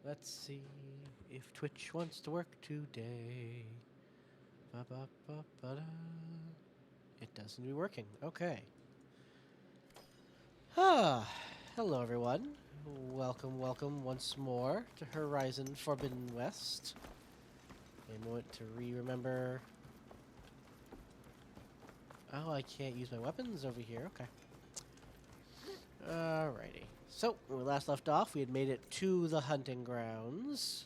Let's see if Twitch wants to work today. Ba-ba-ba-ba-da. It doesn't be working. Okay. Ah, hello everyone. Welcome once more to Horizon Forbidden West. A moment to remember. Oh, I can't use my weapons over here. Okay. Alrighty. So, when we last left off, we had made it to the hunting grounds.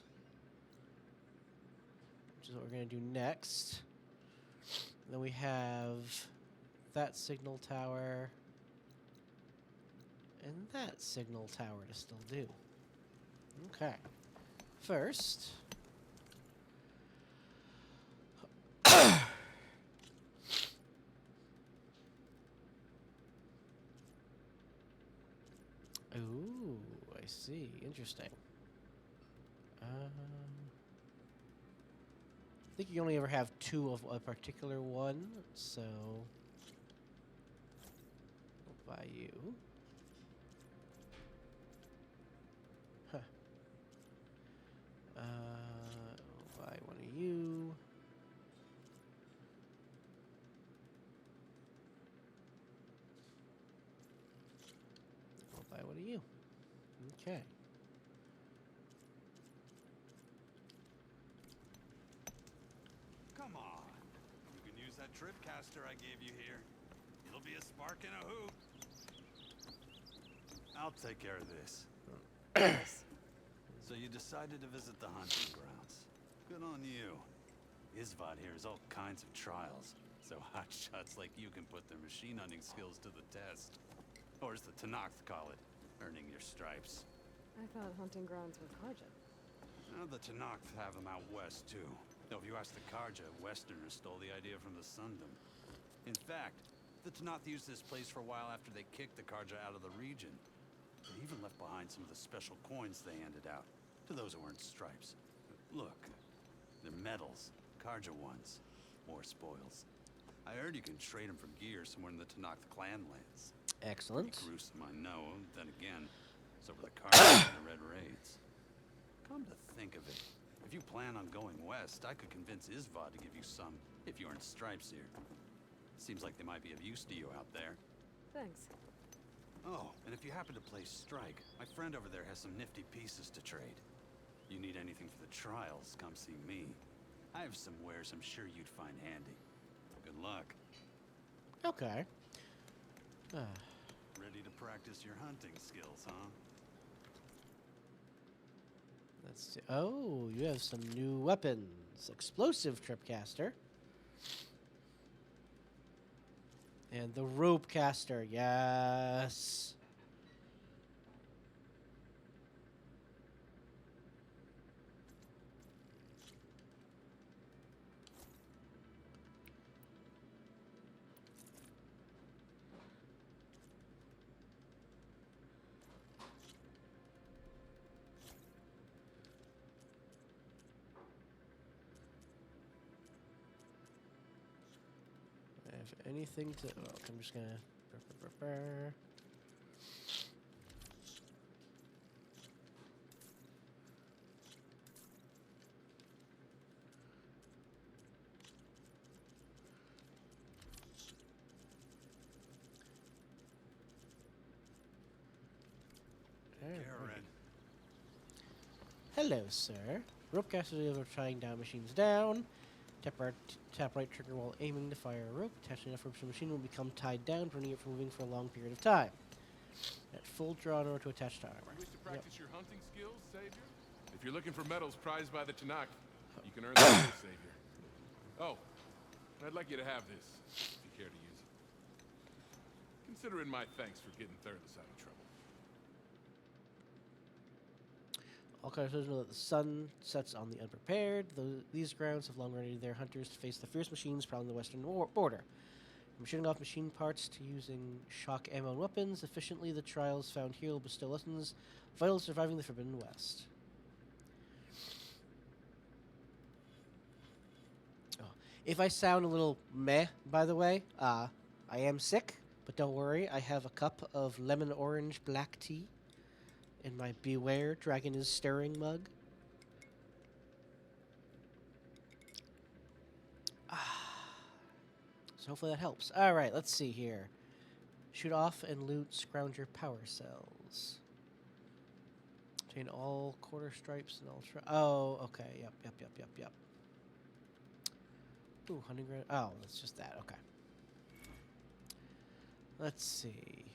Which is what we're going to do next. Then we have that signal tower and that signal tower to still do. Okay. First... Ooh, I see. Interesting. I think you only ever have two of a particular one, so I'll buy you. Huh. I'll buy one of you. I'll buy one of you. Okay. Come on. You can use that trip caster I gave you here. It'll be a spark and a hoot. I'll take care of this. So you decided to visit the hunting grounds. Good on you. Isvad here has all kinds of trials, so hotshots like you can put their machine hunting skills to the test. Or as the Tenakth call it, earning your stripes. I thought hunting grounds were Karja. Now the Tenakth have them out west too. Though if you ask the Karja, Westerners stole the idea from the Sundom. In fact, the Tenakth used this place for a while after they kicked the Karja out of the region. They even left behind some of the special coins they handed out to those who earned stripes. Look, they're medals, Karja ones, more spoils. I heard you can trade them for gear somewhere in the Tenakth clan lands. Excellent. Pretty gruesome, I know. Then again, so were the Karja and the Red Raids. Come to think of it, if you plan on going west, I could convince Isvad to give you some, if you earn stripes here. Seems like they might be of use to you out there. Thanks. Oh, and if you happen to play Strike, my friend over there has some nifty pieces to trade. You need anything for the trials, come see me. I have some wares I'm sure you'd find handy. Good luck. Okay. Ready to practice your hunting skills, huh? Let's see. Oh, you have some new weapons. Explosive tripcaster. And the rope caster, yes. If anything to... Oh, I'm just gonna... Aaron. Hello, sir. Ropecaster is trying down machines down. Tap right trigger while aiming to fire a rope. Attaching enough ropes to the machine will become tied down, preventing it from moving for a long period of time. At full draw in order to attach to armor. You wish to practice your hunting skills, Savior? If you're looking for medals prized by the Tenakth, you can earn them here, Savior. Oh, I'd like you to have this, if you care to use it. Consider it my thanks for getting Thurles out of trouble. All characters know that the sun sets on the unprepared. These grounds have long readied their hunters to face the fierce machines prowling the western border. From shooting off machine parts to using shock ammo and weapons efficiently, the trials found here will bestow lessons vital to surviving the Forbidden West. Oh. If I sound a little meh, by the way, I am sick, but don't worry, I have a cup of lemon orange black tea in My beware, dragon is stirring mug. So hopefully that helps. All right, let's see here. Shoot off and loot scrounger power cells. Obtain all quarter stripes and ultra. Oh, okay. Yep. Ooh, hunting ground. Oh, that's just that. Okay. Let's see.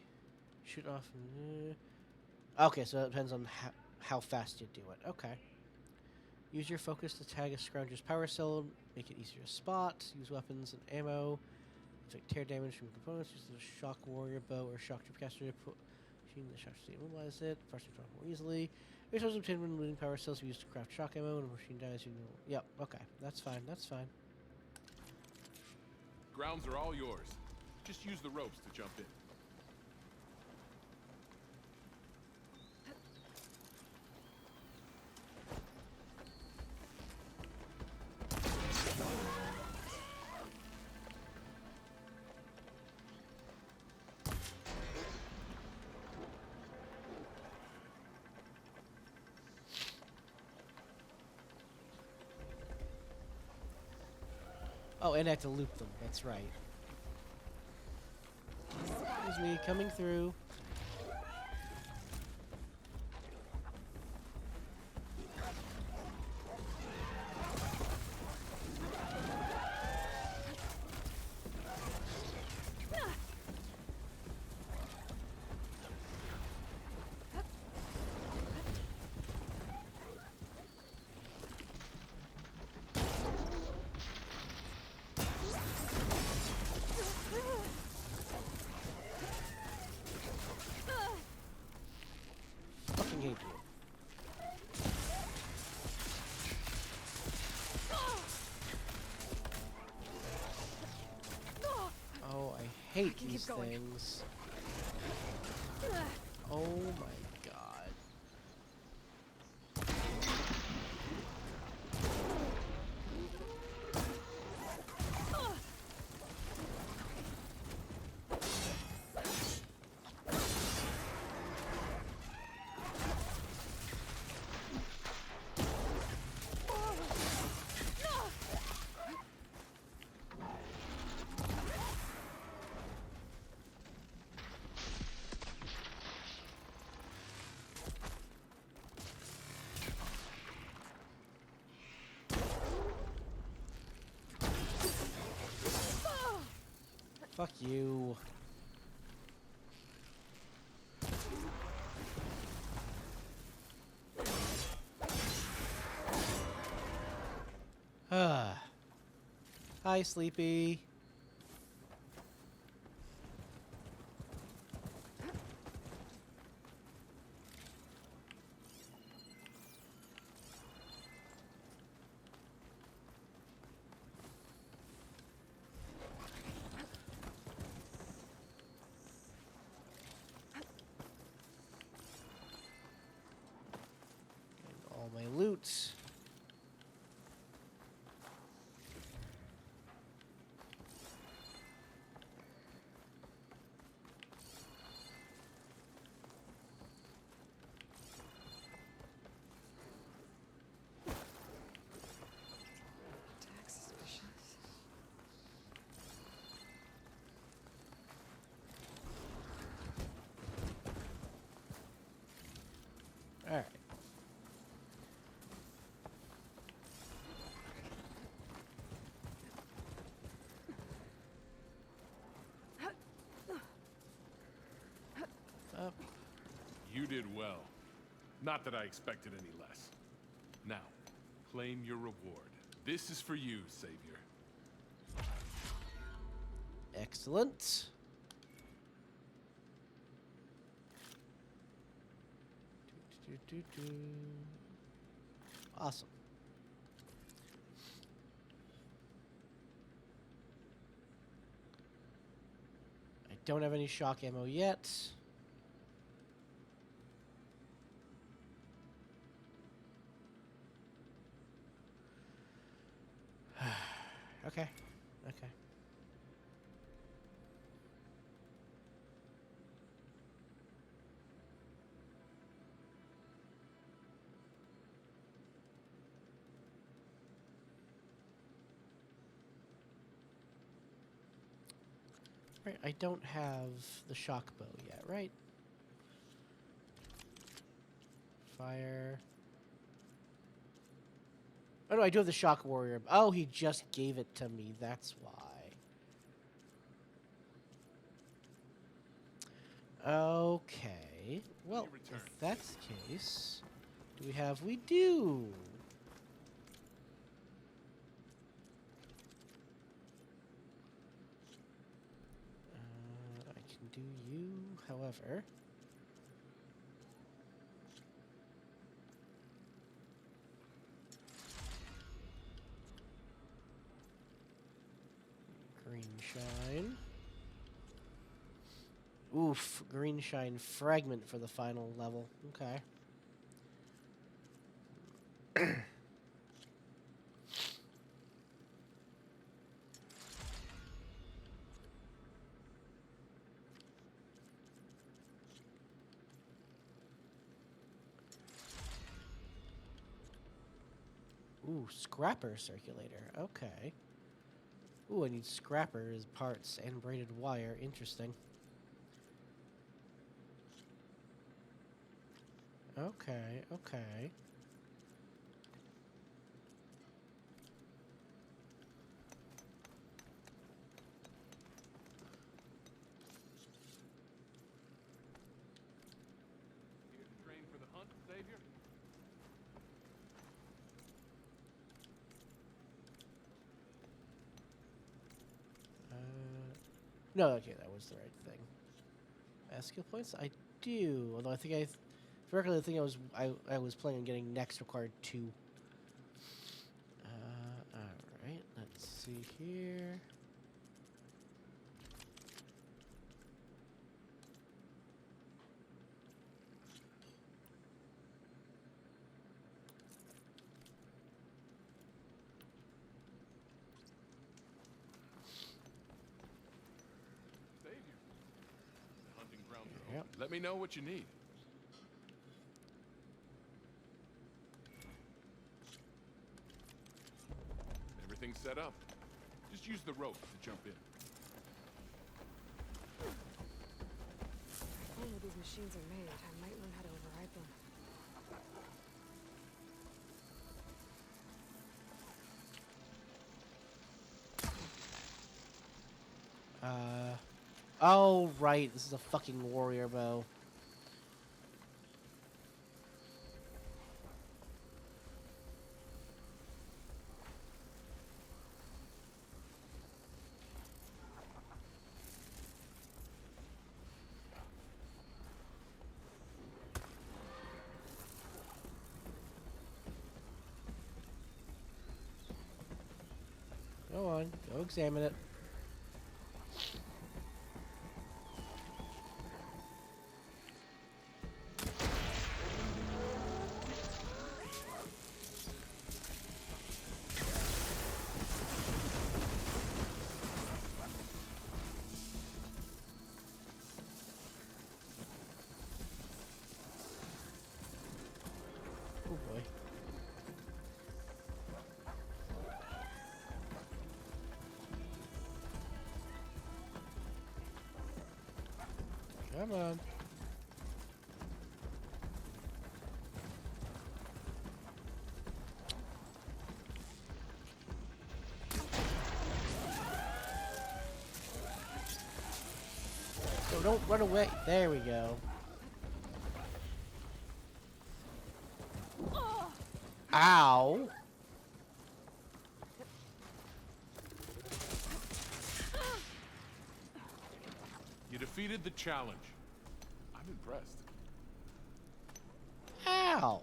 Shoot off. Okay, so it depends on how fast you do it. Okay. Use your focus to tag a scrounger's power cell. Make it easier to spot. Use weapons and ammo. Inflict tear damage from components. Use the shock warrior bow or shock tripcaster to put machine the shock to immobilize it. First to more easily. Resources obtained when looting power cells are used to craft shock ammo. When a machine dies, you know. Yep. Okay. That's fine. That's fine. Grounds are all yours. Just use the ropes to jump in. Oh, and I have to loop them. That's right. Excuse me, coming through. Fucking hate you. Oh, I hate these things. Oh my god. Fuck you. Ah. Hi, Sleepy. And all my loot. Tax suspicious. All right. Up. You did well. Not that I expected any less. Now, claim your reward. This is for you, Savior. Excellent. Awesome. I don't have any shock ammo yet. Okay. Okay. Right, I don't have the shock bow yet, right? Fire. Oh no, I do have the shock warrior. Oh, he just gave it to me. That's why. Okay. Well, return, if that's the case, do we have? We do. I can do you, however. Green shine. Oof, green shine fragment for the final level. Okay. Ooh, scrapper circulator. Okay. Ooh, I need scrappers, parts, and braided wire. Interesting. Okay, okay. Here to train for the hunt, Savior? No, okay, that was the right thing. Skill points? I do. Although I think if I recall, the thing I was planning on getting next required 2. Alright, let's see here. Savior. The hunting grounds are Yep. open. Let me know what you need. Everything's set up. Just use the rope to jump in. If only these machines are made, I might learn how to override them. Oh, right. This is a fucking warrior bow. Go on. Go examine it. Oh boy. Come on. So don't run away. There we go. Ow. You defeated the challenge. I'm impressed. Ow.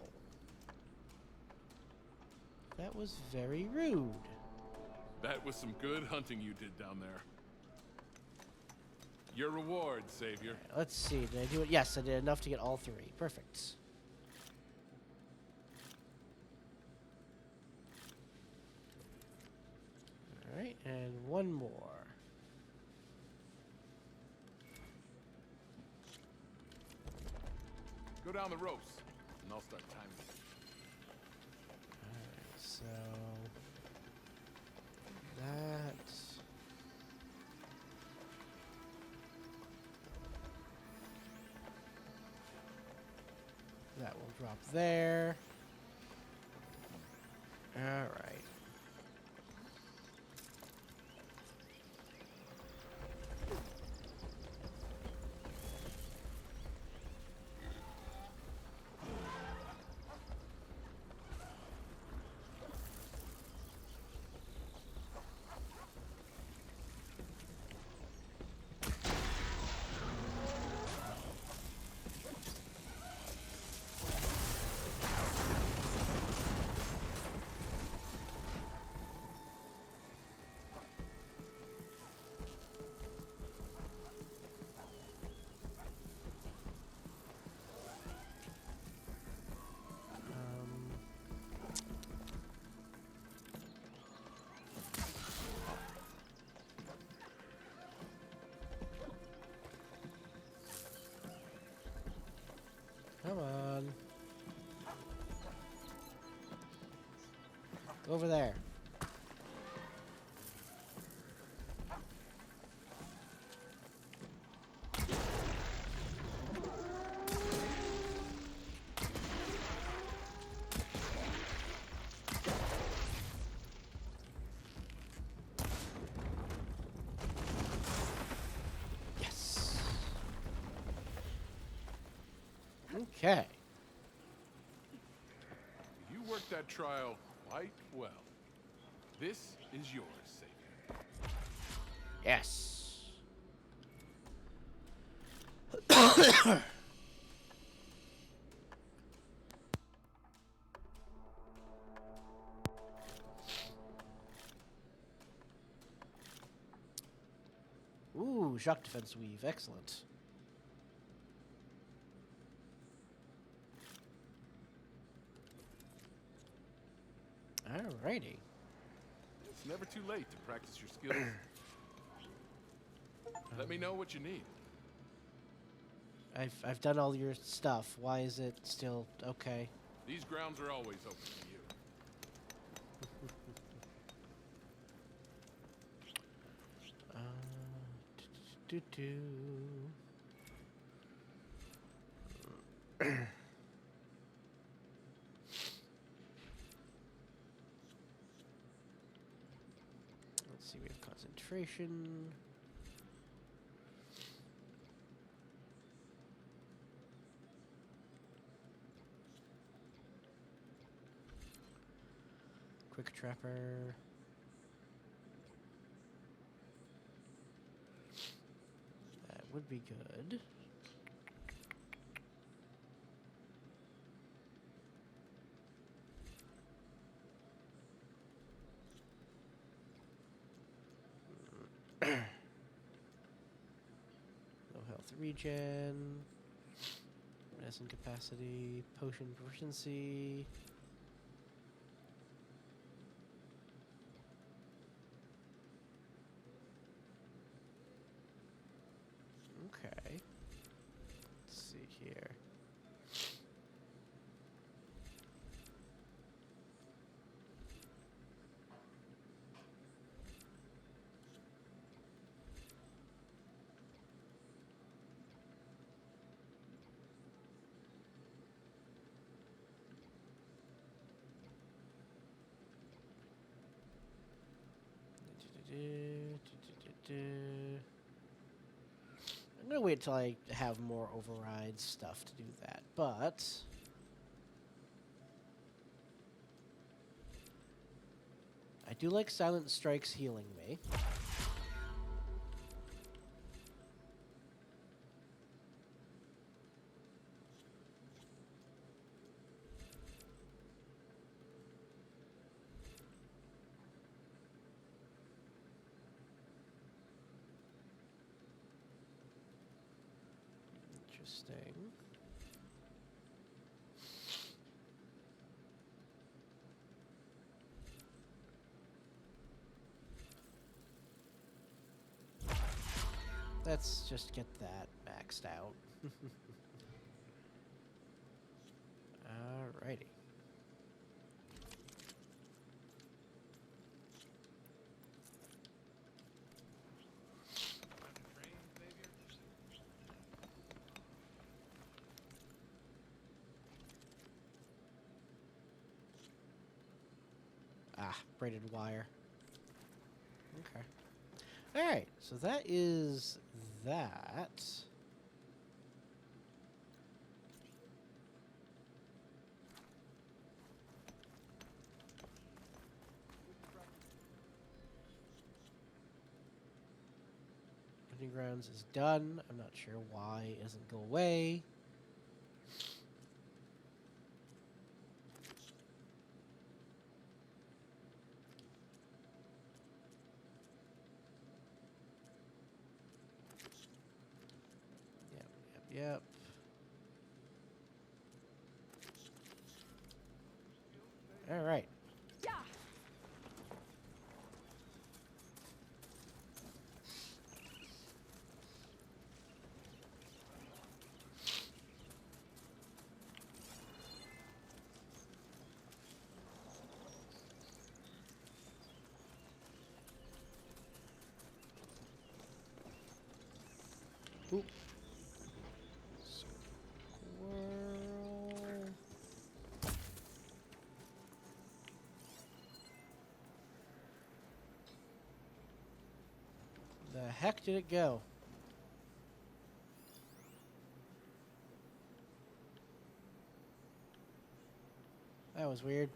That was very rude. That was some good hunting you did down there. Your reward, Savior. Let's see. Did I do it? Yes, I did enough to get all 3. Perfect. All right, and one more. Go down the ropes, and I'll start timing it. Alright, so that That will drop there. Alright. Come on. Go over there. Yes. Okay. You worked that trial quite well. This is yours, Savior. Yes. Ooh, shock defense weave. Excellent. Alrighty. It's never too late to practice your skills. Let me know what you need. I've done all your stuff. Why is it still okay? These grounds are always open to you. Do do. Let's see, we have concentration. Quick trapper. That would be good. Low health regen. Medicine capacity. Potion proficiency. Okay. Let's see here. I'm gonna wait till I have more override stuff to do that, but I do like Silent Strikes healing me. Interesting. Let's just get that maxed out. Alrighty. Ah, braided wire. Okay. Alright, so that is that. Hunting grounds is done. I'm not sure why it doesn't go away. Yep. All right. Yeah. Oop. Squirrel. The heck did it go? That was weird.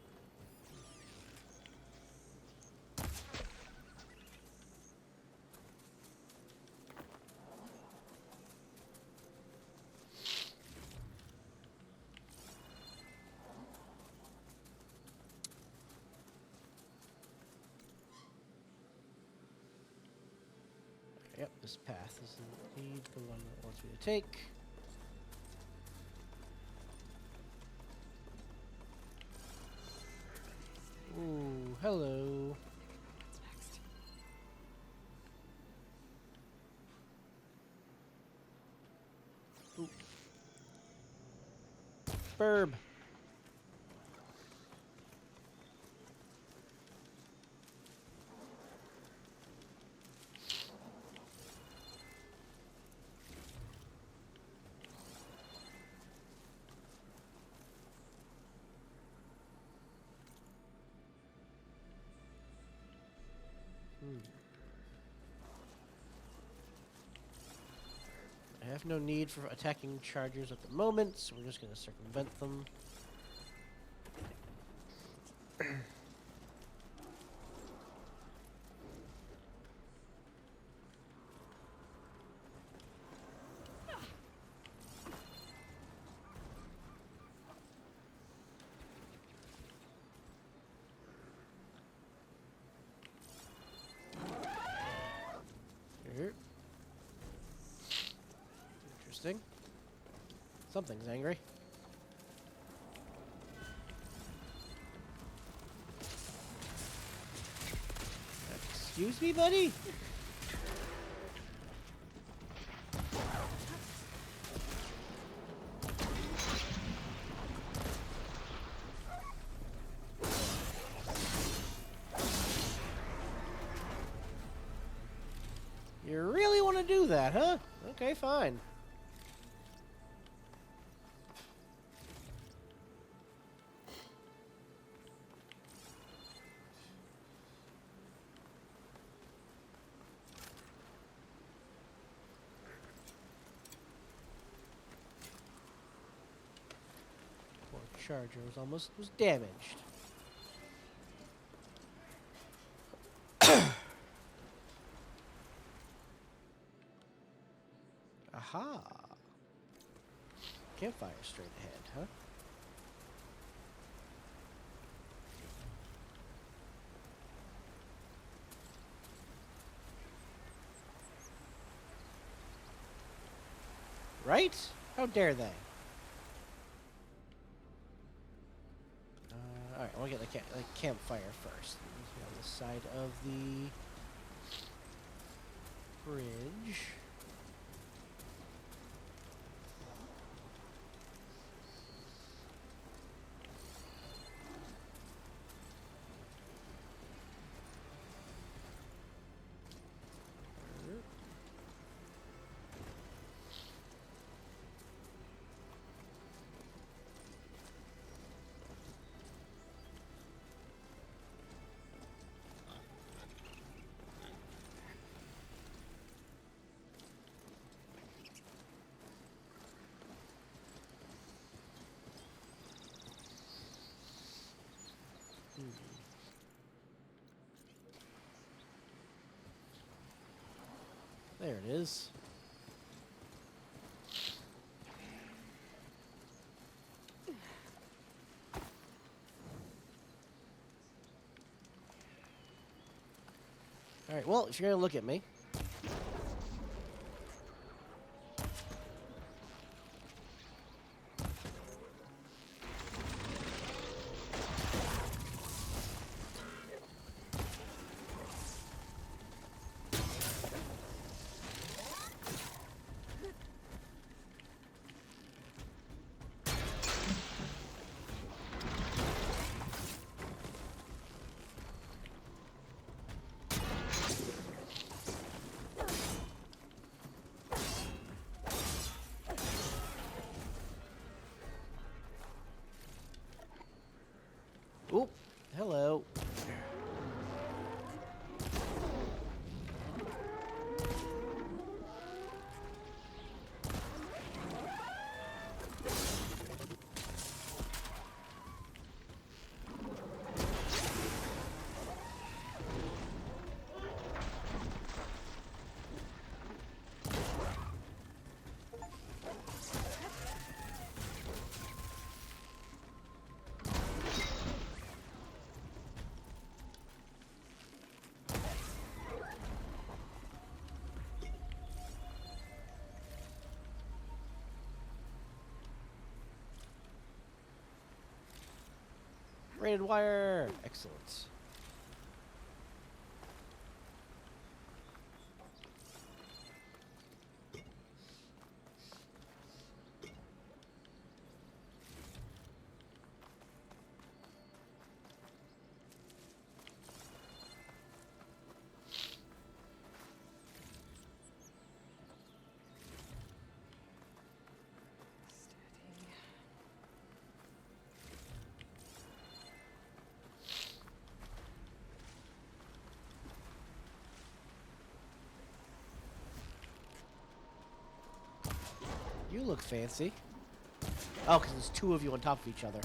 Yep, this path is indeed the one that wants me to take. Ooh, hello. What's next? Ooh. Burb. I have no need for attacking chargers at the moment, so we're just going to circumvent them. Here. Interesting. Something's angry. Excuse me, buddy? You really want to do that, huh? Okay, fine. Poor charger was damaged. Aha. Campfire straight ahead, huh? Right? How dare they? Alright, I want to get the campfire first. On the side of the bridge. There it is. Alright, well, if you're gonna look at me. Oop, hello. Braided wire. Excellent. You look fancy. Oh, because there's two of you on top of each other.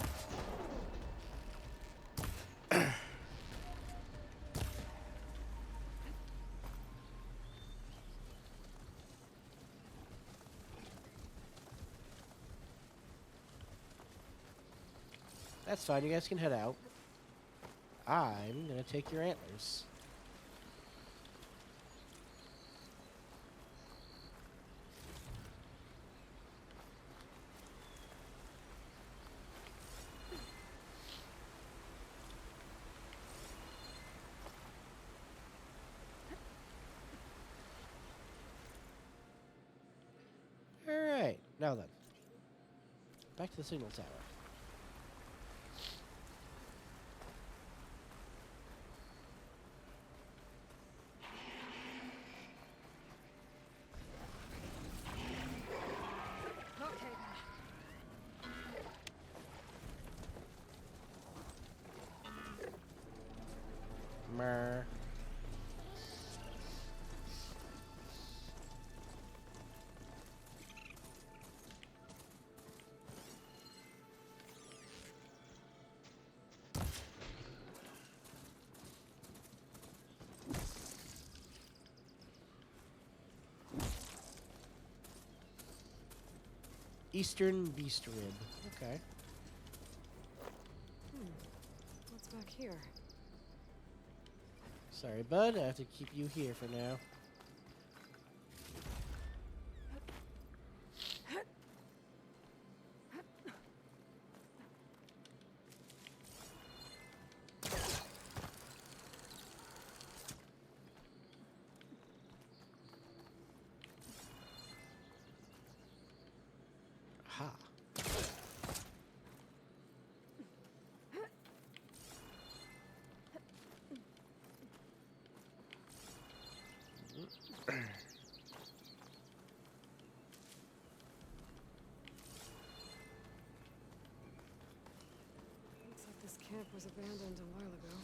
That's fine. You guys can head out. I'm going to take your antlers. Alright, now then. Back to the signal tower. Okay. Mer. Eastern Beast Rib. Okay. What's back here? Sorry, bud. I have to keep you here for now. Ha. Looks like this camp was abandoned a while ago.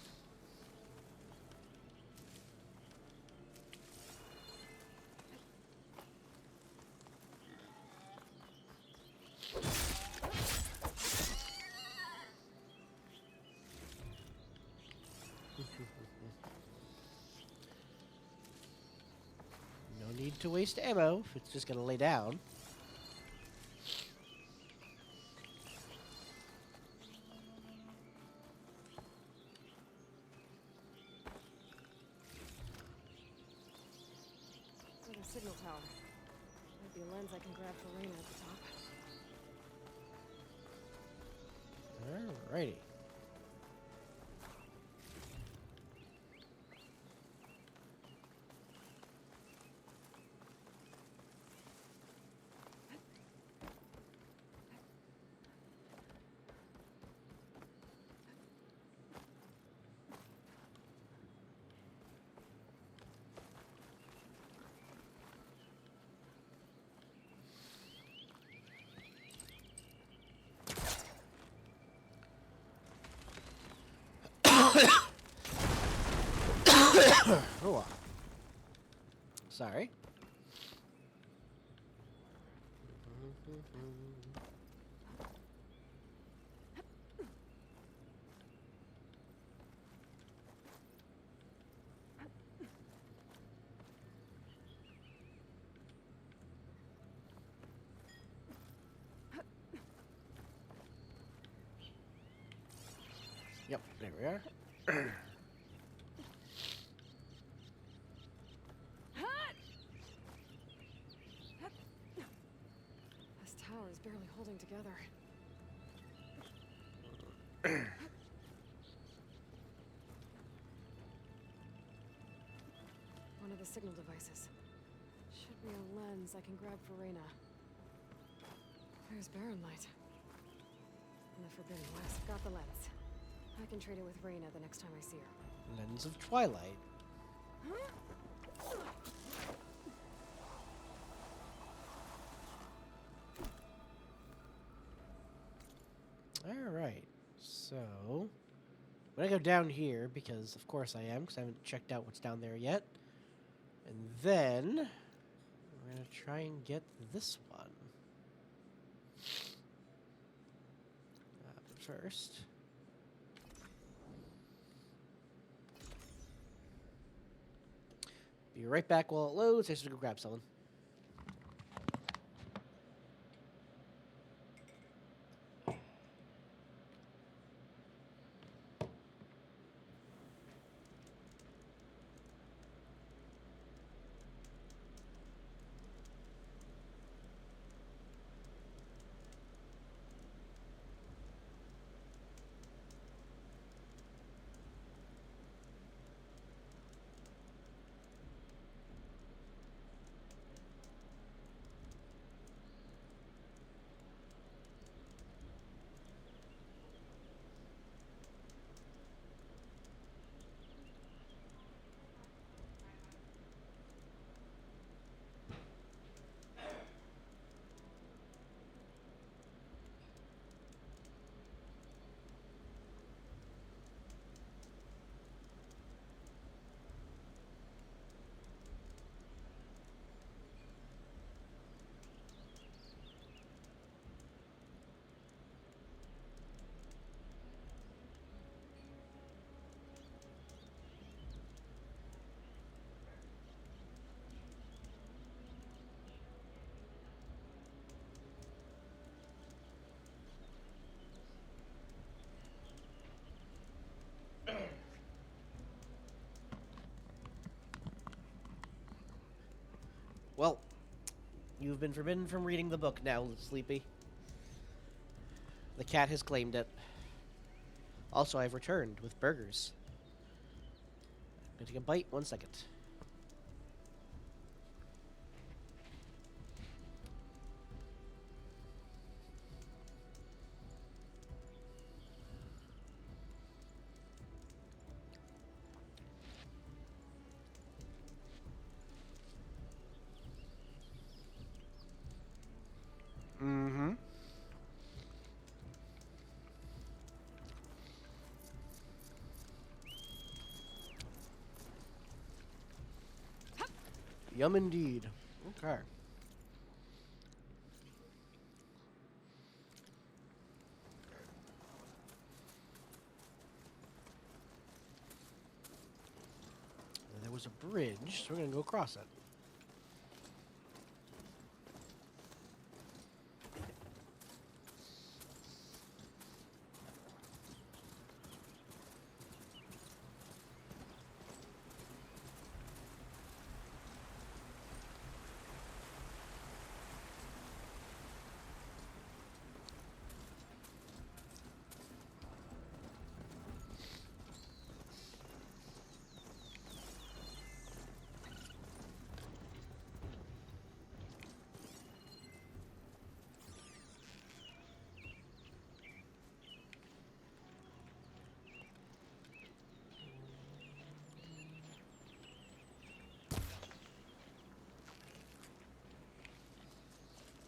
No need to waste ammo if it's just going to lay down. Or the signal tower. Might be a lens I can grab for Reyna at the top. Alrighty. Oh, sorry. Yep, there we are. This tower is barely holding together. One of the signal devices. Should be a lens I can grab for Reyna. There's Baron Light. In the Forbidden West, got the lens. I can trade it with Reyna the next time I see her. Lens of Twilight. Alright, so I'm gonna go down here because of course I am, because I haven't checked out what's down there yet. And then we're gonna try and get this one. But first, be right back while it loads. I should go grab someone. Well, you've been forbidden from reading the book now, Sleepy. The cat has claimed it. Also, I've returned with burgers. I'm gonna take a bite, 1 second. Mm-hmm. Yum indeed. Okay. There was a bridge, so we're gonna go across it.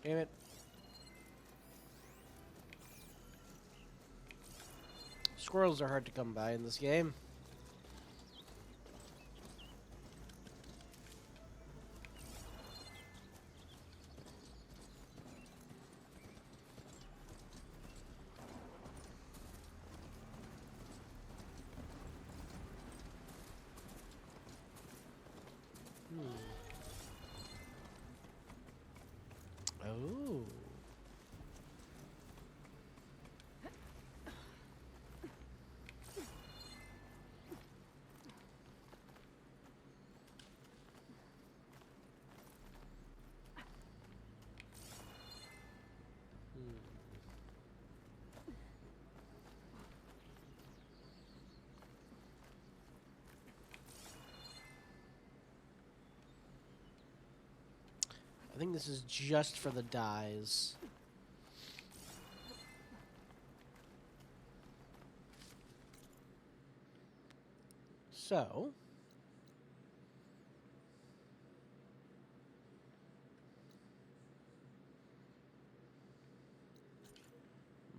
Damn it. Squirrels are hard to come by in this game. Oh. I think this is just for the dyes. So,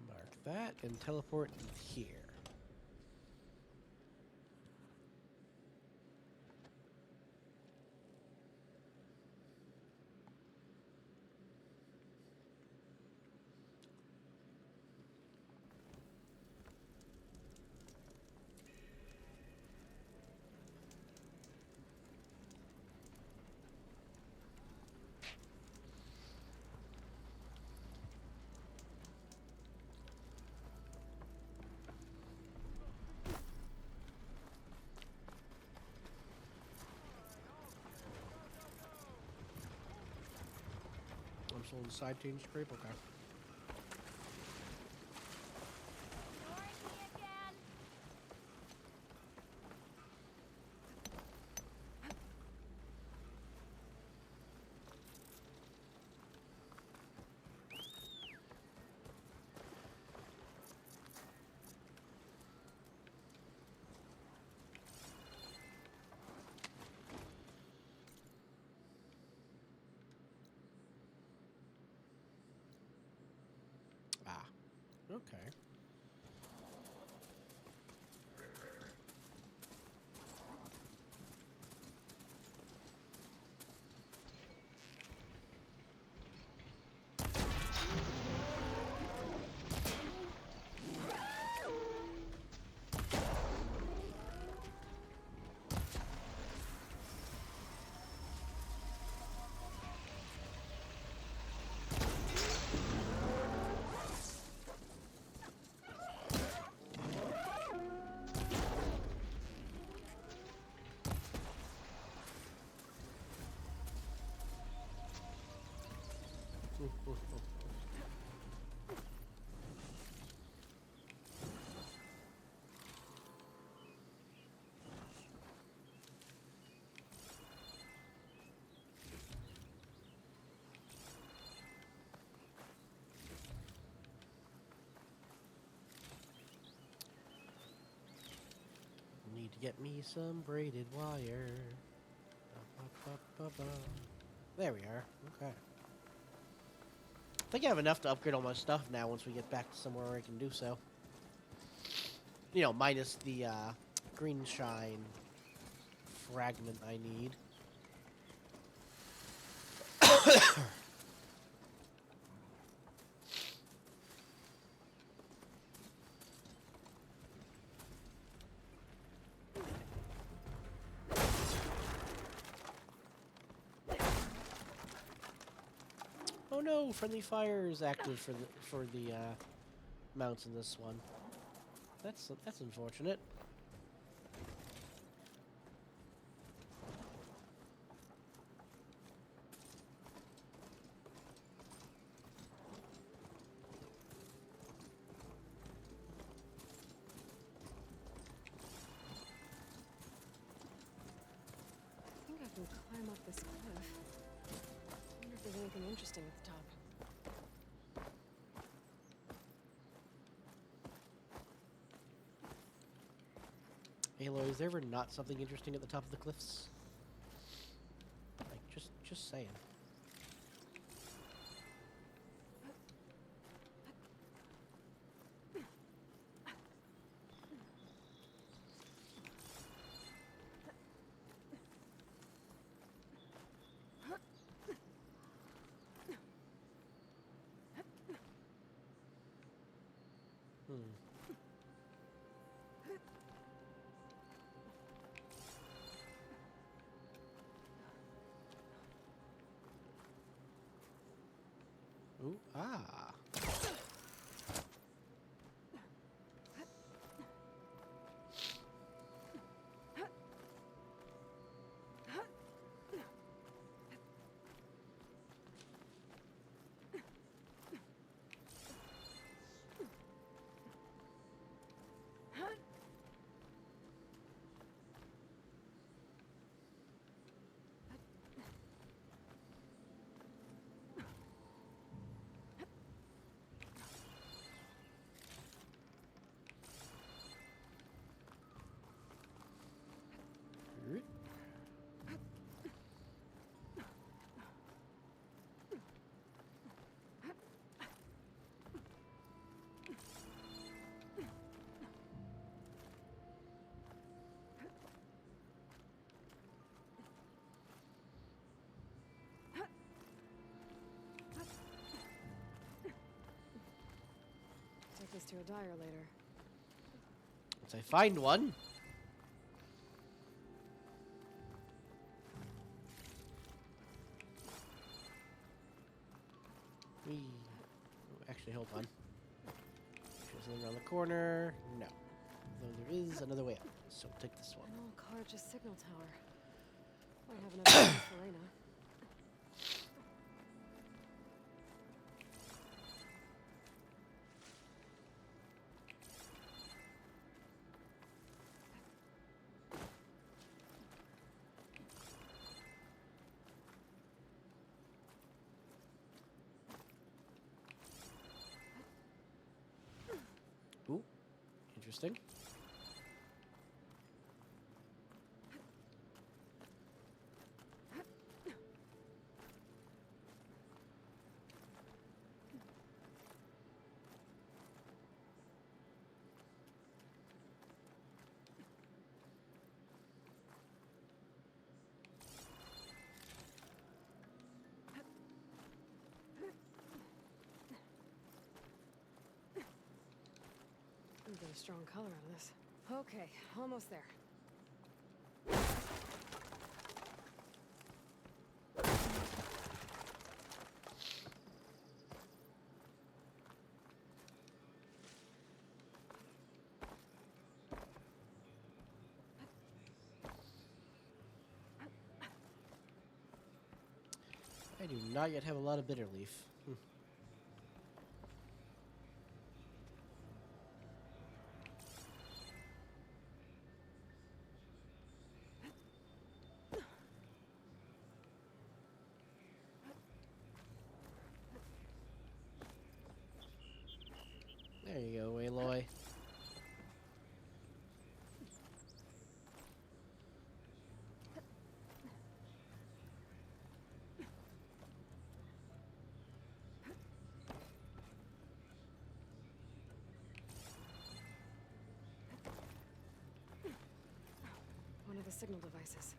mark that and teleport here. I'm still in the side change scrape? Okay. Ah. Okay. Need to get me some braided wire. Ba-ba-ba-ba-ba. There we are. Okay. I think I have enough to upgrade all my stuff now once we get back to somewhere where I can do so. You know, minus the green shine fragment I need. Oh no, friendly fire is active for the mounts in this one. That's unfortunate. I think I can climb up this cliff. I wonder if there's anything interesting at the top. Aloy, is there ever not something interesting at the top of the cliffs? Like, just saying. to a dyer later. Once I find one. Whee. Actually, hold on. There's something around the corner. No. Though there is another way up. So we'll take this one. An old Carja signal tower. Might have enough space for Reyna. Ooh. Interesting. I'm getting a strong color out of this. Okay, almost there. I do not yet have a lot of bitter leaf. There you go, Aloy. One of the signal devices.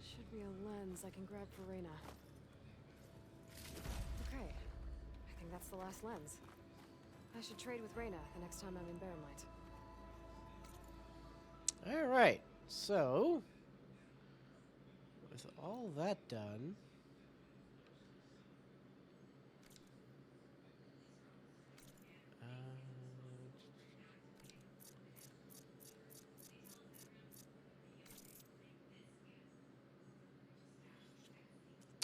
Should be a lens I can grab for Reyna. Okay, I think that's the last lens. I should trade with Reyna the next time I'm in Barrenlight. Alright, so with all that done,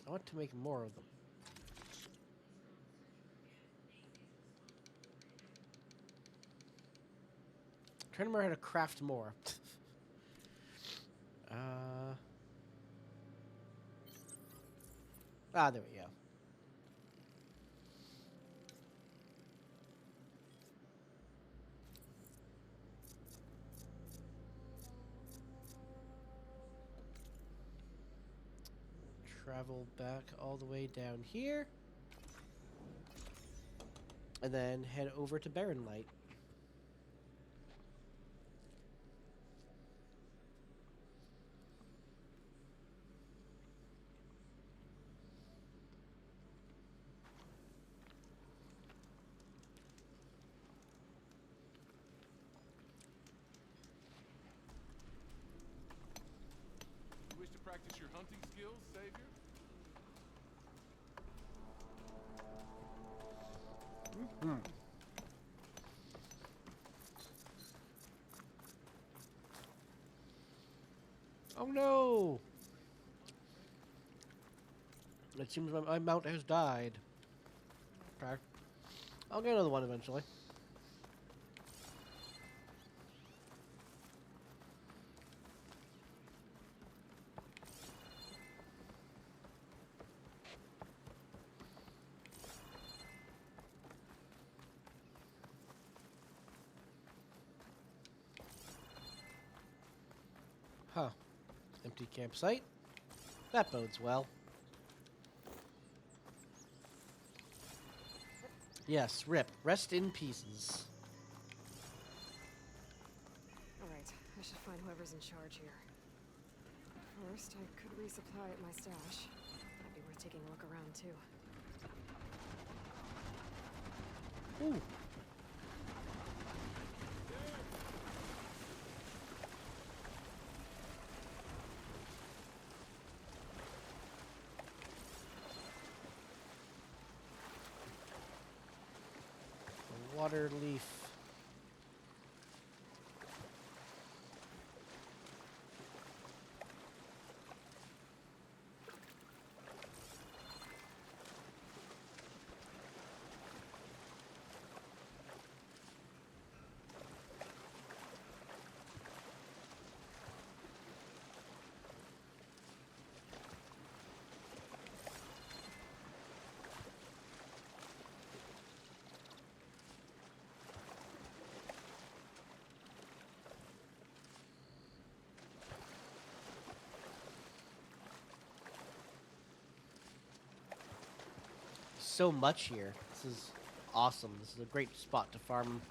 I want to make more of them. Trying to remember how to craft more. There we go. Travel back all the way down here. And then head over to Barrenlight. You wish to practice your hunting skills, Savior? Oh no! It seems my mount has died. Okay. I'll get another one eventually. Huh. Empty campsite. That bodes well. Yes, rip. Rest in pieces. Alright, I should find whoever's in charge here. First, I could resupply at my stash. That'd be worth taking a look around, too. Ooh. water leaf. So much here. This is awesome. This is a great spot to farm.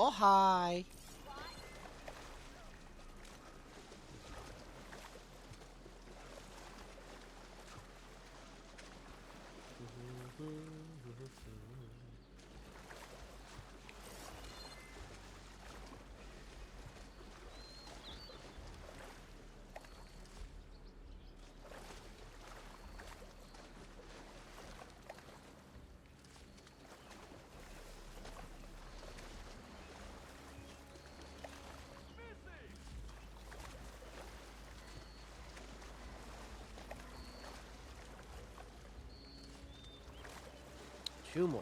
Oh, hi. Two more.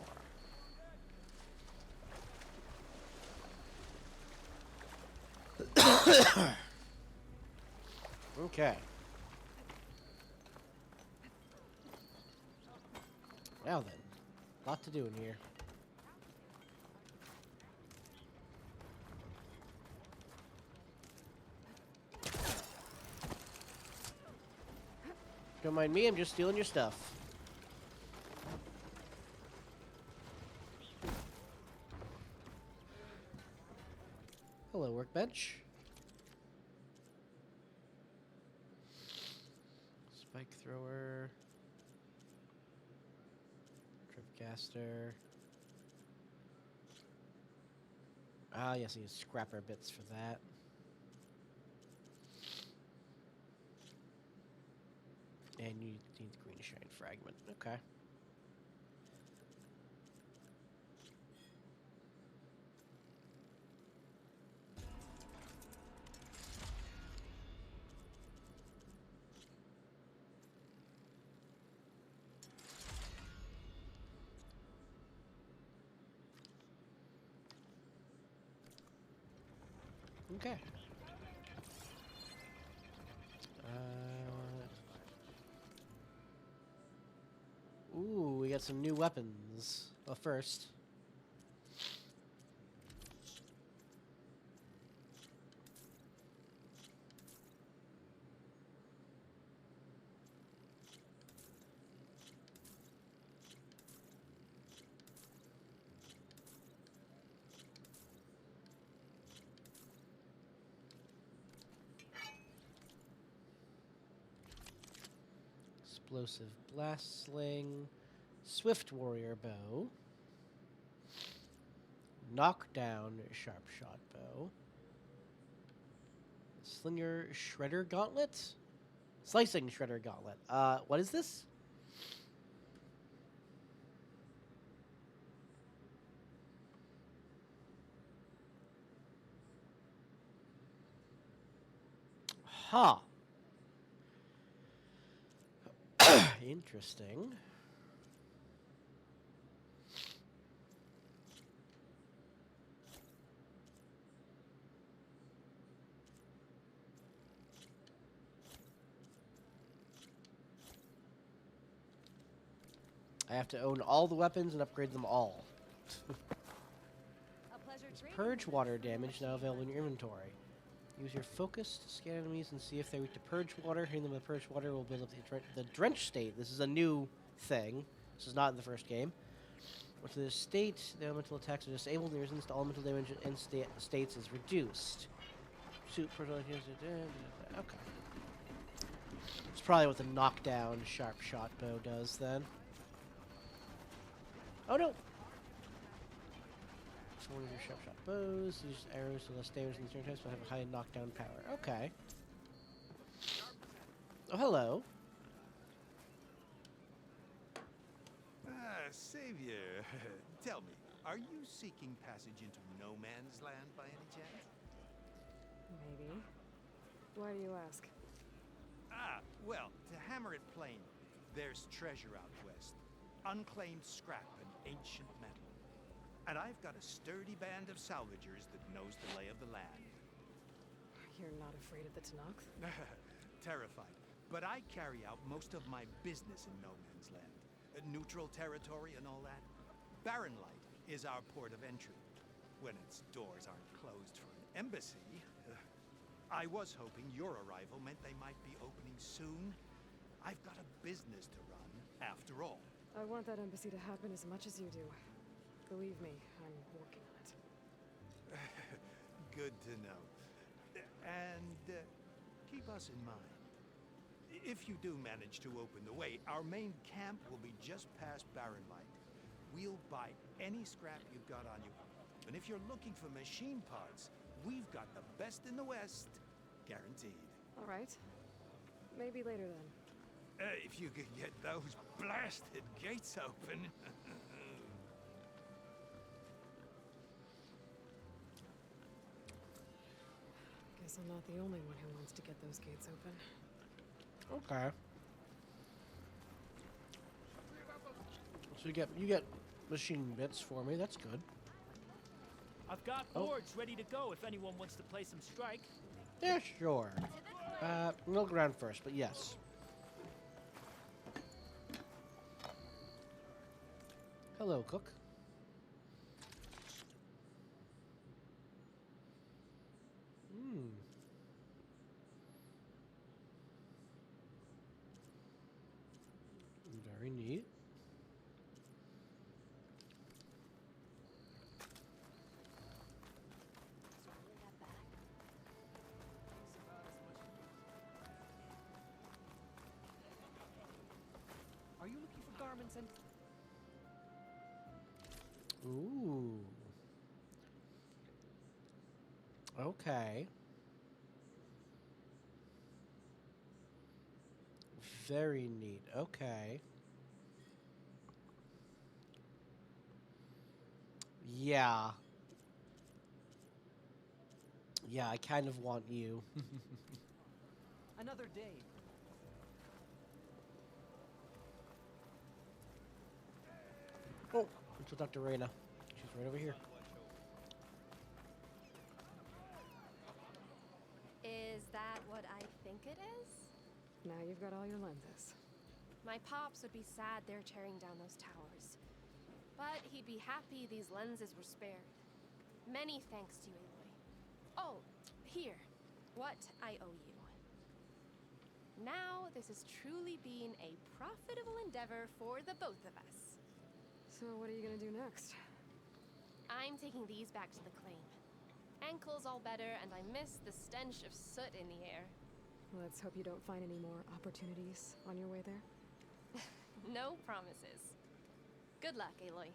Okay. Now then, lot to do in here. Don't mind me, I'm just stealing your stuff. Hello, workbench. Spike thrower. Tripcaster. Ah, yes, I use scrapper bits for that. And you need the green shine fragment. Okay. Okay. Ooh, we got some new weapons. Well, first. Explosive blast sling. Swift warrior bow. Knockdown sharp shot bow. Slinger shredder gauntlet? Slicing shredder gauntlet. What is this? Huh. Interesting. I have to own all the weapons and upgrade them all. Purge water damage now available in your inventory. Use your focus to scan enemies and see if they reach the purge water. Hitting them with purge water will build up the drench state. This is a new thing. This is not in the first game. To the state, the elemental attacks are disabled. The resistance to elemental damage in states is reduced. Suit okay. It's probably what the knockdown sharp shot bow does then. Oh no! So one of your sharp shot bows, use arrows to less damage than the turn types, but have a high knockdown power. Okay. Oh, hello. Savior, tell me, are you seeking passage into no man's land by any chance? Maybe. Why do you ask? Well, to hammer it plain, there's treasure out west. Unclaimed scrap and ancient metal. And I've got a sturdy band of salvagers that knows the lay of the land. You're not afraid of the Tanakh? Terrified. But I carry out most of my business in no man's land. Neutral territory and all that. Barren Light is our port of entry. When its doors aren't closed for an embassy. I was hoping your arrival meant they might be opening soon. I've got a business to run, after all. I want that embassy to happen as much as you do. Believe me, I'm working on it. Good to know. And keep us in mind. If you do manage to open the way, our main camp will be just past Barren Light. We'll buy any scrap you've got on you. And if you're looking for machine parts, we've got the best in the West. Guaranteed. All right. Maybe later then. If you could get those blasted gates open. Guess I'm not the only one who wants to get those gates open. Okay. So you get machine bits for me. That's good. I've got boards ready to go if anyone wants to play some strike. Yeah, sure. We'll go around first, but yes. Hello, cook. Very neat. Are you looking for garments and... Ooh. Okay. Very neat. Okay. Yeah. Yeah, I kind of want you. Another day. Oh, it's with Dr. Reyna. She's right over here. Is that what I think it is? Now you've got all your lenses. My pops would be sad they're tearing down those towers. But he'd be happy these lenses were spared. Many thanks to you, Aloy. Oh, here. What I owe you. Now this has truly been a profitable endeavor for the both of us. So what are you gonna do next? I'm taking these back to the claim. Ankle's all better, and I miss the stench of soot in the air. Let's hope you don't find any more opportunities on your way there. No promises. Good luck, Aloy.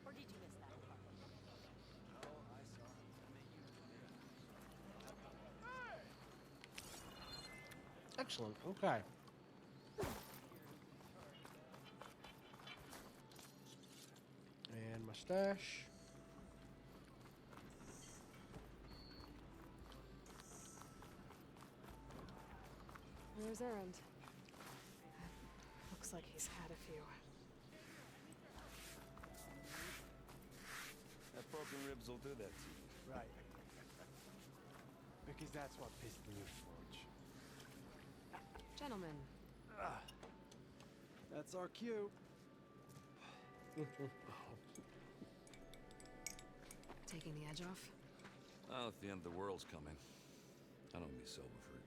Or did you miss that? Excellent. Okay. And mustache. Where's Erend? Looks like he's had a few. That broken ribs will do that to you. Right. Because that's what pissed me forge. Gentlemen, That's our cue. taking the edge off? Well, if the end of the world's coming, I don't be sober for it.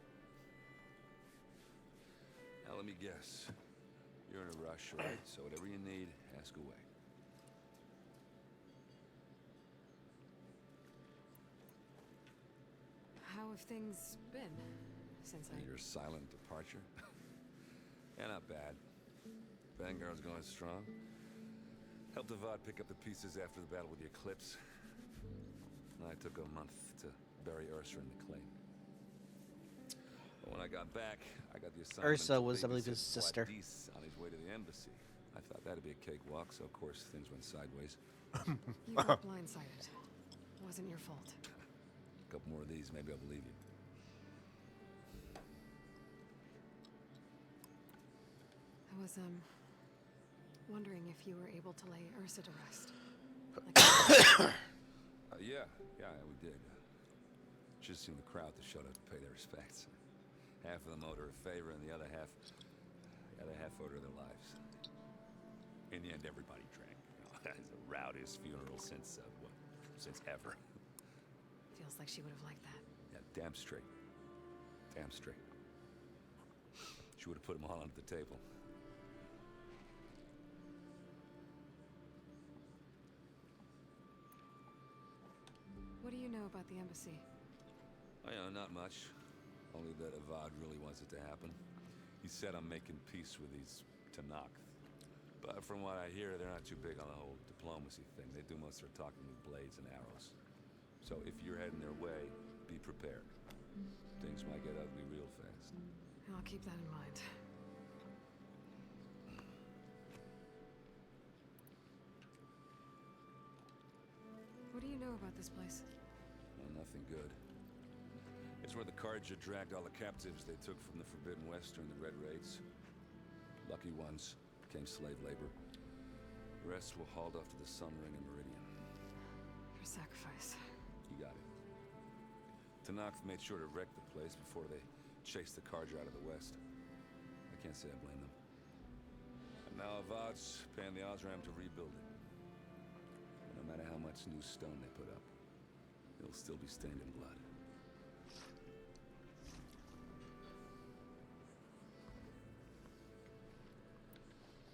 Now let me guess. You're in a rush, right? So whatever you need, ask away. How have things been since I... Your silent departure? Yeah, not bad. Vanguard's going strong. Helped Avad pick up the pieces after the battle with the Eclipse. I took a month to bury Ursa in the claim. But when I got back, I got the assignment. Ursa was, I believe, babysit his sister. Guadis on his way to the embassy. I thought that'd be a cakewalk, so of course things went sideways. You got blindsided. It wasn't your fault. A couple more of these, maybe I'll believe you. I was, wondering if you were able to lay Ursa to rest. Yeah, we did. Just seen the crowd that showed up to pay their respects. Half of them owed her a favor, and the other half owed her their lives. In the end, everybody drank. You know, it's the rowdiest funeral since ever. Feels like she would have liked that. Yeah, damn straight. Damn straight. She would have put them all under the table. What do you know about the embassy? Oh, yeah, not much. Only that Avad really wants it to happen. He said I'm making peace with these Tanakh. But from what I hear, they're not too big on the whole diplomacy thing. They do most of their talking with blades and arrows. So if you're heading their way, be prepared. Things might get ugly real fast. I'll keep that in mind. What do you know about this place? Well, nothing good. It's where the Carja dragged all the captives they took from the Forbidden West during the Red Raids. Lucky ones became slave labor. The rest were hauled off to the Sun Ring and Meridian. Your sacrifice. You got it. Tanakh made sure to wreck the place before they chased the Carja out of the West. I can't say I blame them. And now Avad's paying the Osram to rebuild it. And no matter how much new stone they put up, it'll still be stained in blood.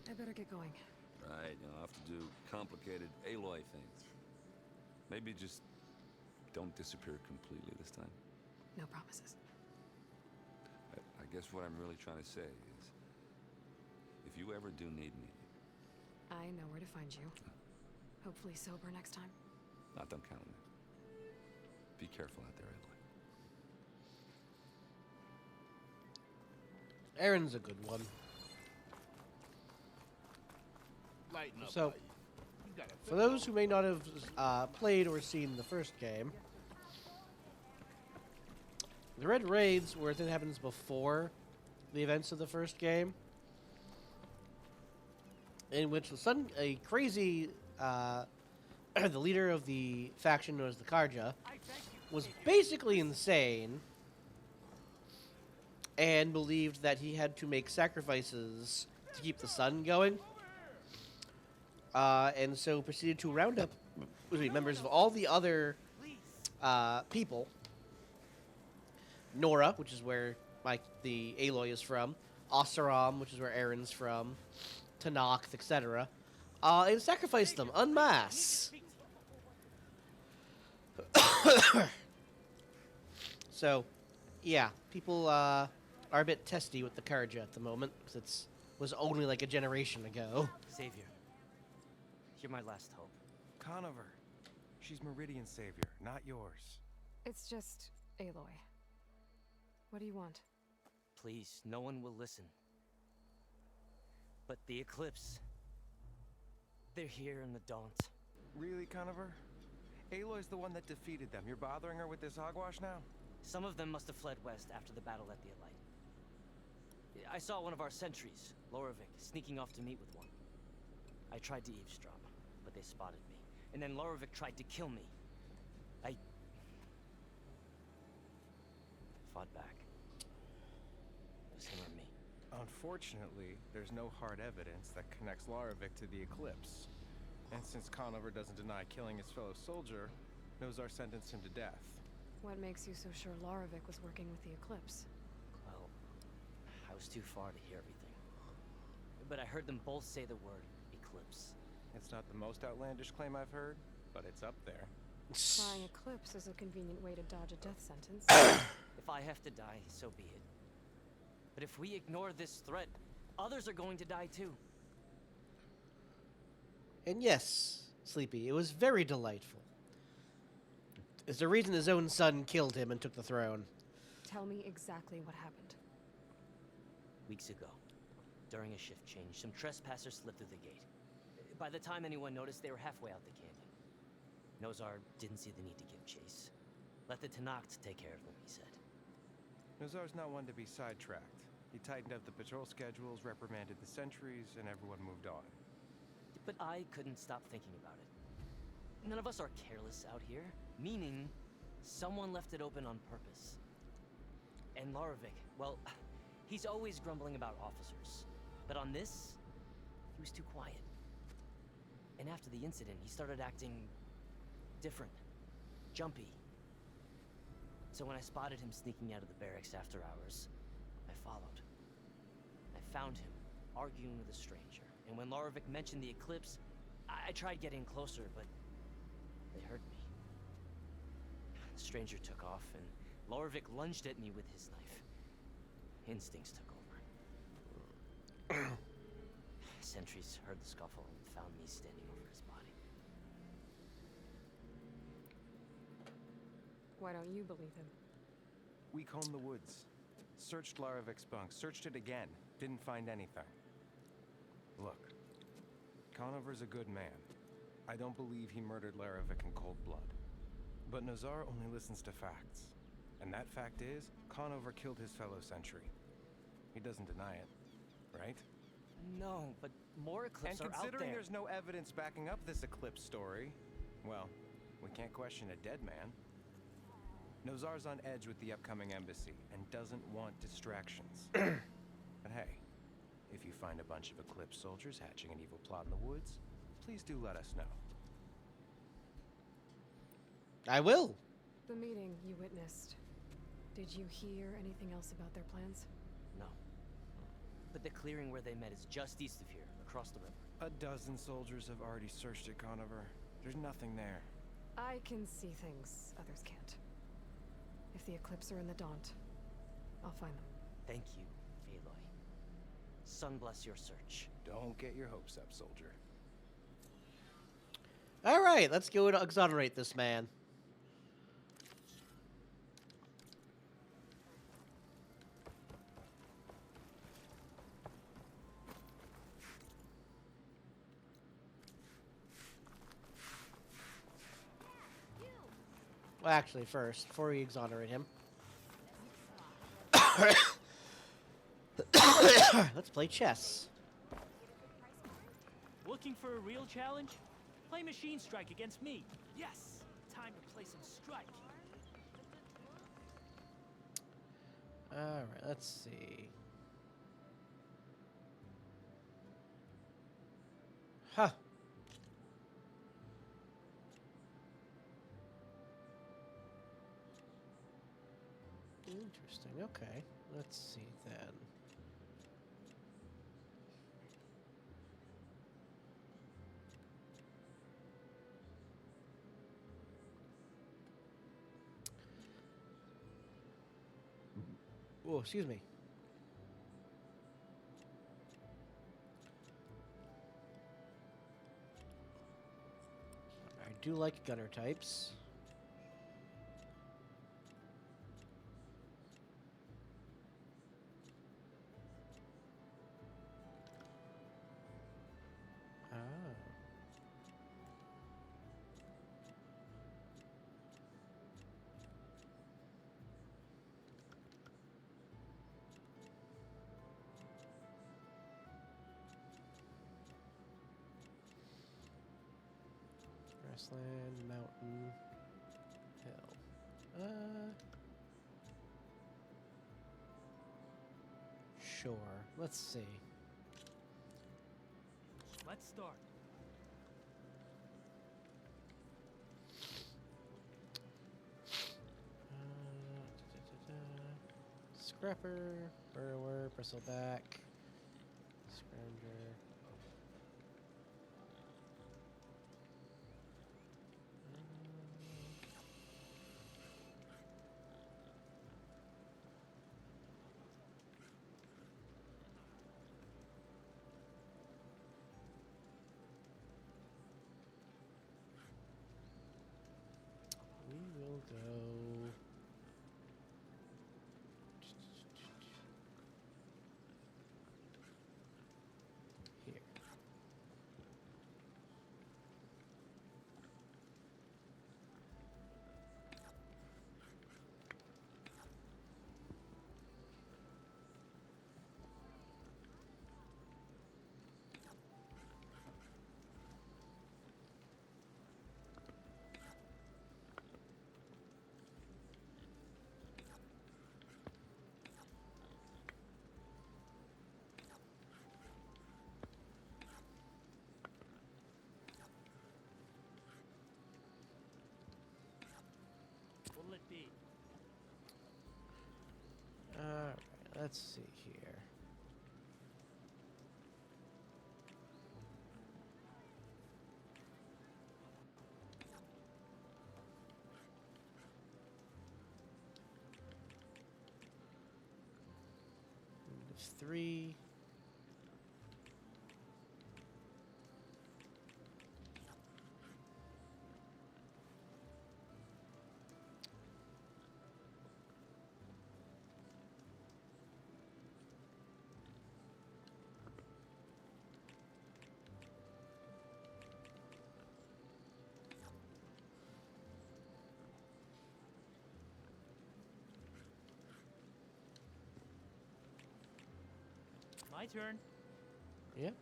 I better get going. Right, I'll have to do complicated Aloy things. Maybe just don't disappear completely this time. No promises. I guess what I'm really trying to say is, if you ever do need me... I know where to find you. Hopefully sober next time. Not done counting it. Be careful out there, Aloy. Aaron's a good one. Lighten up, So, buddy. You got a for those who may not have played or seen the first game, the Red Raids were a thing that happens before the events of the first game, in which a crazy, the leader of the faction known as the Karja, was basically insane and believed that he had to make sacrifices to keep the sun going. And so proceeded to round up members of all the other people. Nora, which is where the Aloy is from. Oseram, which is where Aaron's from. Tanakh, etc. And sacrificed them en masse. So, yeah, people are a bit testy with the Karja at the moment, because it was only like a generation ago. Savior. You're my last hope. Conover. She's Meridian's savior, not yours. It's just Aloy. What do you want? Please, no one will listen. But the Eclipse... they're here in the Daunt. Really, Conover? Aloy's the one that defeated them. You're bothering her with this hogwash now? Some of them must have fled west after the battle at the Elite. I saw one of our sentries, Lorovik, sneaking off to meet with one. I tried to eavesdrop, but they spotted me. And then Lorovik tried to kill me. I fought back. It was him or me. Unfortunately, there's no hard evidence that connects Larovic to the Eclipse. And since Conover doesn't deny killing his fellow soldier, Nozar sentenced him to death. What makes you so sure Larovic was working with the Eclipse? Well, I was too far to hear everything. but I heard them both say the word eclipse. It's not the most outlandish claim I've heard, but it's up there. Flying eclipse is a convenient way to dodge a death sentence. If I have to die, so be it. But if we ignore this threat, others are going to die too. And yes, Sleepy, it was very delightful. There's a reason his own son killed him and took the throne. Tell me exactly what happened. Weeks ago, during a shift change, some trespassers slipped through the gate. By the time anyone noticed, they were halfway out the canyon. Nozar didn't see the need to give chase. Let the Tenakth take care of them, he said. Nozar's not one to be sidetracked. He tightened up the patrol schedules, reprimanded the sentries, and everyone moved on. But I couldn't stop thinking about it. None of us are careless out here, meaning someone left it open on purpose. And Larovic, well, he's always grumbling about officers. But on this, he was too quiet. And after the incident, he started acting different, jumpy. So when I spotted him sneaking out of the barracks after hours, I followed. I found him, arguing with a stranger. And when Larovic mentioned the eclipse, I tried getting closer, but they heard me. The stranger took off, and Larovic lunged at me with his knife. Instincts took over. Sentries heard the scuffle and found me standing over his body. Why don't you believe him? We combed the woods. Searched Larovic's bunk. Searched it again. Didn't find anything. Look. Conover's a good man. I don't believe he murdered Larovic in cold blood. But Nozar only listens to facts. And that fact is, Conover killed his fellow sentry. He doesn't deny it, right? No, but more eclipses are out there. And considering there's no evidence backing up this eclipse story, well, we can't question a dead man. Nozar's on edge with the upcoming embassy and doesn't want distractions. But hey, if you find a bunch of eclipse soldiers hatching an evil plot in the woods, please do let us know. I will. The meeting you witnessed. Did you hear anything else about their plans? No. But the clearing where they met is just east of here, across the river. A dozen soldiers have already searched it, Conover. There's nothing there. I can see things others can't. If the Eclipse are in the Daunt, I'll find them. Thank you, Aloy. Sun bless your search. Don't get your hopes up, soldier. All right, let's go to exonerate this man. Well, actually, first, before we exonerate him, let's play chess. Looking for a real challenge? Play Machine Strike against me. Yes! Time to play some Strike. Alright, let's see. Huh. Interesting, okay. Let's see then. Oh, excuse me. I do like gunner types. Grassland, mountain, hill. Sure. Let's see. Let's start. Scrapper, burrower, bristleback, scrounger. be. Alright, let's see here. There's 3. My turn. Yep.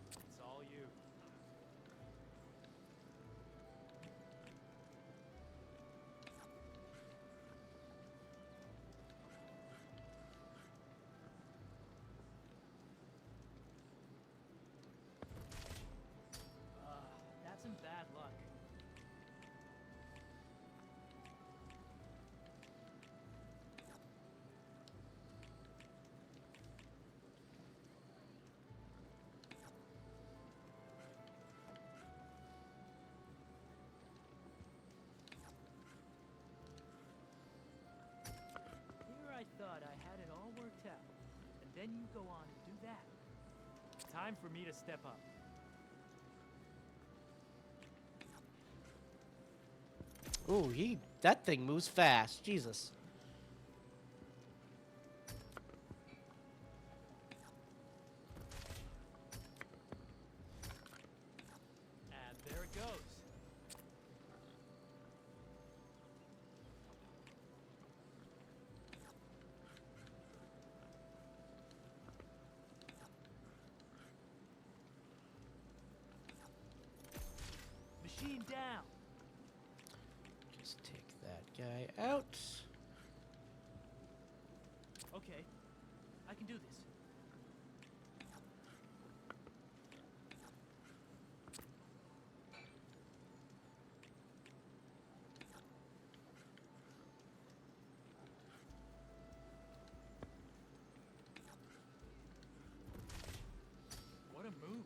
It's all you. That's some bad luck. Here I thought I had it all worked out, and then you go on and do that. Time for me to step up. Ooh, that thing moves fast. Jesus. And there it goes. Machine down. Just take that guy out. Okay, I can do this. What a move.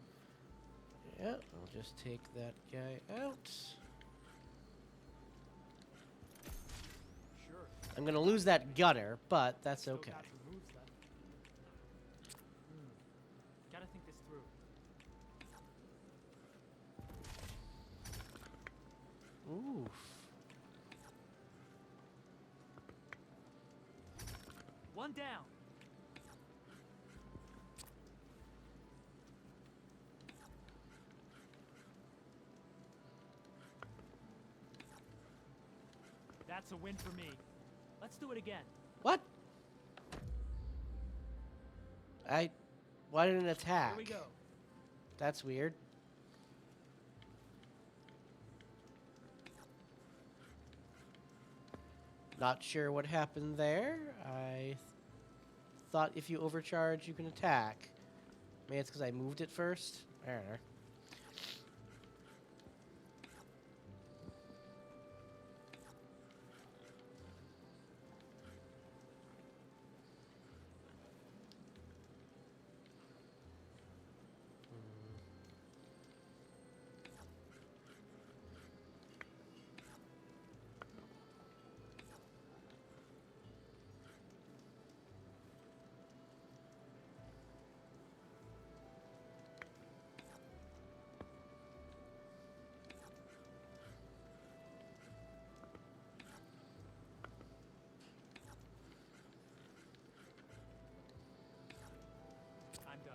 Yeah, I'll just take that guy out. Sure. I'm gonna lose that gunner, but that's Still okay. got some moves left. Gotta think this through. Oof. One down. That's a win for me. Let's do it again. What? Why didn't it attack? Here we go. That's weird. Not sure what happened there. I thought if you overcharge, you can attack. Maybe it's because I moved it first. I don't know. I'm done.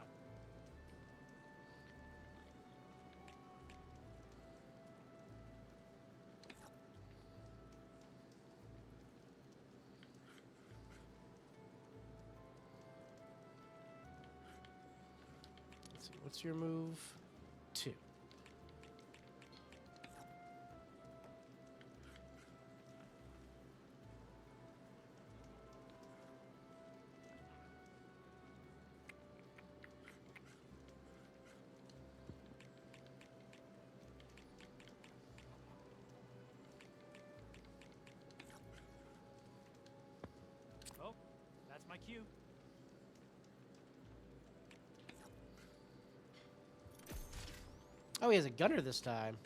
Let's see, what's your move? 2. cue. Oh, he has a gunner this time.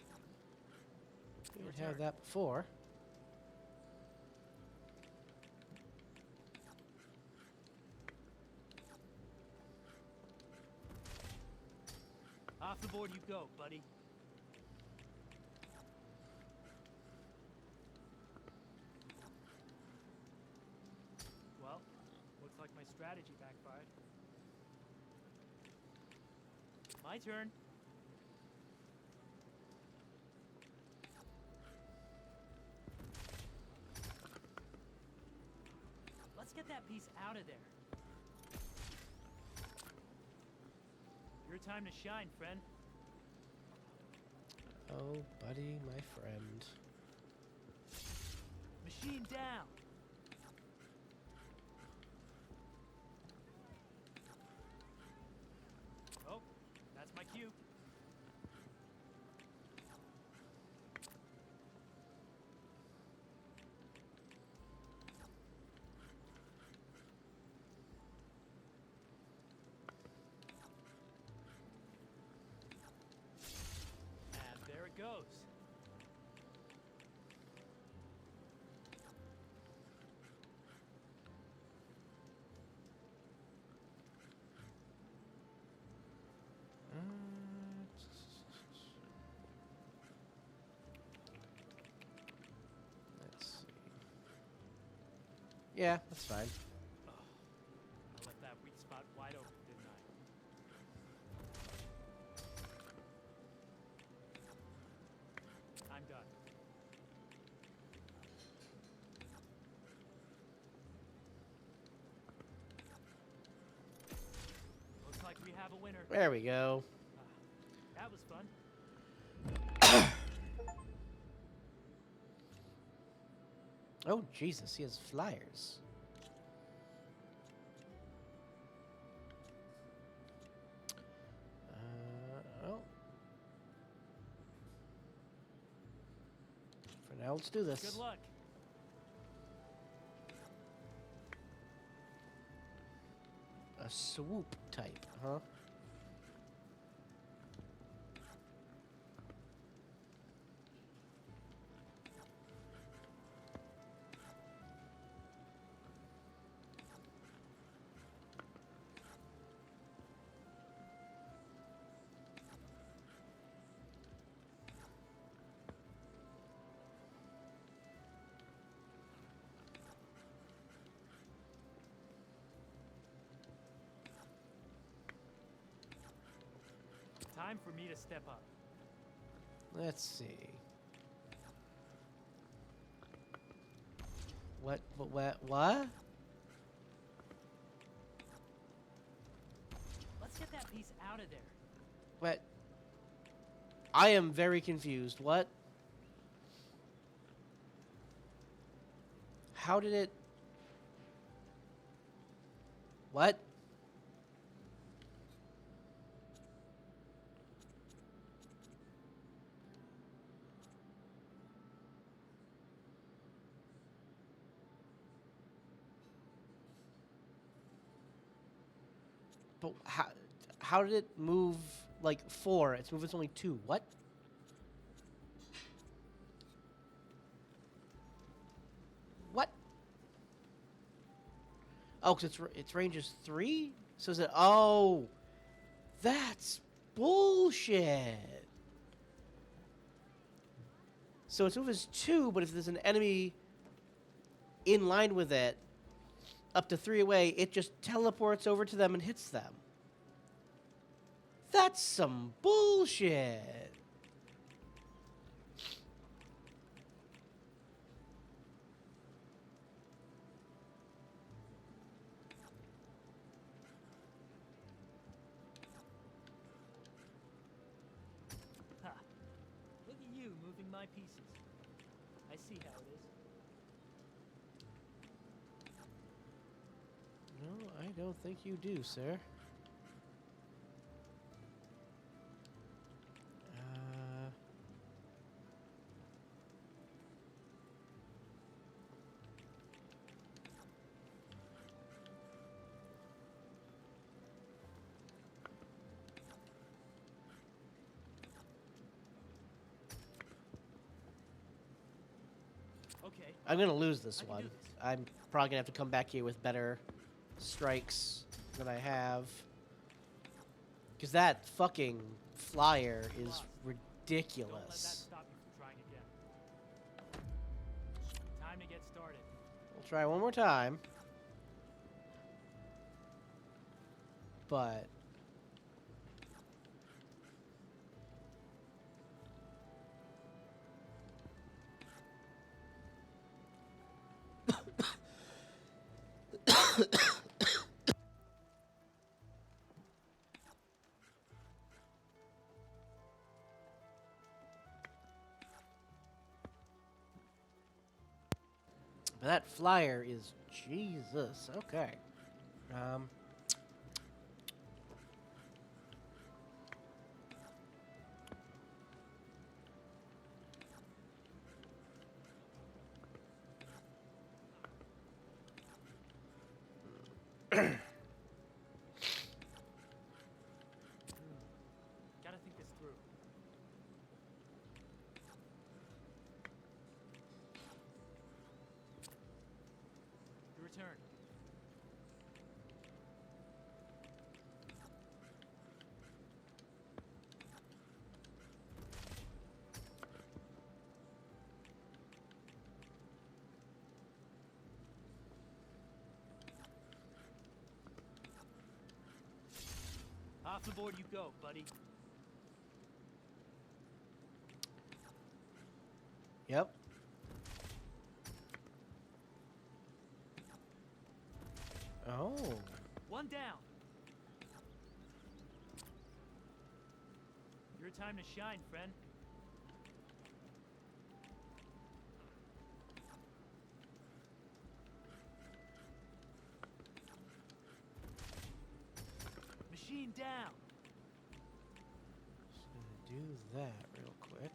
He Your didn't have turn. that before. Off the board you go, buddy. Well, looks like my strategy backfired. My turn. Let's get that piece out of there. Your time to shine, friend. Oh, buddy, my friend. Machine down. Oh, that's my cue. And there it goes. Let's see. Yeah, that's fine. Oh, I left that weak spot wide open, didn't I? I'm done. Looks like we have a winner. There we go. That was fun. Oh, Jesus, he has flyers. Oh. For now, let's do this. Good luck. A swoop type, huh? Time for me to step up. Let's see. What? What? Let's get that piece out of there. What? I am very confused. What? How did it... What? But how did it move like 4? It's moving only 2. What? What? Oh, because its range is 3? So is it... Oh, that's bullshit. So its move is 2, but if there's an enemy in line with it, up to 3 away, it just teleports over to them and hits them. That's some bullshit. Ha! Look at you moving my pieces. I see how it is. No, I don't think you do, sir. Okay. I'm gonna lose this I can one. do this. I'm probably gonna have to come back here with better strikes than I have. Because that fucking flyer is Don't let that ridiculous. stop you from trying again. Time to get started. We'll try one more time. But that flyer is Jesus. Okay. Um. Gotta think this through. Your return. Off the board you go, buddy. Yep. Oh. One down. Your time to shine, friend. Machine down. Just gonna do that real quick.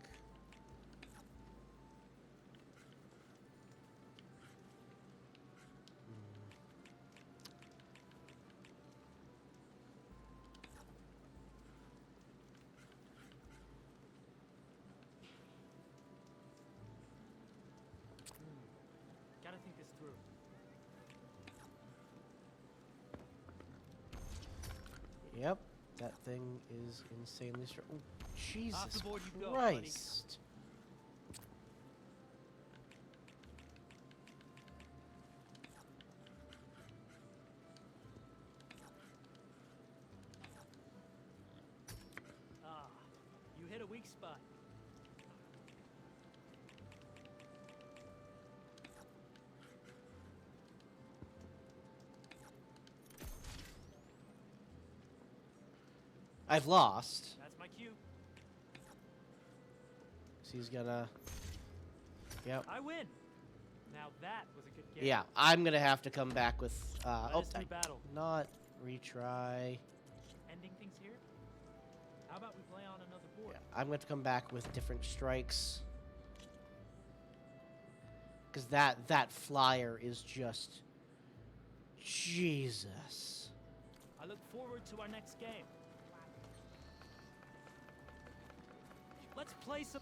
Gotta think this through. Yep. That thing is insanely strong. Oh, Jesus Off the board you go, buddy. Christ. Ah, you hit a weak spot. I've lost. That's my cue. So he's gonna. Yep. I win. Now that was a good game. Yeah, I'm gonna have to come back with. Let Oh, us rebattle. not retry. Ending things here? How about we play on another board? Yeah, I'm going to come back with different strikes. Because that flyer is just... Jesus. I look forward to our next game. Let's play some...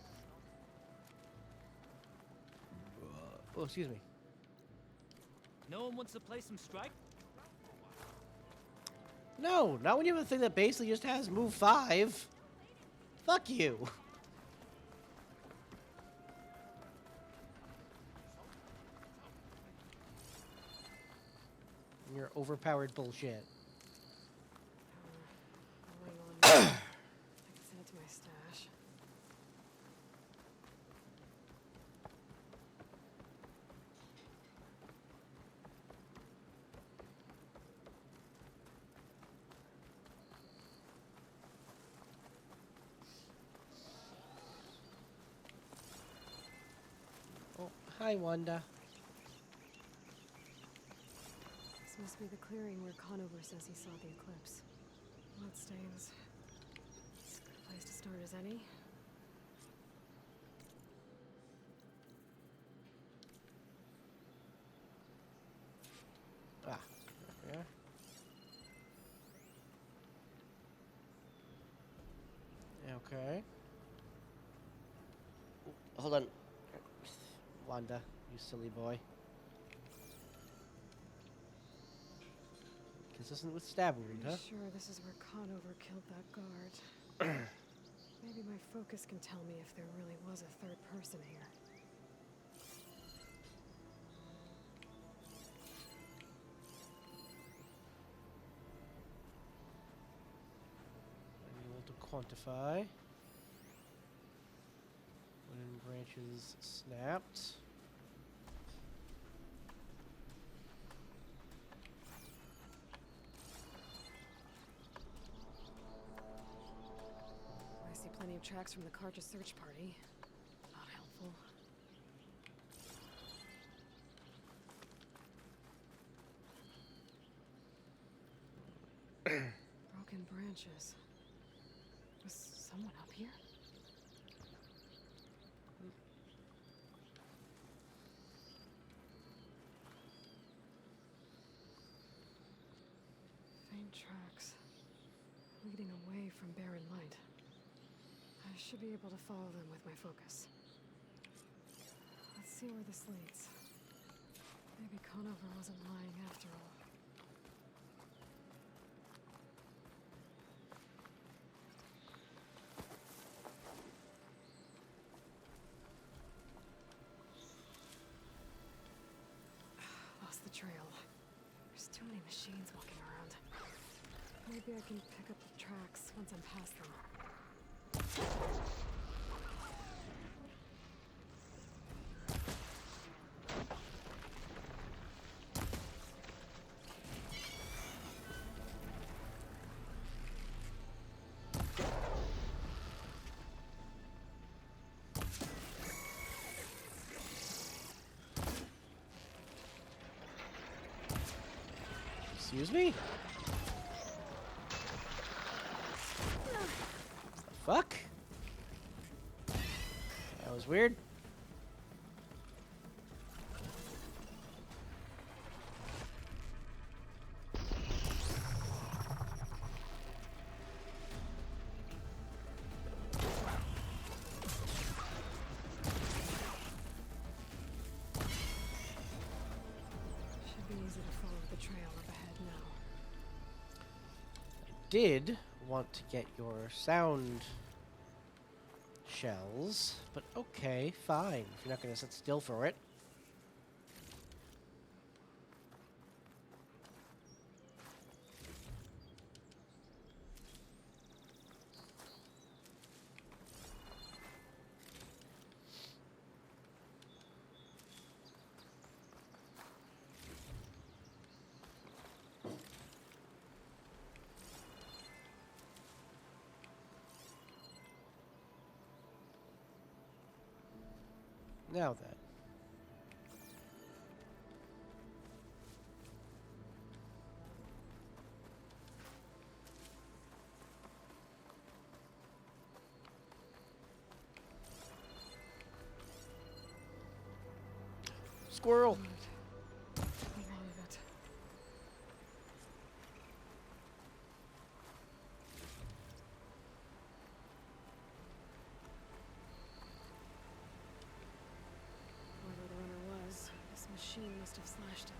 Oh, excuse me. No one wants to play some strike? No, not when you have a thing that basically just has move 5. Fuck you. Your overpowered bullshit. I can send it to my stash. Oh, hi, Wanda. This must be the clearing where Conover says he saw the eclipse. Bloodstains. It's a good place to start as any. Ah, yeah. Okay. Hold on. Wanda, You silly boy. Consistent with stab wound, Are huh? you sure this is where Conover killed that guard? Maybe my focus can tell me if there really was a third person here. Manual to quantify. Wooden branches snapped. I see plenty of tracks from the Karja search party. Not helpful. Broken branches. Was someone up here? Faint tracks leading away from barren light. I should be able to follow them with my focus. Let's see where this leads. Maybe Conover wasn't lying after all. Lost the trail. There's too many machines walking around. Maybe I can pick up the tracks once I'm past them. Excuse me? The fuck? That was weird. Should be easy to follow the trail up ahead now. Did want to get your sound shells, but okay, fine. If you're not going to sit still for it. Now then. Squirrel. Good. I believe it. Whoever the runner was, this machine must have slashed him.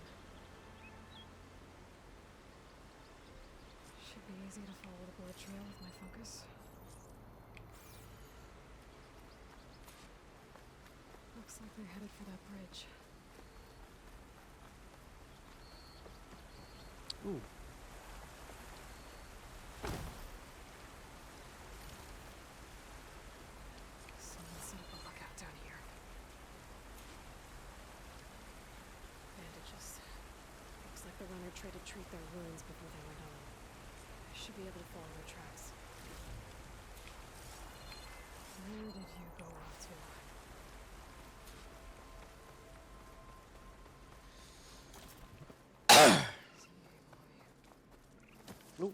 Should be easy to follow the bullet trail with my focus. Looks like they're headed for that bridge. Ooh. Someone set up a lookout down here. Bandages. Looks like the runner tried to treat their wounds before they went on. I should be able to follow their tracks. Where did you go off to? Ooh.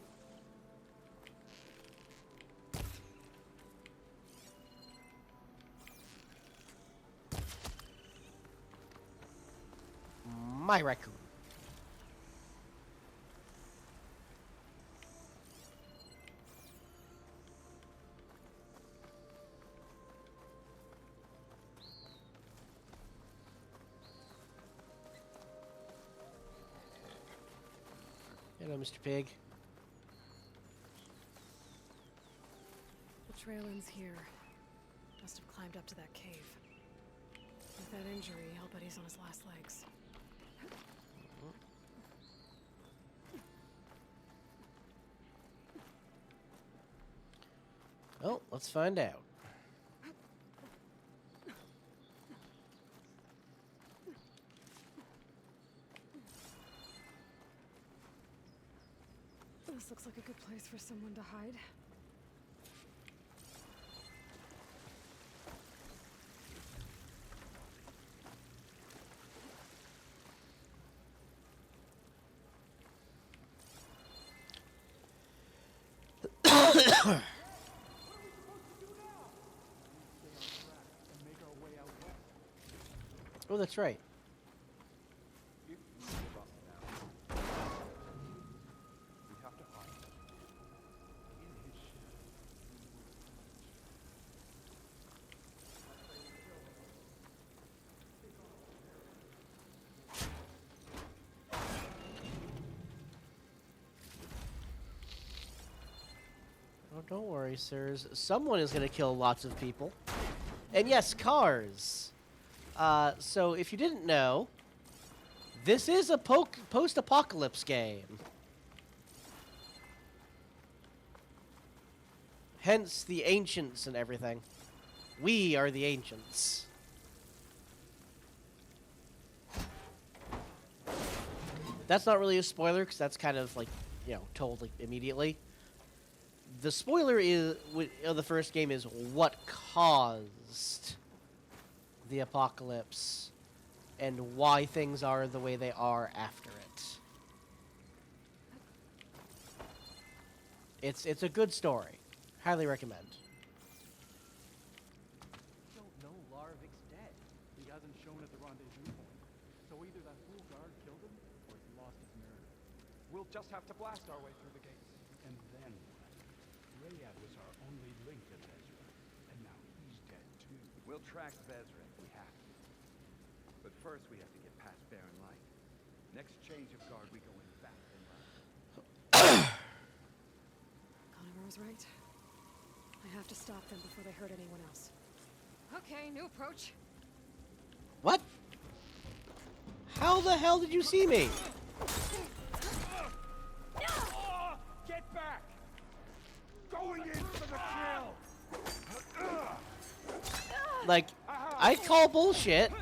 My raccoon. Hello, Mr. Pig. The trail ends here. Must have climbed up to that cave. With that injury, I'll bet he's on his last legs. Well, let's find out. This looks like a good place for someone to hide. Oh, that's right. Oh, don't worry, sirs. Someone is going to kill lots of people. And yes, cars. So if you didn't know, this is a post-apocalypse game. Hence the ancients and everything. We are the ancients. That's not really a spoiler, because that's kind of like, you know, told like immediately. The spoiler is of the first game is what caused the apocalypse and why things are the way they are after it. It's a good story. Highly recommend. Don't know Larovic's dead. He hasn't shown at the rendezvous point. So either that fool guard killed him, or he's lost his nerve. We'll just have to blast our way through the gates. And then what? Rayad was our only link to Bezra, and now he's dead too. We'll track Bezra if we have to. But first we have to get past Barren Light. Next change of guard, we go in back and left. Conover was right. I have to stop them before they hurt anyone else. Okay, new approach. What? How the hell did you see me? Get back! Going in for the kill! Like, I call bullshit.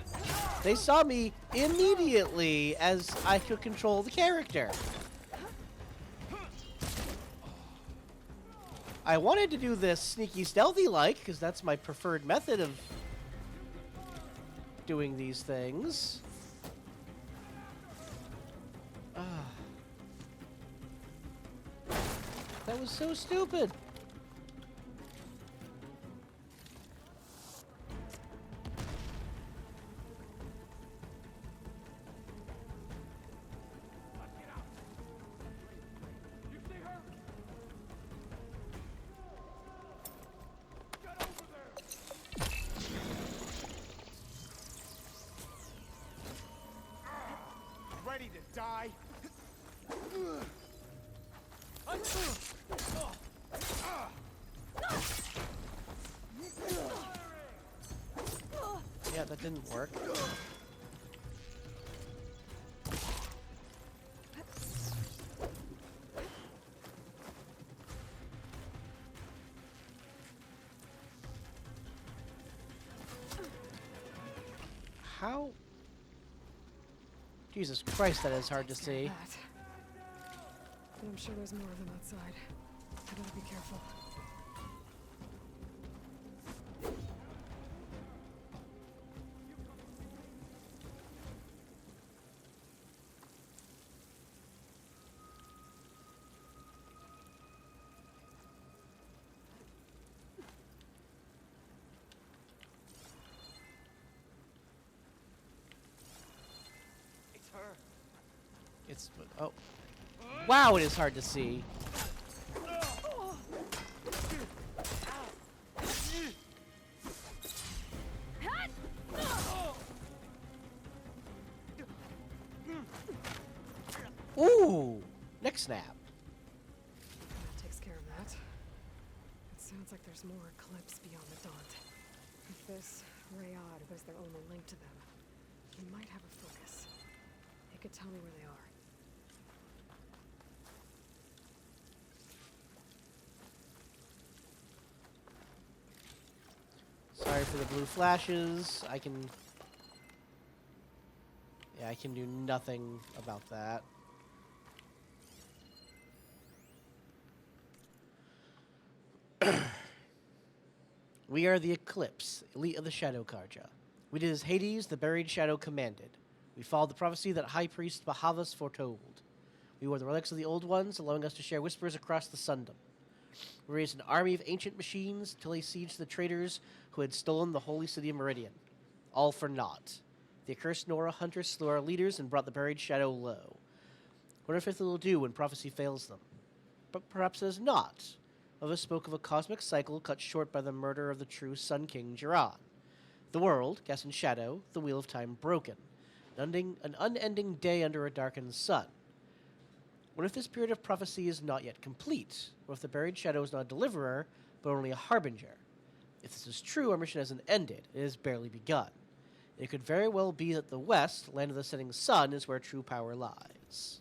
They saw me immediately as I could control the character. I wanted to do this sneaky stealthy-like, because that's my preferred method of doing these things. That was so stupid. Ready to die? Yeah, that didn't work. How? Jesus Christ, that is hard to see. But I'm sure there's more of them outside. I gotta be careful. It's her. It's oh, wow! It is hard to see. Ooh, snap. That takes care of that. It sounds like there's more eclipse beyond the Daunt. If this Rayad was their only link to them, he might have a focus. He could tell me where they are. Sorry for the blue flashes. I can do nothing about that. We are the Eclipse, elite of the Shadow Karja. We did as Hades, the buried shadow, commanded. We followed the prophecy that High Priest Bahavas foretold. We were the relics of the Old Ones, allowing us to share whispers across the Sundom. We raised an army of ancient machines to lay siege to the traitors who had stolen the holy city of Meridian. All for naught. The accursed Nora hunters slew our leaders and brought the buried shadow low. What if it will do when prophecy fails them? But perhaps it is not. Others spoke of a cosmic cycle cut short by the murder of the true Sun King Jiran. The world, cast in shadow, the wheel of time broken. An unending day under a darkened sun. What if this period of prophecy is not yet complete? What if the buried shadow is not a deliverer, but only a harbinger? If this is true, our mission hasn't ended. It has barely begun. It could very well be that the West, land of the setting sun, is where true power lies.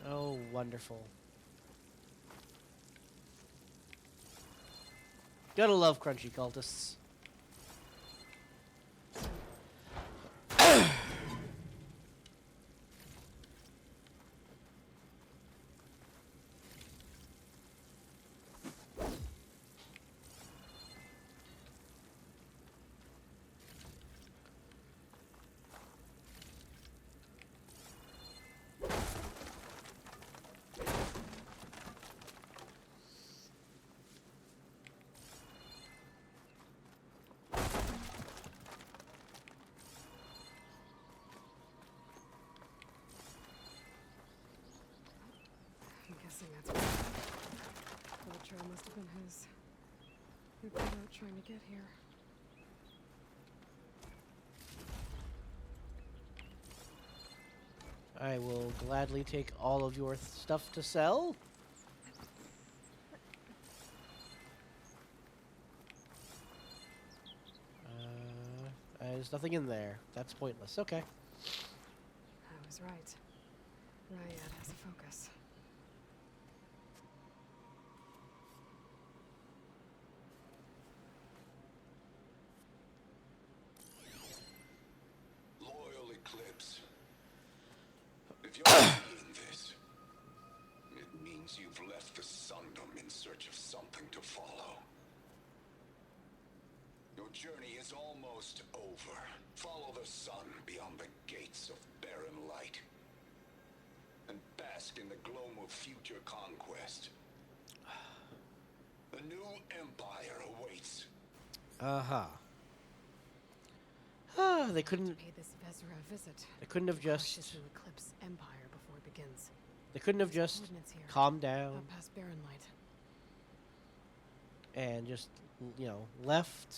Oh, wonderful. Gotta love crunchy cultists. I'm guessing that's where the trail must have been his. We were out trying to get here. I will gladly take all of your stuff to sell. There's nothing in there. That's pointless. Okay. I was right. Ryad has a focus. Loyal Eclipse. If you're seeing this, it means you've left the Sundom in search of something to follow. Your journey is almost over. Follow the sun beyond the gates of barren light. And bask in the gloam of future conquest. A new empire awaits. They couldn't Pay this Vezra a visit. They couldn't have just Cautious to eclipse Empire before it begins. They couldn't have There's just coordinates here. calmed down Up past Barren Light. and just, left.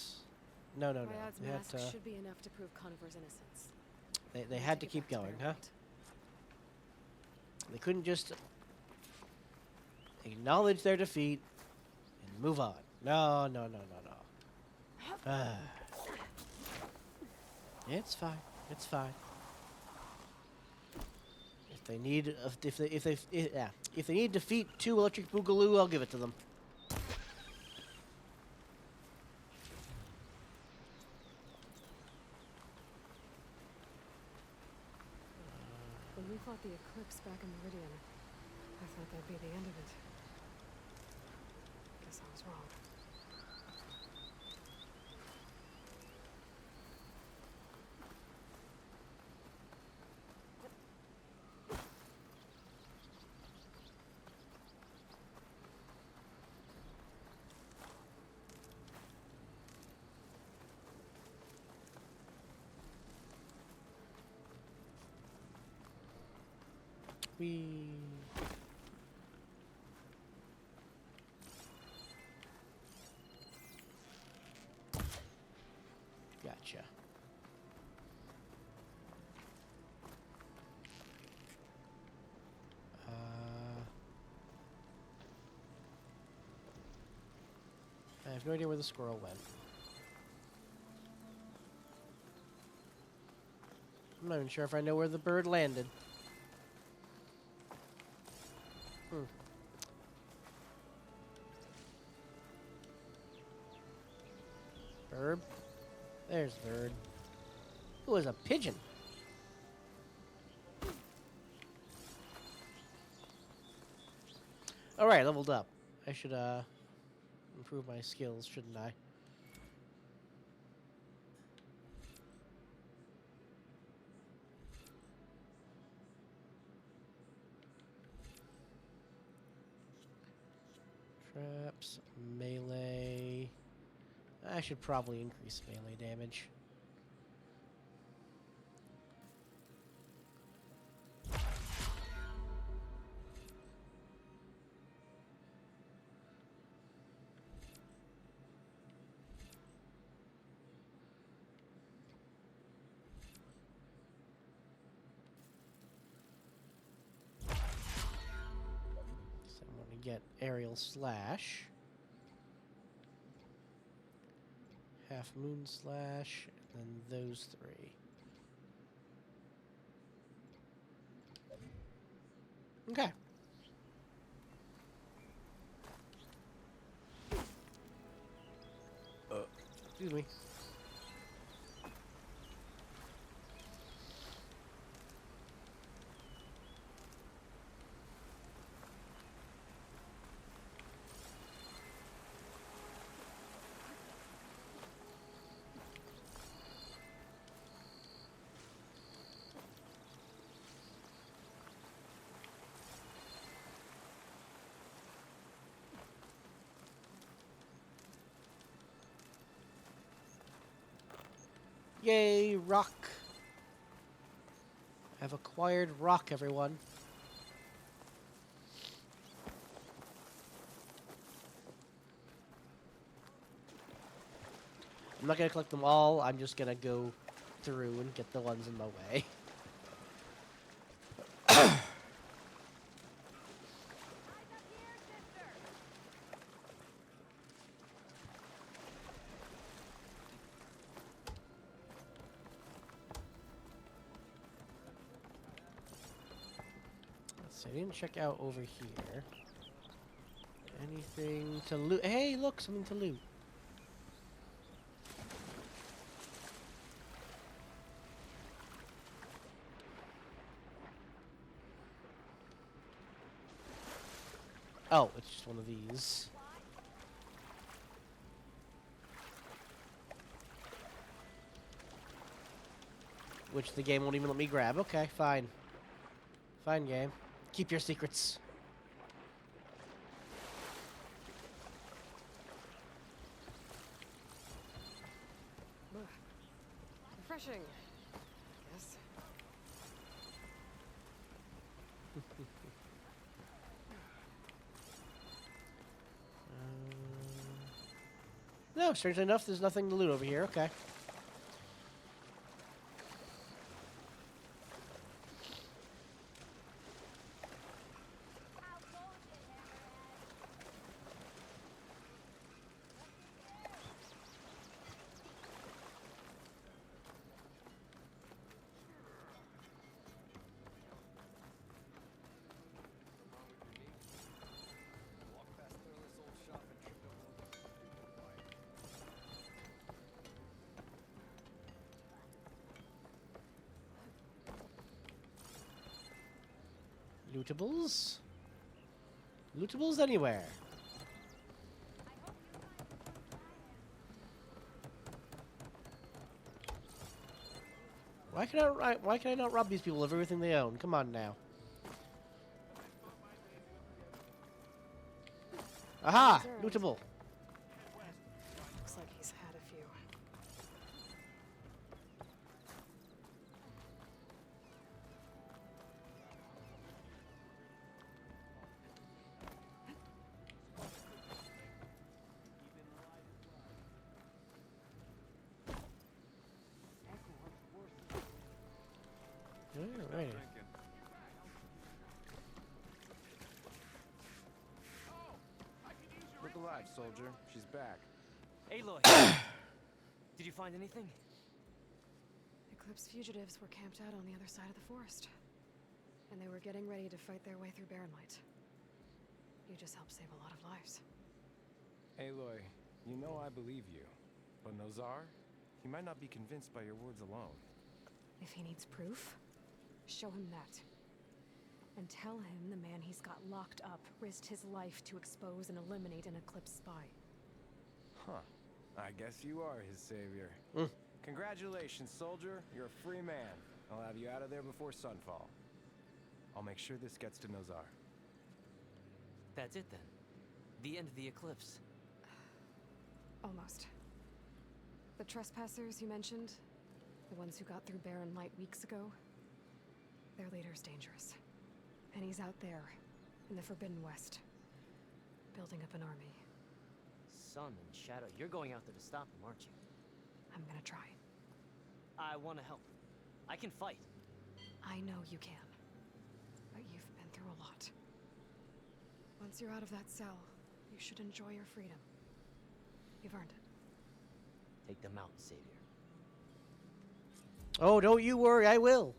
No. Ryad's They had mask to, should be enough to prove Conover's innocence. they had to Take it keep back going, Barren huh? Light. They couldn't just acknowledge their defeat and move on. No. It's fine. It's fine. If they need if they need defeat 2 electric boogaloo, I'll give it to them. When we fought the eclipse back in Meridian, I thought that'd be the end of it. Guess I was wrong. We gotcha. have no idea where the squirrel went. I'm not even sure if I know where the bird landed. Bird. There's the bird. Ooh, there's a pigeon. Alright, leveled up. I should improve my skills, shouldn't I? Traps, melee. I should probably increase melee damage. So I'm going to get aerial slash. Half moon slash, and then those three. Okay. Excuse me. Yay, rock. I've acquired rock, everyone. I'm not going to collect them all. I'm just going to go through and get the ones in my way. So I didn't check out over here. Anything to loot? Hey, look, something to loot. Oh, it's just one of these. Which the game won't even let me grab. Okay, fine. Fine, game. Keep your secrets. Refreshing, I guess. No, strangely enough, there's nothing to loot over here. Okay. Lootables? Lootables anywhere. Why can I not rob these people of everything they own? Come on now. Aha! Lootable. Looks like he's had a few. Alrighty. Look alive, soldier. She's back. Aloy, did you find anything? Eclipse fugitives were camped out on the other side of the forest. And they were getting ready to fight their way through Barren Light. You just helped save a lot of lives. Aloy, you know I believe you. But Nozar? He might not be convinced by your words alone. If he needs proof, show him that. And tell him the man he's got locked up risked his life to expose and eliminate an Eclipse spy. Huh. I guess you are his savior. Congratulations, soldier. You're a free man. I'll have you out of there before sunfall. I'll make sure this gets to Nozar. That's it then. The end of the Eclipse. Almost. The trespassers you mentioned, the ones who got through Barren Light weeks ago, their leader's dangerous. And he's out there, in the Forbidden West, building up an army. Sun and Shadow, you're going out there to stop him, aren't you? I'm gonna try. I want to help. I can fight. I know you can. But you've been through a lot. Once you're out of that cell, you should enjoy your freedom. You've earned it. Take them out, Savior. Oh, don't you worry, I will.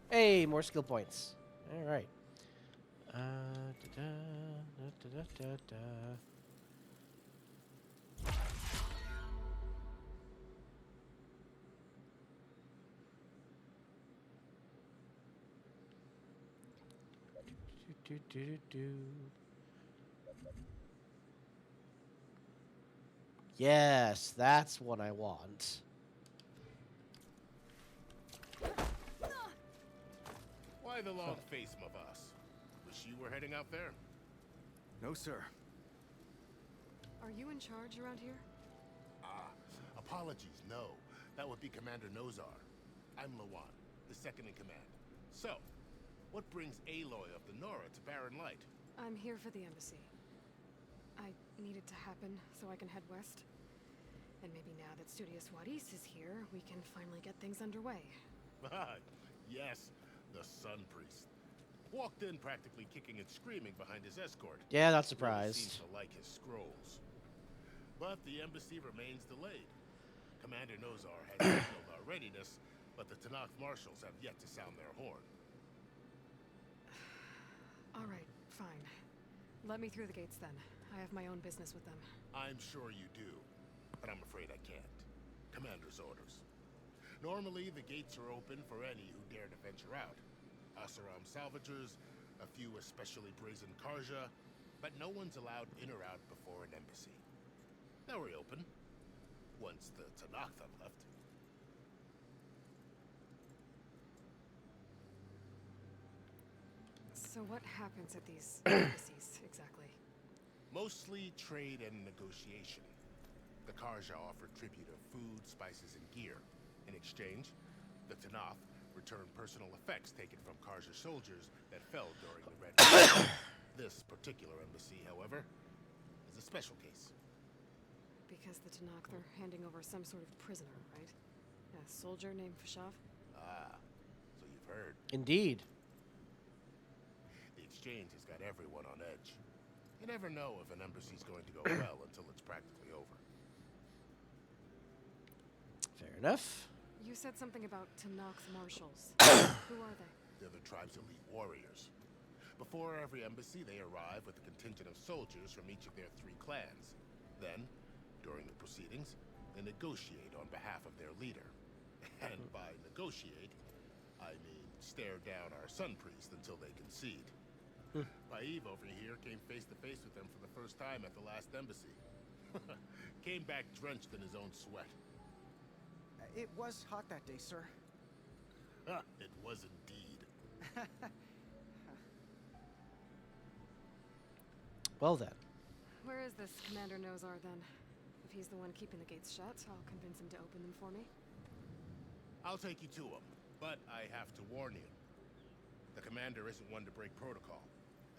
Hey, more skill points. All right. Yes, that's what I want. Why the long face, Mavas? Wish you were heading out there? No, sir. Are you in charge around here? Apologies, no. That would be Commander Nozar. I'm Lawan, the second in command. So, what brings Aloy of the Nora to Barren Light? I'm here for the embassy. I need it to happen so I can head west. And maybe now that Studious Wadis is here, we can finally get things underway. Yes, the Sun Priest. Walked in practically kicking and screaming behind his escort. Yeah, not Really surprised. seems to like his scrolls. But the embassy remains delayed. Commander Nozar has signaled our readiness, but the Tanakh marshals have yet to sound their horn. All right, fine. Let me through the gates then. I have my own business with them. I'm sure you do, but I'm afraid I can't. Commander's orders. Normally, the gates are open for any who dare to venture out. Asaram salvagers, a few especially brazen Karja, but no one's allowed in or out before an embassy. Now we're open, once the Tanakh have left. So what happens at these embassies, exactly? Mostly trade and negotiation. The Karja offer tribute of food, spices, and gear. In exchange, the Tanakh return personal effects taken from Karja soldiers that fell during the Red War. This particular embassy, however, is a special case. Because the Tanakh are handing over some sort of prisoner, right? A soldier named Fashav? So you've heard. Indeed. The exchange has got everyone on edge. You never know if an embassy's going to go well until it's practically over. Fair enough. You said something about Tanakh's marshals. Who are they? They're the tribe's elite warriors. Before every embassy, they arrive with a contingent of soldiers from each of their 3 clans. Then, during the proceedings, they negotiate on behalf of their leader. And by negotiate, I mean stare down our Sun Priest until they concede. Paiv over here came face to face with them for the first time at the last embassy. Came back drenched in his own sweat. It was hot that day, sir. It was indeed. Well then. Where is this Commander Nozar then? If he's the one keeping the gates shut, I'll convince him to open them for me. I'll take you to him, but I have to warn you. The commander isn't one to break protocol,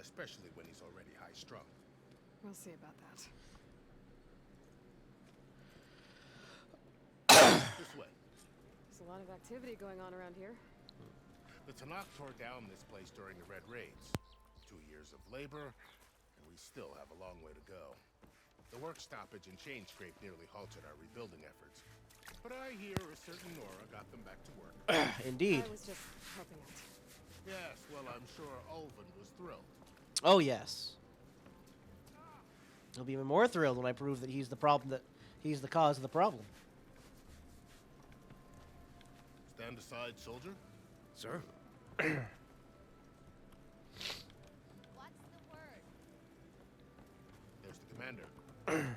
especially when he's already high-strung. We'll see about that. This way. There's a lot of activity going on around here. The Tanakh tore down this place during the Red Raids. 2 years of labor, and we we still have a long way to go. The work stoppage and change scrape nearly halted our rebuilding efforts. But I hear a certain Nora got them back to work. Indeed. I was just helping out. Yes, well, I'm sure Ulvin was thrilled. Oh, yes. He'll be even more thrilled when I prove that he's the problem, that he's the cause of the problem. Stand aside, soldier. Sir? What's the word? There's the commander. Better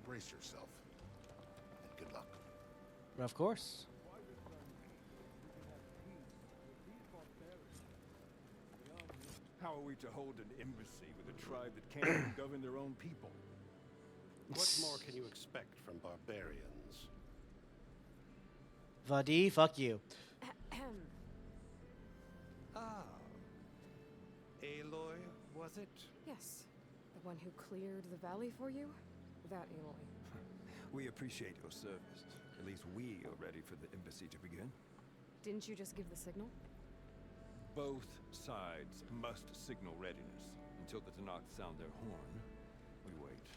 brace yourself. And good luck. Of course. How are we to hold an embassy with a tribe that can't even govern their own people? What more can you expect from barbarians? Vadi, fuck you. Ah. Aloy, was it? Yes. The one who cleared the valley for you? That Aloy. We appreciate your service. At least we are ready for the embassy to begin. Didn't you just give the signal? Both sides must signal readiness. Until the Tanakh sound their horn, we wait.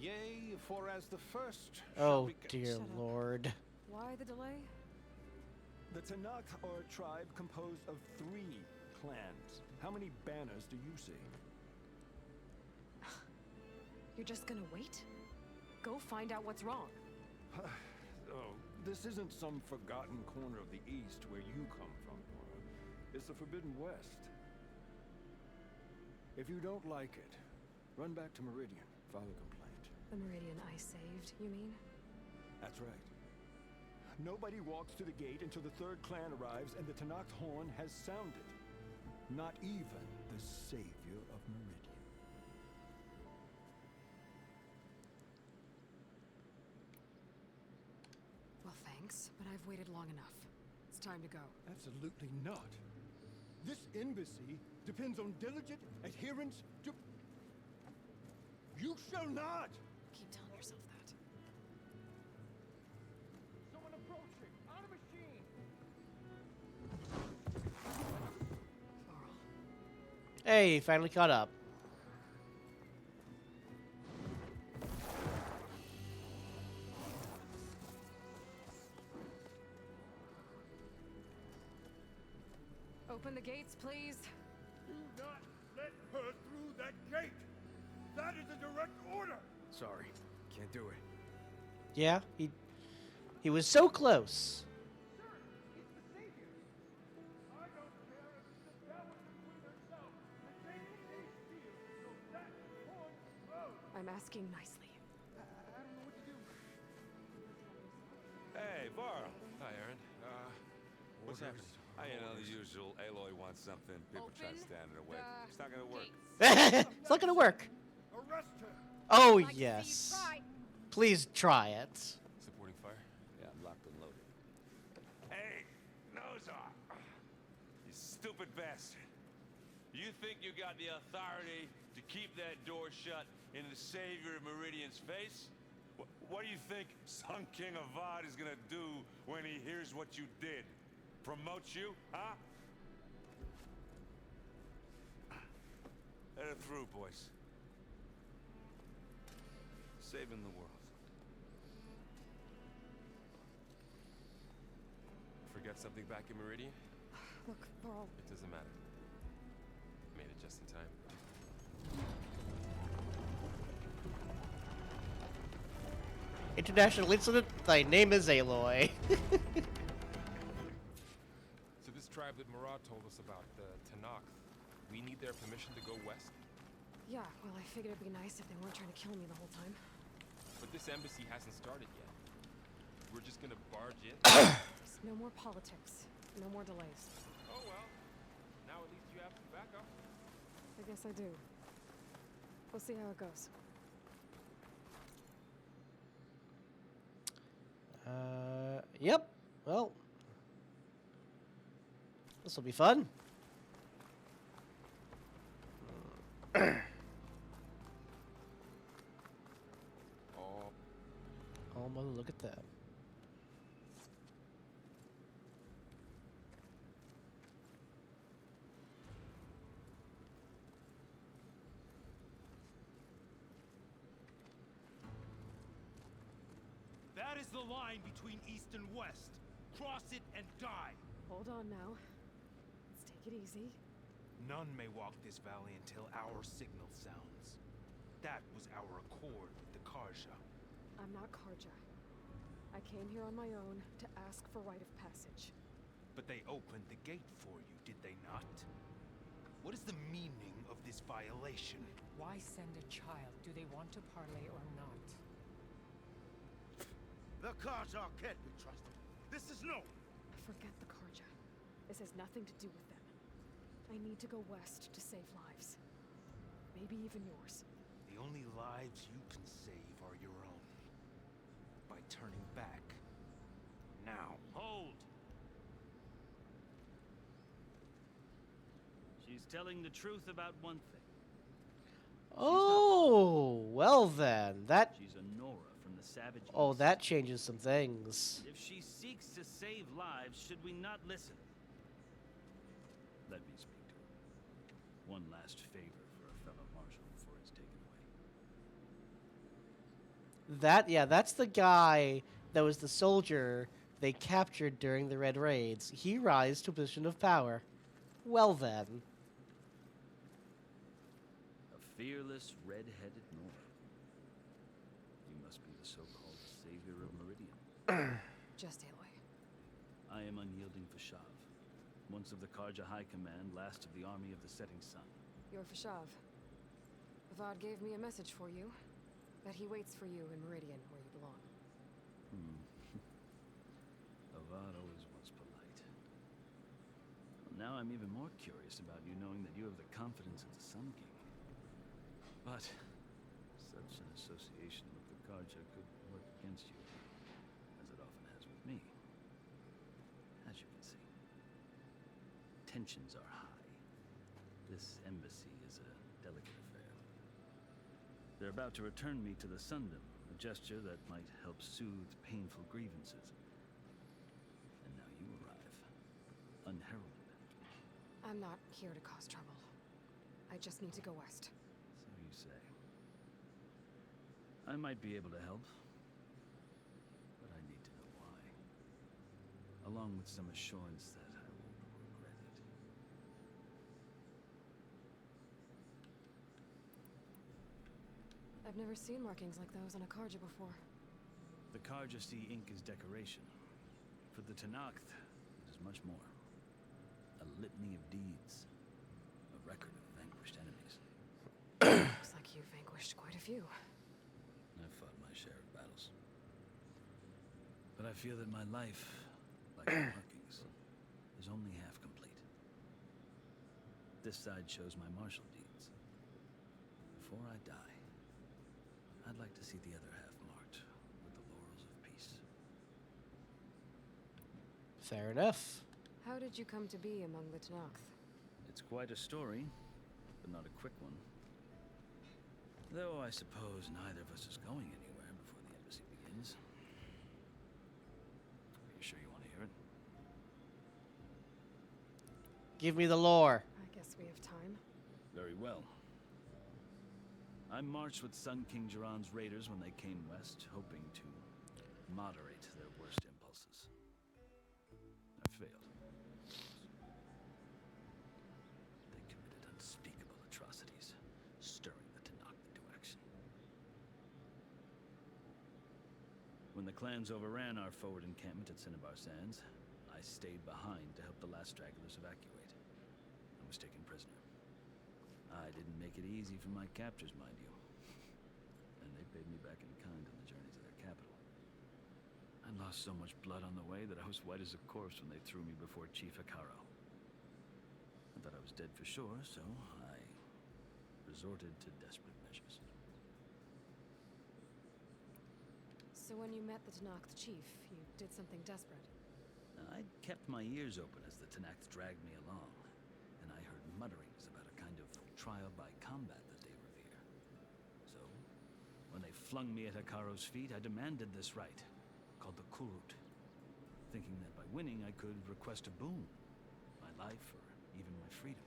Yea, for as the first Oh, dear lord. Why the delay? The Tanakh are a tribe composed of 3 clans. How many banners do you see? You're just gonna wait? Go find out what's wrong. Oh, this isn't some forgotten corner of the East where you come from, Nora. It's the Forbidden West. If you don't like it, run back to Meridian, file a complaint. The Meridian I saved, you mean? That's right. Nobody walks to the gate until the 3rd clan arrives and the Tanakh horn has sounded. Not even the savior of Meridian. Well, thanks, but I've waited long enough. It's time to go. Absolutely not. This embassy depends on diligent adherence to... You shall not! Keep telling yourself that. Someone approaching! On a machine! Hey, finally caught up. Open the gates, please. Do not let her through that gate! That is a direct order! Sorry, can't do it. Yeah, he was so close. I'm asking nicely. I don't know what to do. Hey, Varl. Hi, Aaron. What's happening? You know, the usual. Aloy wants something. People try to stand in her way. It's not gonna work. It's not gonna work. Arrest her! Oh, yes. Please try it. Supporting fire? Yeah, I'm locked and loaded. Hey, Nozar! You stupid bastard. You think you got the authority to keep that door shut in the savior of Meridian's face? What do you think Sun King Avad is gonna do when he hears what you did? Promote you, huh? Let it through, boys. Saving the world. Forget something back in Meridian? Look, Varl. It doesn't matter. Made it just in time. International incident. Thy name is Aloy. So this tribe that Murad told us about, the Tanakh, we need their permission to go west? Yeah, well, I figured it'd be nice if they weren't trying to kill me the whole time. But this embassy hasn't started yet. We're just gonna barge in? Just no more politics. No more delays. Oh well. Now at least you have some backup. I guess I do. We'll see how it goes. Yep. Well, this will be fun. Oh, mother, look at that. is the line between east and west. Cross it and die. Hold on now. Let's take it easy. None may walk this valley until our signal sounds. That was our accord with the Karja. I'm not Karja. I came here on my own to ask for rite of passage. But they opened the gate for you, did they not? What is the meaning of this violation? Why send a child? Do they want to parley or not? The Karja can't be trusted. This is no. Forget the Karja. This has nothing to do with them. I need to go west to save lives. Maybe even yours. The only lives you can save are your own. By turning back. Now. Hold! She's telling the truth about one thing. Oh, well then. That. She's a Nora from the Savage Oh, East. that changes some things. If she seeks to save lives, should we not listen? Let me speak to her. One last favor for a fellow marshal before it's taken away. That's the guy that was the soldier they captured during the Red Raids. He rise to a position of power. Well then. A fearless, red-headed Nora. You must be the so-called savior of Meridian. Just Aloy. I am unyielding Fashav. Once of the Karja High Command, last of the army of the Setting Sun. You're Fashav. Avad gave me a message for you. That he waits for you in Meridian, where you belong. Avad always was polite. Well, now I'm even more curious about you knowing that you have the confidence of the Sun King. But such an association with the Karja could work against you, as it often has with me. As you can see, tensions are high. This embassy is a delicate affair. They're about to return me to the Sundom, a gesture that might help soothe painful grievances. And now you arrive, unheralded. I'm not here to cause trouble. I just need to go west. So you say. I might be able to help, but I need to know why. Along with some assurance that I won't regret it. I've never seen markings like those on a Karja before. The Karja see ink as decoration. For the Tenakth, it is much more. A litany of deeds. A record of vanquished enemies. Looks like you vanquished quite a few. I've fought my share of battles. But I feel that my life, like the markings, is only half complete. This side shows my martial deeds. Before I die, I'd like to see the other half marked with the laurels of peace. Fair enough. How did you come to be among the Tenakth? It's quite a story, but not a quick one. Though I suppose neither of us is going anywhere before the embassy begins. Are you sure you want to hear it? Give me the lore. I guess we have time. Very well. I marched with Sun King Jiran's raiders when they came west, hoping to moderate their worst impulses. I failed. They committed unspeakable atrocities, stirring the Tenakth into action. When the clans overran our forward encampment at Cinnabar Sands, I stayed behind to help the last stragglers evacuate. I was taken prisoner. I didn't make it easy for my captors, mind you. And they paid me back in kind on the journey to their capital. I lost so much blood on the way that I was white as a corpse when they threw me before Chief Hikaro. I thought I was dead for sure, so I resorted to desperate measures. So when you met the Tenakth chief, you did something desperate. I'd kept my ears open as the Tenakth dragged me along, and I heard mutterings about a kind of trial by combat that they revere. So, when they flung me at Hikaro's feet, I demanded this right, called the Kurut, thinking that by winning I could request a boon, my life or even my freedom.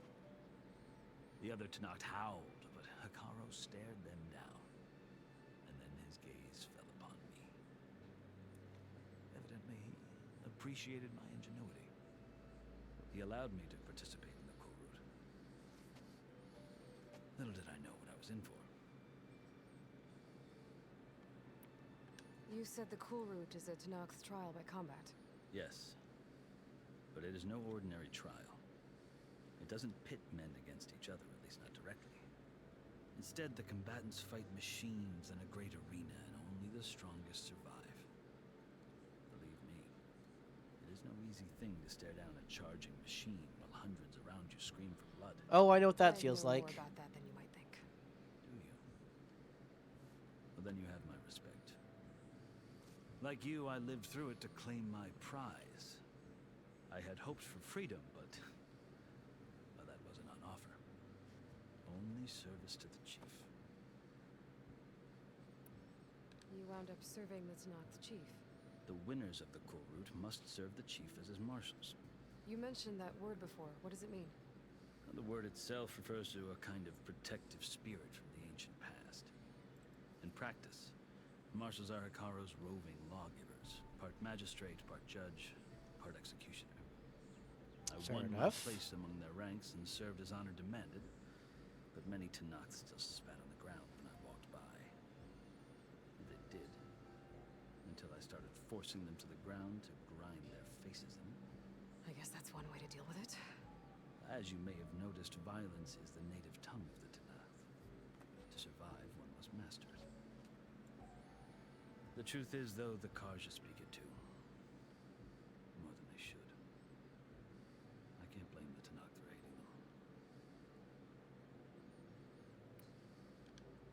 The other Tenakth howled, but Hikaro stared them down, and then his gaze fell upon me. appreciated my ingenuity. He allowed me to participate in the cool route. Little did I know what I was in for. You said the cool route is a Tanakh's trial by combat. Yes, but it is no ordinary trial. It doesn't pit men against each other, at least not directly. Instead, the combatants fight machines in a great arena, and only the strongest survive. Believe me, it is no easy thing to stare down a charging machine while hundreds around you scream for blood. Oh, I know what that feels like. More about that than you might think. Do you? Well, then you have my respect. Like you, I lived through it to claim my prize. I had hoped for freedom, but well, that wasn't on offer. Only service to the chief. You wound up serving the Tanakh's chief. The winners of the cool route must serve the chief as his marshals. You mentioned that word before. What does it mean? The word itself refers to a kind of protective spirit from the ancient past. In practice, marshals are Hikaru's roving lawgivers, part magistrate, part judge, part executioner. I won my place among their ranks and served as honor demanded, but many Tanakhs still spat on the ground when I walked by. And they did, until I started forcing them to the ground to grind their faces in. I guess that's one way to deal with it. As you may have noticed, violence is the native tongue of the Tanakh. To survive, one must master it. The truth is, though, the Karja speak it too. More than they should. I can't blame the Tanakh for hating them.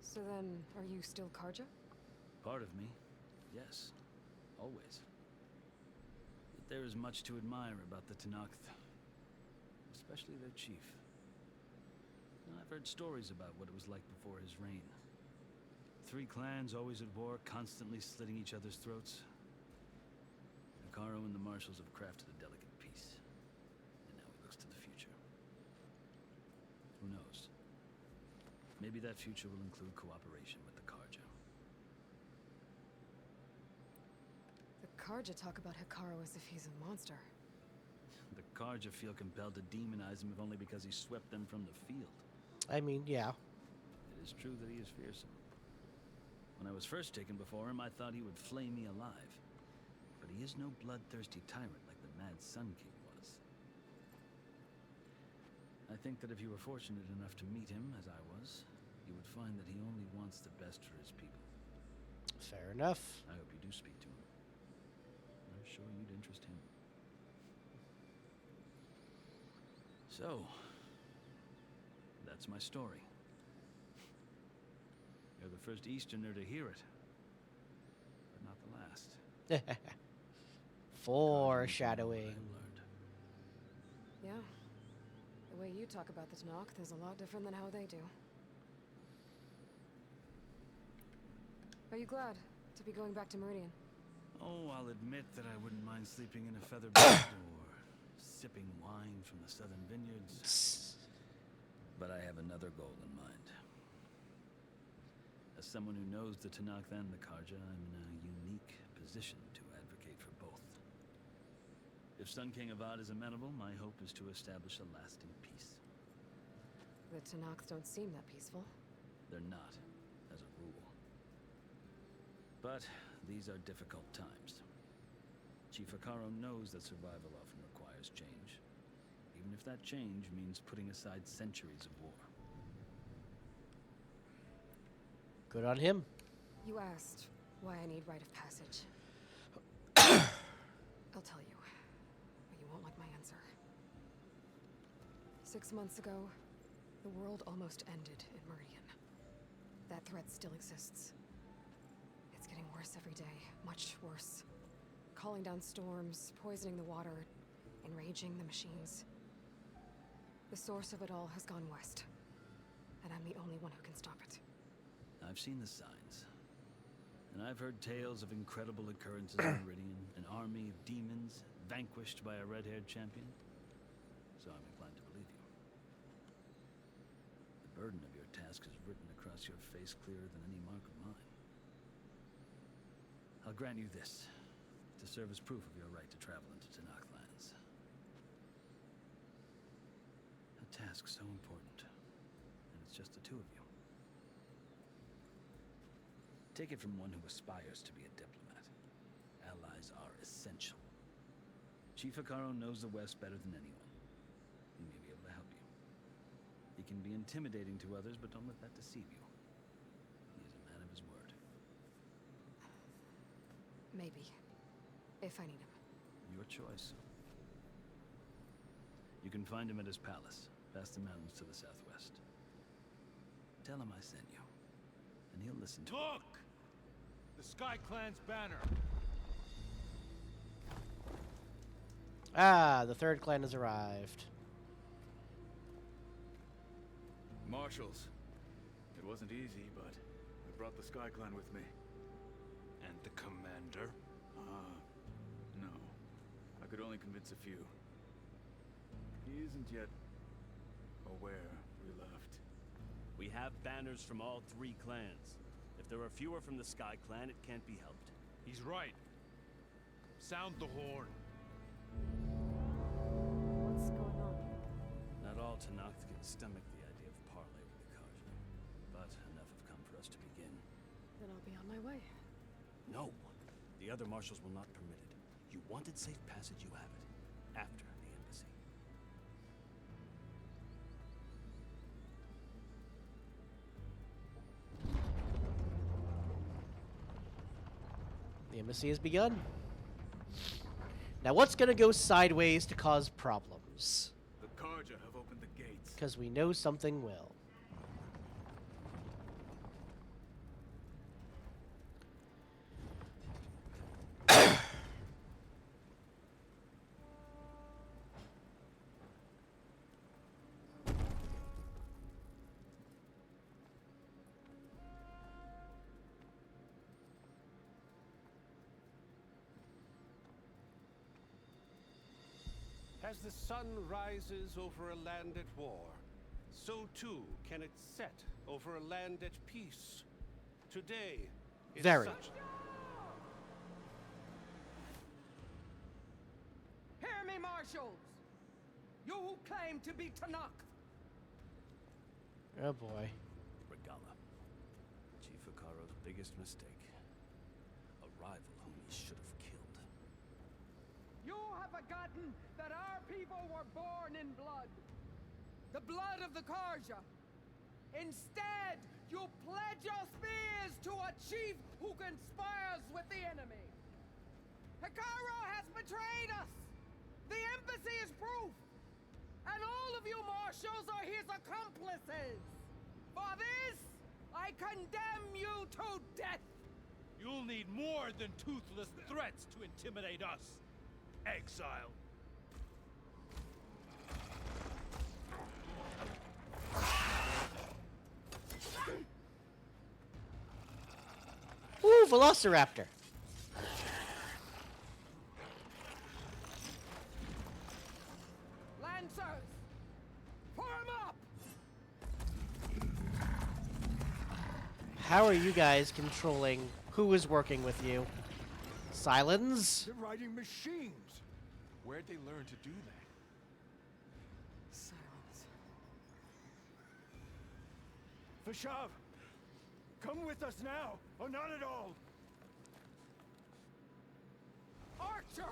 So then, are you still Karja? Part of me, yes. Always. But there is much to admire about the Tanakh. Especially their chief. I've heard stories about what it was like before his reign. 3 clans always at war, constantly slitting each other's throats. Hikaru and the marshals have crafted a delicate peace. And now he looks to the future. Who knows? Maybe that future will include cooperation with the Karja. The Karja talk about Hikaru as if he's a monster. The Karja feel compelled to demonize him if only because he swept them from the field. I mean, yeah. It is true that he is fearsome. When I was first taken before him, I thought he would flay me alive. But he is no bloodthirsty tyrant like the Mad Sun King was. I think that if you were fortunate enough to meet him, as I was, you would find that he only wants the best for his people. Fair enough. I hope you do speak to him. I'm sure you'd interest him. So, that's my story. You're the first Easterner to hear it, but not the last. Foreshadowing. Yeah. The way you talk about the Tanakh is a lot different than how they do. Are you glad to be going back to Meridian? Oh, I'll admit that I wouldn't mind sleeping in a feather bed or sipping wine from the southern vineyards. But I have another goal in mind. As someone who knows the Tanakh and the Karja, I'm in a unique position to advocate for both. If Sun King Avad is amenable, my hope is to establish a lasting peace. The Tanakh don't seem that peaceful. They're not, as a rule. But these are difficult times. Chief Hikaru knows that survival often requires change, even if that change means putting aside centuries of war. Good on him. You asked why I need rite of passage. I'll tell you, but you won't like my answer. 6 months ago, the world almost ended in Meridian. That threat still exists. It's getting worse every day, much worse. Calling down storms, poisoning the water, enraging the machines. The source of it all has gone west, and I'm the only one who can stop it. I've seen the signs. And I've heard tales of incredible occurrences in Meridian, an army of demons vanquished by a red-haired champion. So I'm inclined to believe you. The burden of your task is written across your face clearer than any mark of mine. I'll grant you this. To to serve as proof of your right to travel into Tanakh lands. A task so important, and it's just the two of you. Take it from one who aspires to be a diplomat. Allies are essential. Chief Hikaru knows the West better than anyone. He may be able to help you. He can be intimidating to others, but don't let that deceive you. He is a man of his word. Maybe. If I need him. Your choice. You can find him at his palace, past the mountains to the southwest. Tell him I sent you, and he'll listen to Look! The Sky Clan's banner. Ah, the third clan has arrived. Marshals. It wasn't easy, but I brought the Sky Clan with me. And the commander? No. I could only convince a few. He isn't yet aware we left. We have banners from all three clans. If there are fewer from the Sky Clan, it can't be helped. He's right. Sound the horn. What's going on? Not all Tanakh can stomach the idea of parley with the Karja, but enough have come for us to begin. Then I'll be on my way. No. The other marshals will not permit it. You wanted safe passage, you have it. After the embassy. The embassy has begun. Now what's gonna go sideways to cause problems? The Karja have opened the gates. Because we know something will. As the sun rises over a land at war, so too can it set over a land at peace. Today is Very. such... Hear me, marshals! You who claim to be Tanakh! Oh boy. Regala. Chief Hikaru's biggest mistake. A rival whom he should have killed. You have forgotten that our people were born in blood. The blood of the Karja. Instead, you pledge your spears to a chief who conspires with the enemy. Hikaru has betrayed us. The embassy is proof. And all of you marshals are his accomplices. For this, I condemn you to death. You'll need more than toothless threats to intimidate us. Exile. Ooh, Velociraptor. Lancers, form up! How are you guys controlling who is working with you? Silence? They're riding machines. Where'd they learn to do that? Silence. Vashav, come with us now, or not at all. Archers,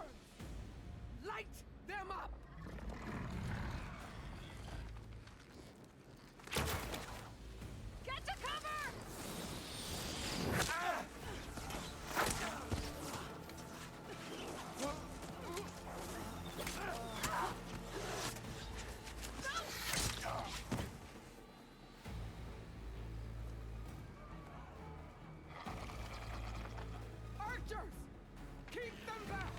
light them up! Get to cover! Archers, keep them back!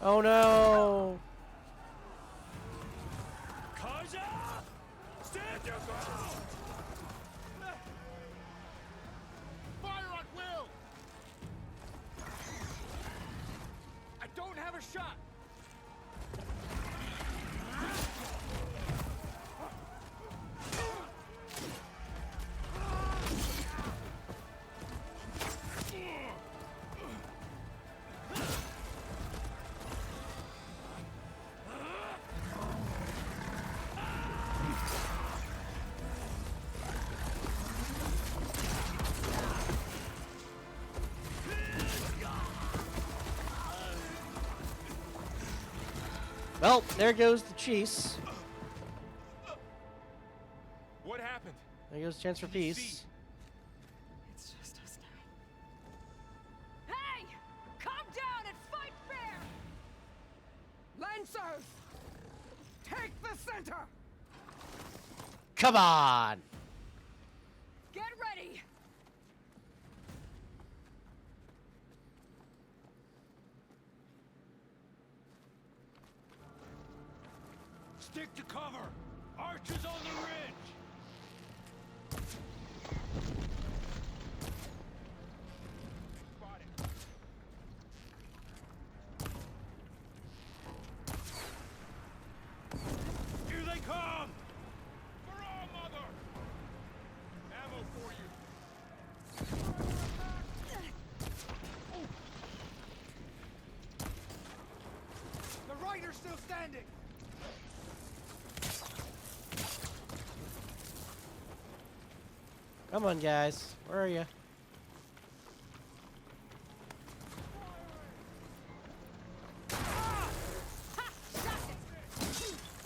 Oh no! Kaja! Stand your ground! Fire on Will! I don't have a shot! Well, there goes the cheese. What happened? There goes the chance for peace. It's just us now. Hey! Calm down and fight fair! Lancers! Take the center! Come on! Get ready! Stick to cover! Archers on the ridge! Here they come! For all, mother! Ammo for you! The rider's still standing! Come on, guys. Where are you?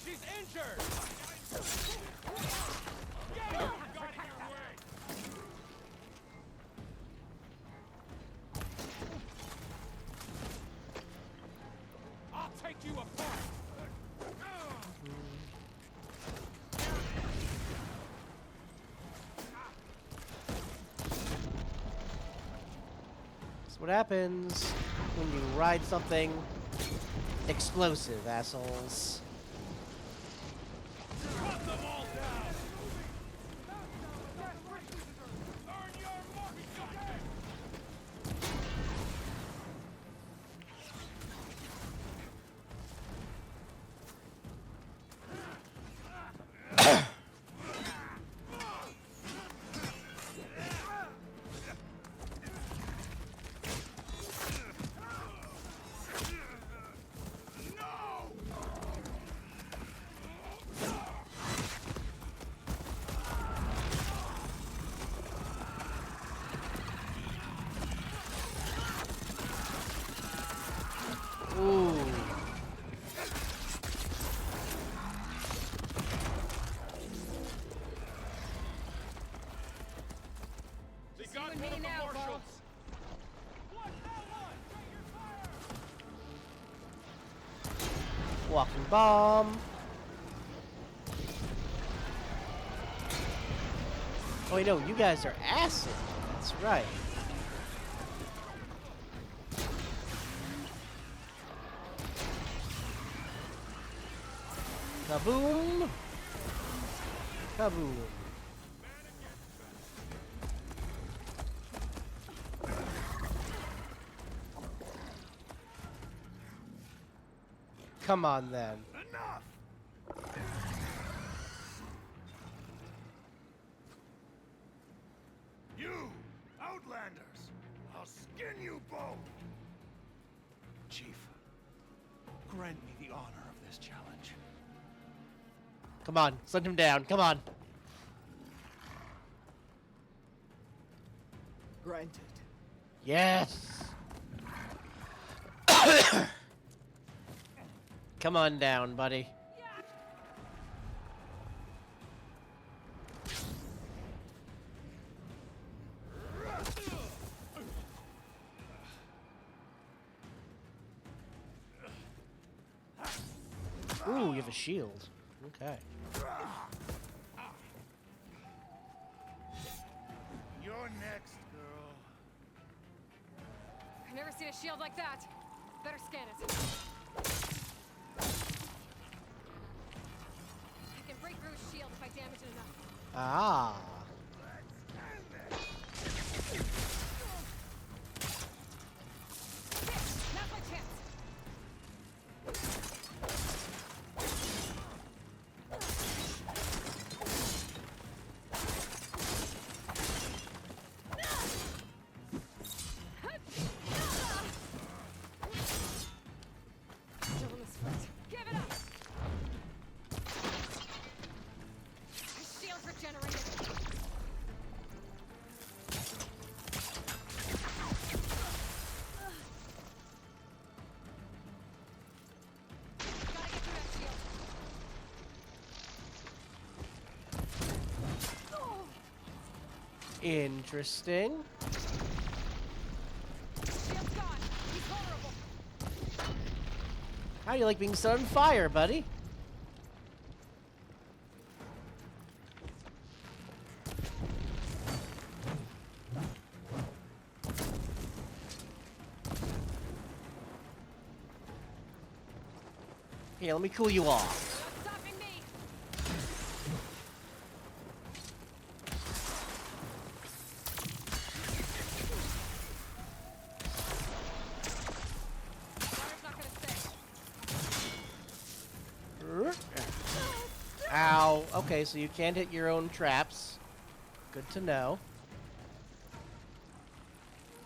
She's injured! Get her! Got in your way! I'll take you apart! That's what happens when you ride something explosive, assholes. Cut them all down! Earn your mark! Ooh. They got one of the marshals! Walking bomb. Oh wait, no, you guys are acid. That's right. Kaboom! Kaboom. Come on then. Enough! You, Outlanders! I'll skin you both! Chief, grant me the honor of this challenge. Come on, send him down. Come on. Granted. Yes. Come on down, buddy. Ooh, you have a shield. Okay. You're next, girl. I've never seen a shield like that. Better scan it. Ah. Now's my chance. Still in this foot. Give it up. My shield regenerated. Gotta get through that shield. Interesting. Shield's gone. He's vulnerable. How do you like being set on fire, buddy? Here, let me cool you off. Not stopping me. Fire's not gonna stay. Ow. Okay, so you can't hit your own traps. Good to know.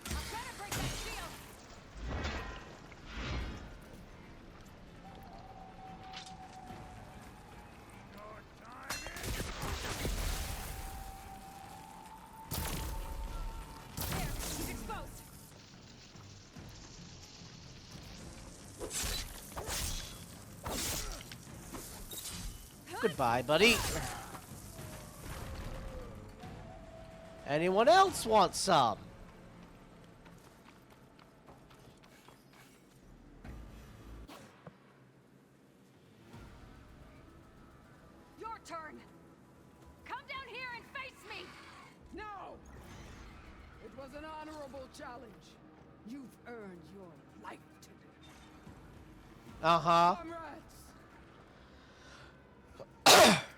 I'm trying to break that shield. There, he's exposed. Goodbye, buddy. Anyone else want some? Your turn. Come down here and face me. No! It was an honorable challenge. You've earned your life today. Uh-huh. Comrades!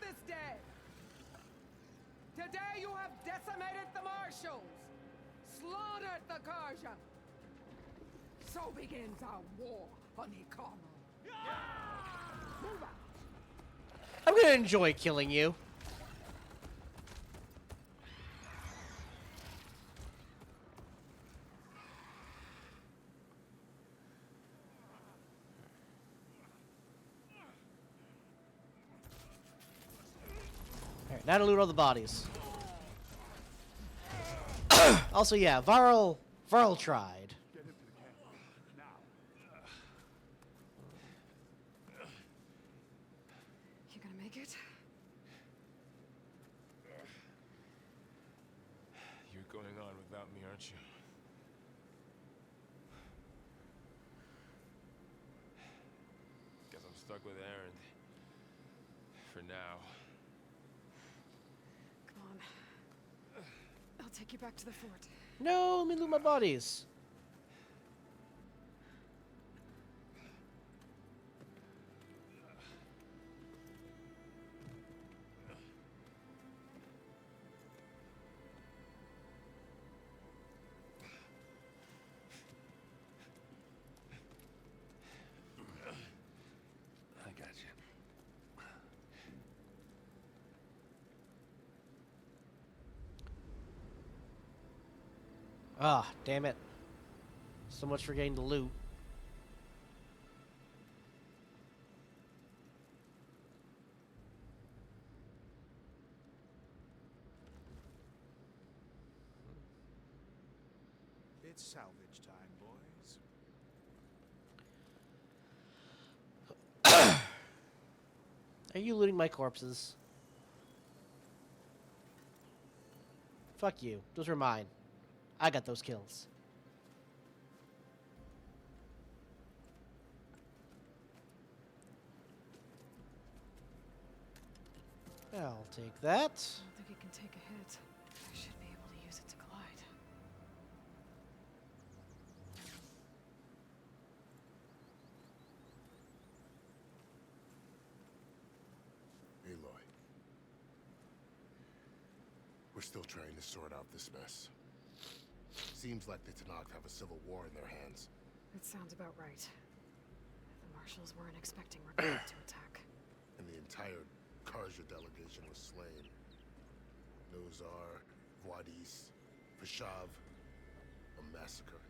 This day! Today you have decimated the marshals! Slaughtered the Karja! So begins our war on Ikara. Move out! I'm gonna enjoy killing you. Alright, now to loot all the bodies. Also, yeah, Varl tried. You gonna make it? You're going on without me, aren't you? Guess I'm stuck with Aaron. For now. Come on. I'll take you back to the fort. No, let me loot my bodies. I got you. Ah, damn it. So much for getting the loot. It's salvage time, boys. Are you looting my corpses? Fuck you. Those were mine. I got those kills. I'll take that. I don't think it can take a hit. I should be able to use it to glide. Aloy. We're still trying to sort out this mess. Seems like the Tanakh have a civil war in their hands. That sounds about right. The marshals weren't expecting Guerrilla to attack. And the entire Karja delegation was slain. Nozar, Wadis, Fashav, a massacre.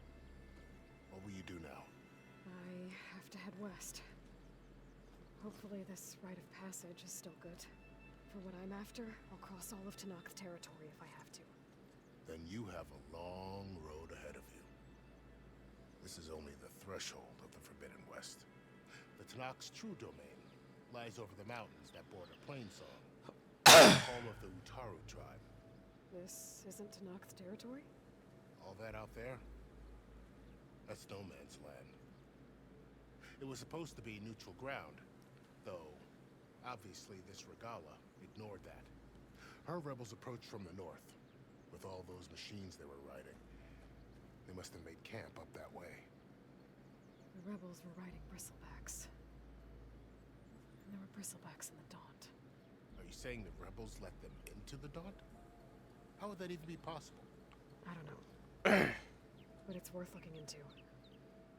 What will you do now? I have to head west. Hopefully this rite of passage is still good. For what I'm after, I'll cross all of Tanakh territory if I have to. Then you have a long road ahead of you. This is only the threshold of the Forbidden West. The Tanakh's true domain lies over the mountains that border Plainsong, home of the Utaru tribe. This isn't Tanakh's territory? All that out there? That's no man's land. It was supposed to be neutral ground, though obviously this Regala ignored that. Her rebels approached from the north, with all those machines they were riding. They must have made camp up that way. The rebels were riding bristlebacks. And there were bristlebacks in the Daunt. Are you saying the rebels let them into the Daunt? How would that even be possible? I don't know. But it's worth looking into.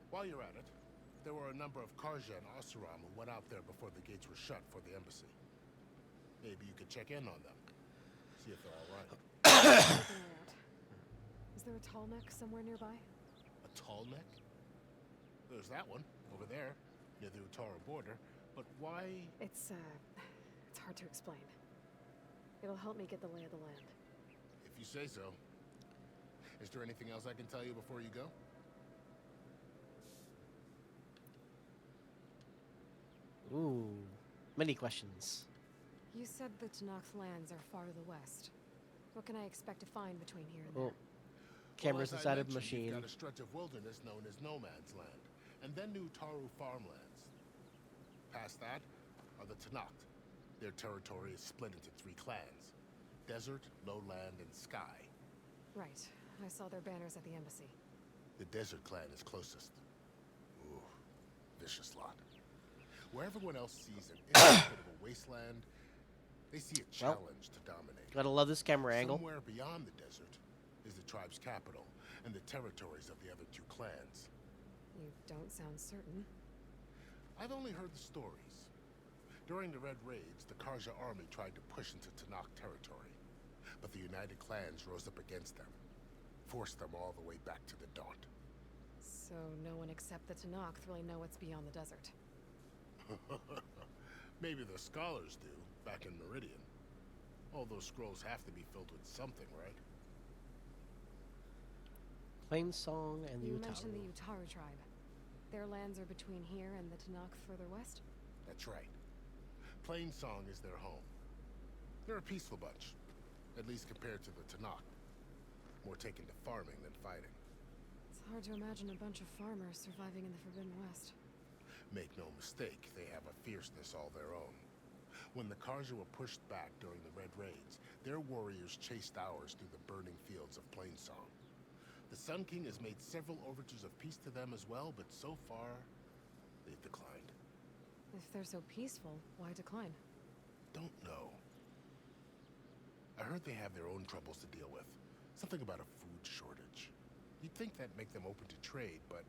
While you're at it, there were a number of Karja and Oseram who went out there before the gates were shut for the embassy. Maybe you could check in on them. See if they're all right. Is there a tall neck somewhere nearby? A tall neck? There's that one, over there, near the Utaru border. But why? It's hard to explain. It'll help me get the lay of the land. If you say so. Is there anything else I can tell you before you go? Ooh, many questions. You said the Tanakh's lands are far to the west. What can I expect to find between here and Oh, there? cameras Well, as inside I of the mentioned, machine. You've got a stretch of wilderness known as No Man's Land, and then the Utaru farmlands. Past that are the Tanakh. Their territory is split into 3 clans: Desert, Lowland, and Sky. Right. I saw their banners at the embassy. The Desert clan is closest. Ooh, vicious lot. Where everyone else sees an inhospitable wasteland, they see a challenge to dominate. Gotta love this camera angle. Somewhere beyond the desert is the tribe's capital and the territories of the other 2 clans. You don't sound certain. I've only heard the stories. During the Red Raids, the Karja army tried to push into Tanakh territory, but the United Clans rose up against them, forced them all the way back to the Daunt. So no one except the Tanakh really know what's beyond the desert. Maybe the scholars do, back in Meridian. All those scrolls have to be filled with something, right? Plainsong and the You Utaru. mentioned the Utaru tribe. Their lands are between here and the Tanakh further west? That's right. Plainsong is their home. They're a peaceful bunch, at least compared to the Tanakh. More taken to farming than fighting. It's hard to imagine a bunch of farmers surviving in the Forbidden West. Make no mistake, they have a fierceness all their own. When the Karja were pushed back during the Red Raids, their warriors chased ours through the burning fields of Plainsong. The Sun King has made several overtures of peace to them as well, but so far, they've declined. If they're so peaceful, why decline? Don't know. I heard they have their own troubles to deal with. Something about a food shortage. You'd think that'd make them open to trade, but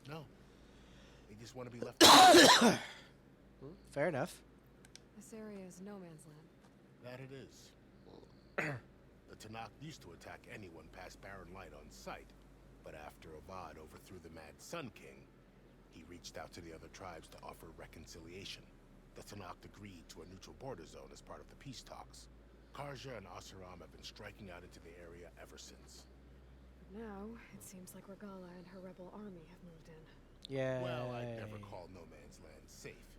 no. They just want to be left alone. Fair enough. This area is no man's land. That it is. The Tanakh used to attack anyone past Barren Light on sight, but after Avad overthrew the Mad Sun King, he reached out to the other tribes to offer reconciliation. The Tanakh agreed to a neutral border zone as part of the peace talks. Karja and Oseram have been striking out into the area ever since. But now, it seems like Regalla and her rebel army have moved in. Yeah. Well, I'd never call No Man's Land safe,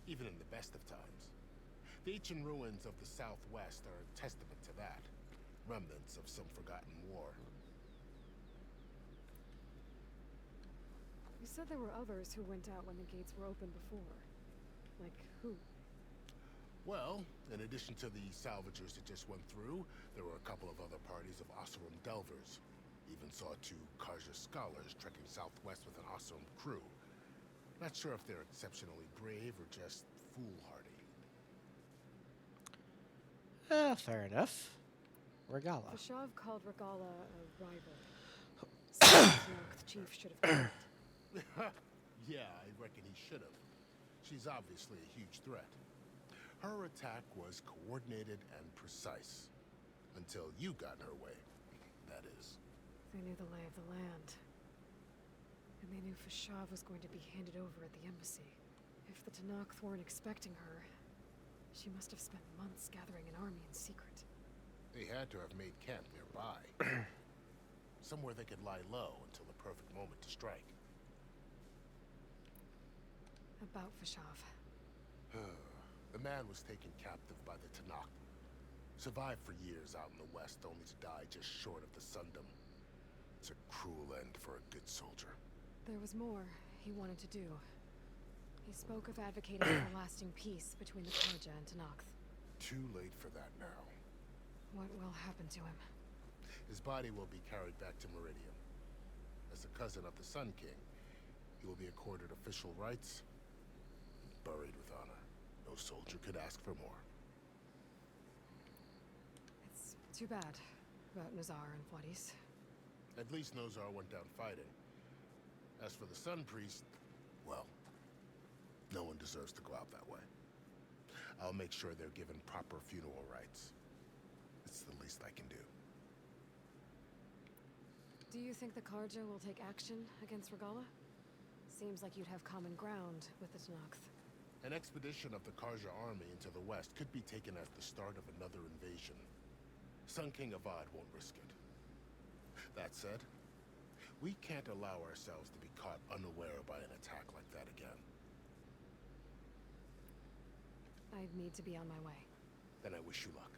even in the best of times. The ancient ruins of the Southwest are a testament to that. Remnants of some forgotten war. You said there were others who went out when the gates were open before. Like who? Well, in addition to the salvagers that just went through, there were a couple of other parties of Oseram delvers. Even saw 2 Karja scholars trekking southwest with an Oseram crew. Not sure if they're exceptionally brave or just foolhardy. Fair enough. Regala. Fashav called Regala a rival. The chief should have killed it. Yeah, I reckon he should have. She's obviously a huge threat. Her attack was coordinated and precise. Until you got in her way, that is. They knew the lay of the land. And they knew Fashav was going to be handed over at the embassy. If the Tanakh weren't expecting her, she must have spent months gathering an army in secret. They had to have made camp nearby. Somewhere they could lie low until the perfect moment to strike. About Fashav. The man was taken captive by the Tanakh. Survived for years out in the west, only to die just short of the Sundom. It's a cruel end for a good soldier. There was more he wanted to do. He spoke of advocating for lasting peace between the Karja and Tanakh. Too late for that now. What will happen to him? His body will be carried back to Meridian. As a cousin of the Sun King, he will be accorded official rights, buried with honor. No soldier could ask for more. It's too bad about Nazar and Wadis. At least Nozar went down fighting. As for the Sun Priest, well, no one deserves to go out that way. I'll make sure they're given proper funeral rites. It's the least I can do. Do you think the Karja will take action against Regala? Seems like you'd have common ground with the Tanakh. An expedition of the Karja army into the west could be taken as the start of another invasion. Sun King Avad won't risk it. That said, we can't allow ourselves to be caught unaware by an attack like that again. I'd need to be on my way. Then I wish you luck.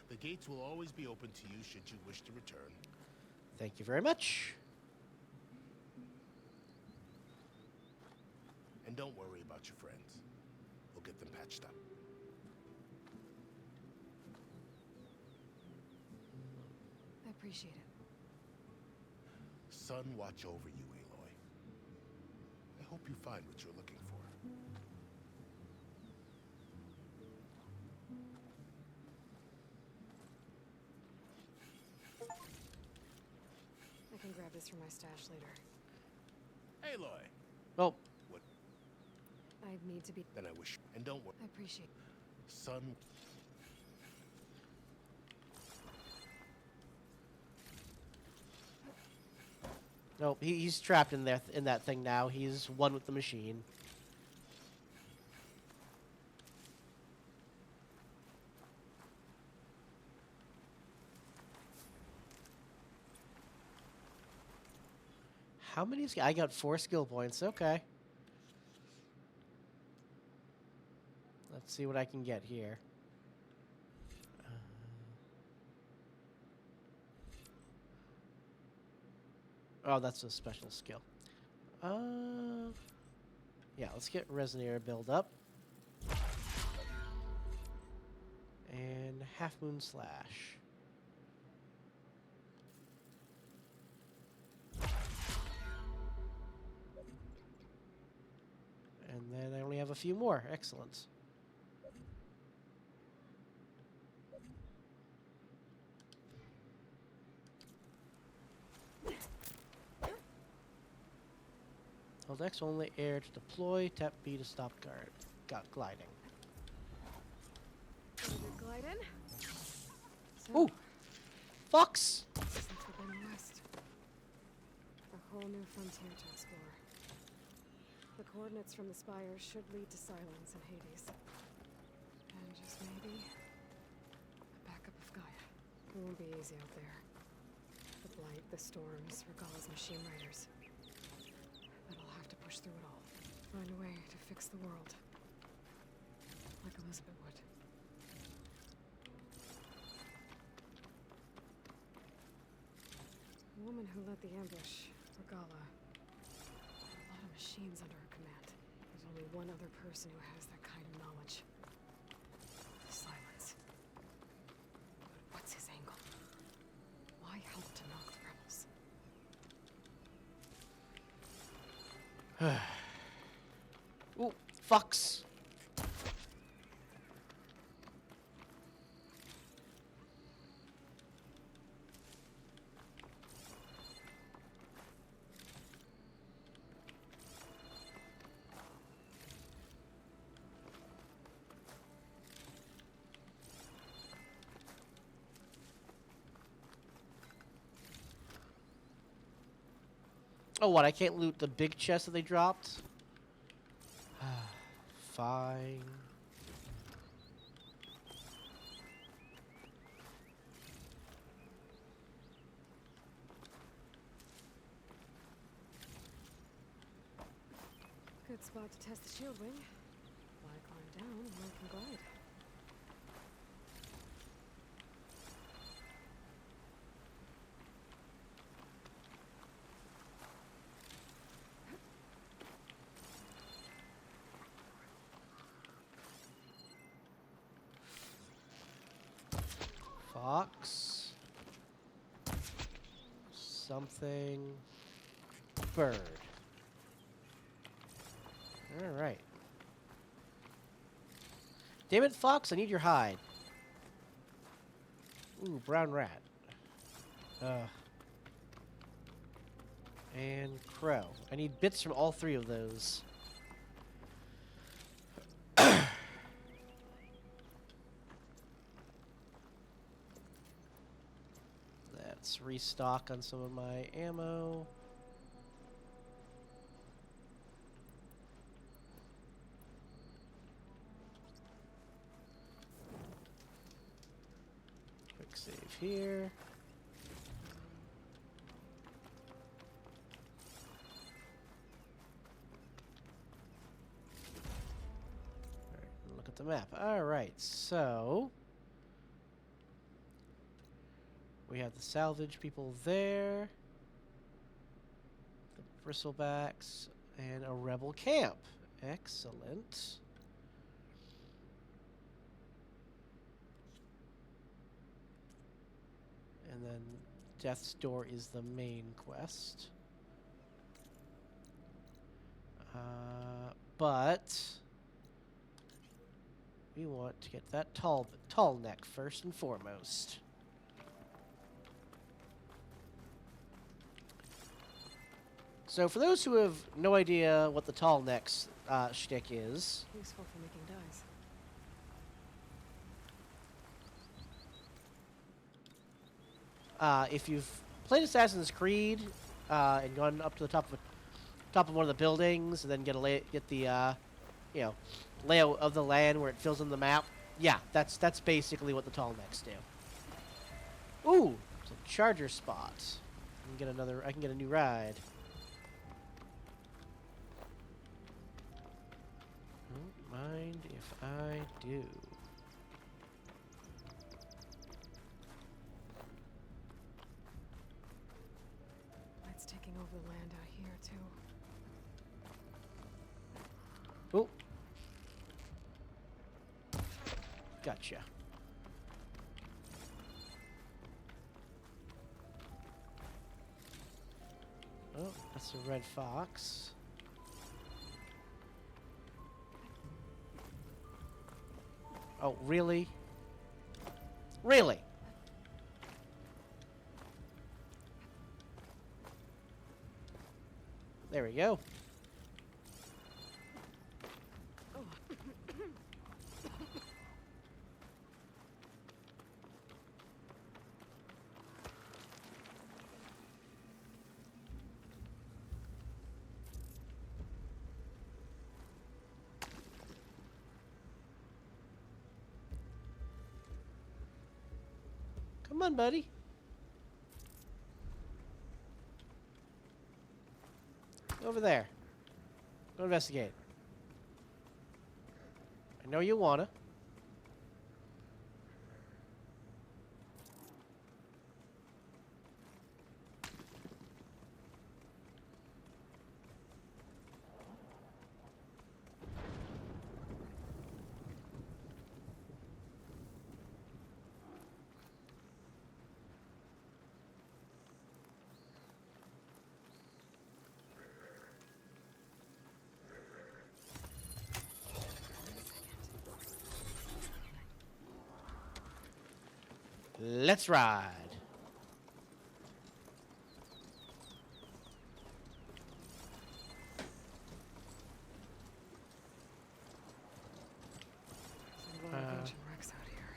The gates will always be open to you should you wish to return. Thank you very much. And don't worry about your friends. We'll get them patched up. I appreciate it. Sun watch over you, Aloy. I hope you find what you're looking for. I can grab this from my stash later. Aloy! Oh. What? I'd need to be... Then I wish... And don't worry. I appreciate... Sun... Nope, he's trapped in there in that thing now. He's one with the machine. How many? I got 4 skill points. Okay. Let's see what I can get here. Oh, that's a special skill. Yeah, let's get Resonare build up. And Half Moon Slash. And then I only have a few more. Excellent. Hold X only air to deploy, tap B to stop guard. Got gliding. Gliding? Ooh! Fox! Since we've been west. A whole new frontier to explore. The coordinates from the spire should lead to Silence and Hades. And just maybe... a backup of Gaia. It won't be easy out there. The blight, the storms, Regala's machine riders. But I'll have to push through it all. Find a way to fix the world. Like Elizabeth would. The woman who led the ambush, Regala. A lot of machines under her command. There's only one other person who has that kind of knowledge. Silence. But what's his angle? Why help to knock the rebels? Ooh, Fox! Oh, what? I can't loot the big chest that they dropped? Fine. Good spot to test the shield wing. Fly climb down and one can glide. Fox. Something. Bird. Alright. Damn it, Fox, I need your hide. Ooh, brown rat. And crow. I need bits from all three of those. Let's restock on some of my ammo. Quick save here. Alright, look at the map. Alright, so we have the salvage people there, the bristlebacks, and a rebel camp. Excellent. And then Death's Door is the main quest. But we want to get that tall neck first and foremost. So for those who have no idea what the tall neck's shtick is, Useful for making dyes. if you've played Assassin's Creed and gone up to the top of one of the buildings and then get the layout of the land where it fills in the map, yeah, that's basically what the tall necks do. Ooh, it's a charger spot. I can get a new ride. Don't mind if I do. Light's taking over the land out here, too. Oh. Gotcha. Oh, that's a red fox. Oh, really? Really? There we go. Come on, buddy. Over there. Go investigate. I know you wanna. Let's ride. Some lot of ancient wrecks out here.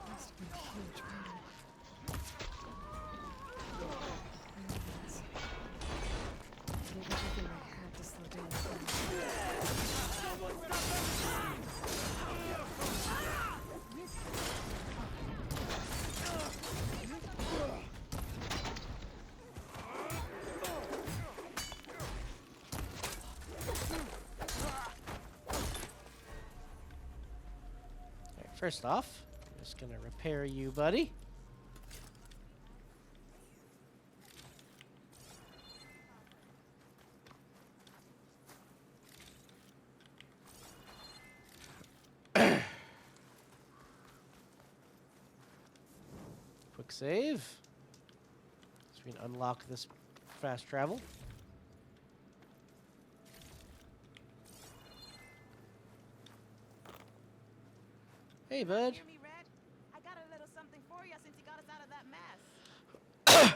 Must have been a huge battle. First off, I'm just gonna repair you, buddy. Quick save. So we can unlock this fast travel. Hey, bud. Hear me, Red? I got a little something for you since you got us out of that mess.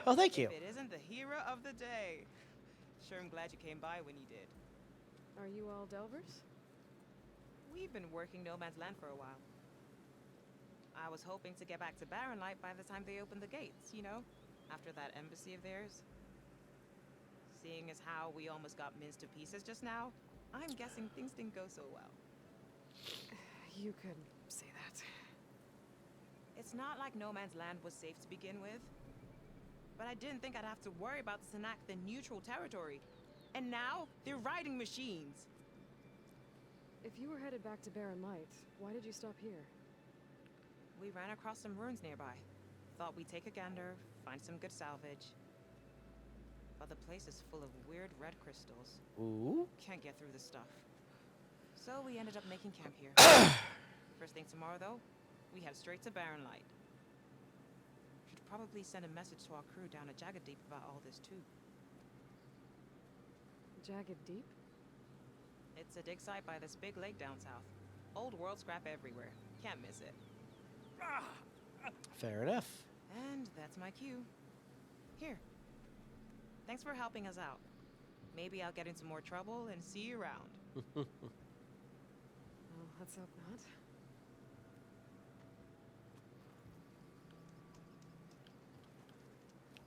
Oh, thank you. If it isn't the hero of the day. Sure, I'm glad you came by when you did. Are you all Delvers? We've been working No Man's Land for a while. I was hoping to get back to Barren Light by the time they opened the gates, you know? After that embassy of theirs. Seeing as how we almost got minced to pieces just now, I'm guessing things didn't go so well. You could say that. It's not like No Man's Land was safe to begin with. But I didn't think I'd have to worry about the Tanakh, the neutral territory. And now, they're riding machines. If you were headed back to Barren Light, why did you stop here? We ran across some ruins nearby. Thought we'd take a gander, find some good salvage. But the place is full of weird red crystals. Ooh. Can't get through the stuff. So we ended up making camp here. First thing tomorrow, though, we head straight to Barren Light. Should probably send a message to our crew down at Jagged Deep about all this, too. Jagged Deep? It's a dig site by this big lake down south. Old world scrap everywhere. Can't miss it. Fair enough. And that's my cue. Here. Thanks for helping us out. Maybe I'll get into more trouble and see you around. Well, let's hope not.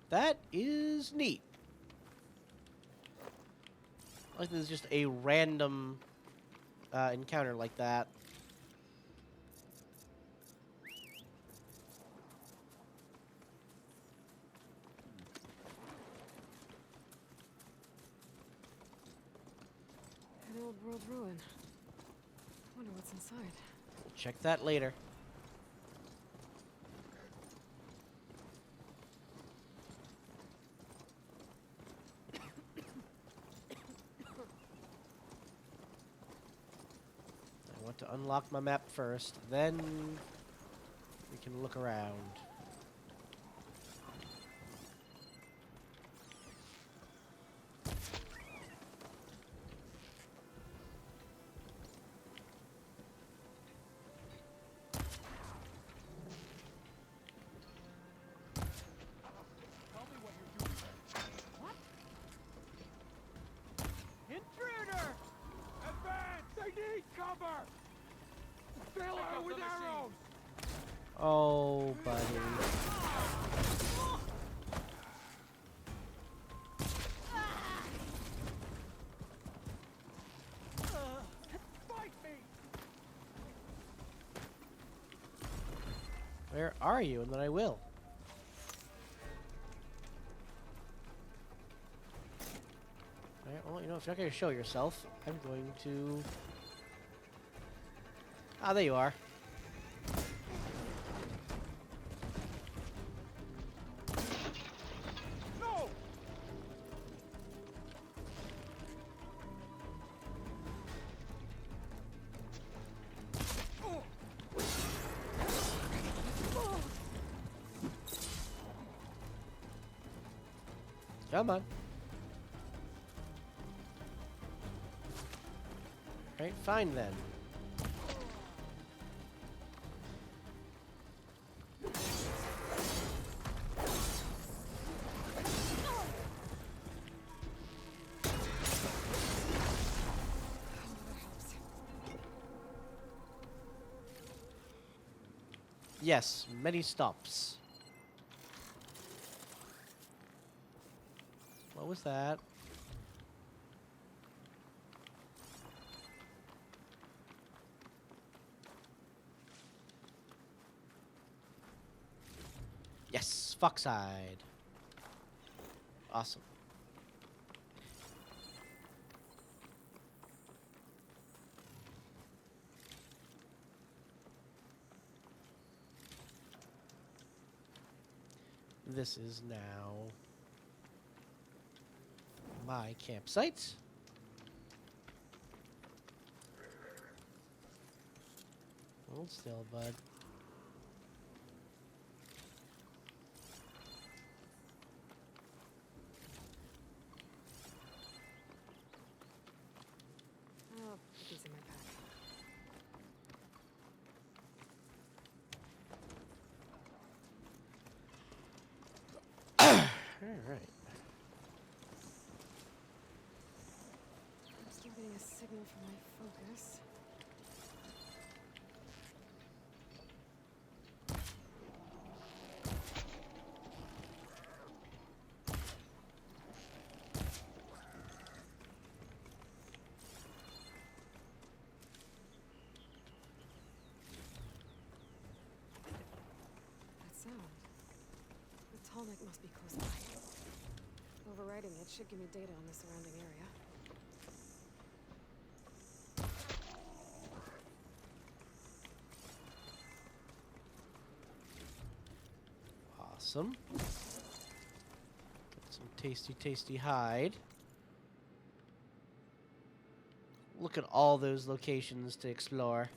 That is neat. Like there's just a random encounter like that. An old world ruin. Wonder what's inside. We'll check that later. I want to unlock my map first, then we can look around. Intruder! Advance! They need cover! Fill her with arrows! Oh, buddy. Fight me! Where are you? And then I will. Alright, well, you know, if you're not going to show yourself, I'm going to... Ah, there you are. No! Come on. Alright, fine then. Yes, many stops. What was that? Yes, Foxhide. Awesome. This is now my campsite. Hold still, bud. I'll put these in my pack. Alright. I'm still getting a signal from my focus. That sound. The tall neck must be close by. Overriding it should give me data on the surrounding area. Awesome. Get some tasty, tasty hide. Look at all those locations to explore.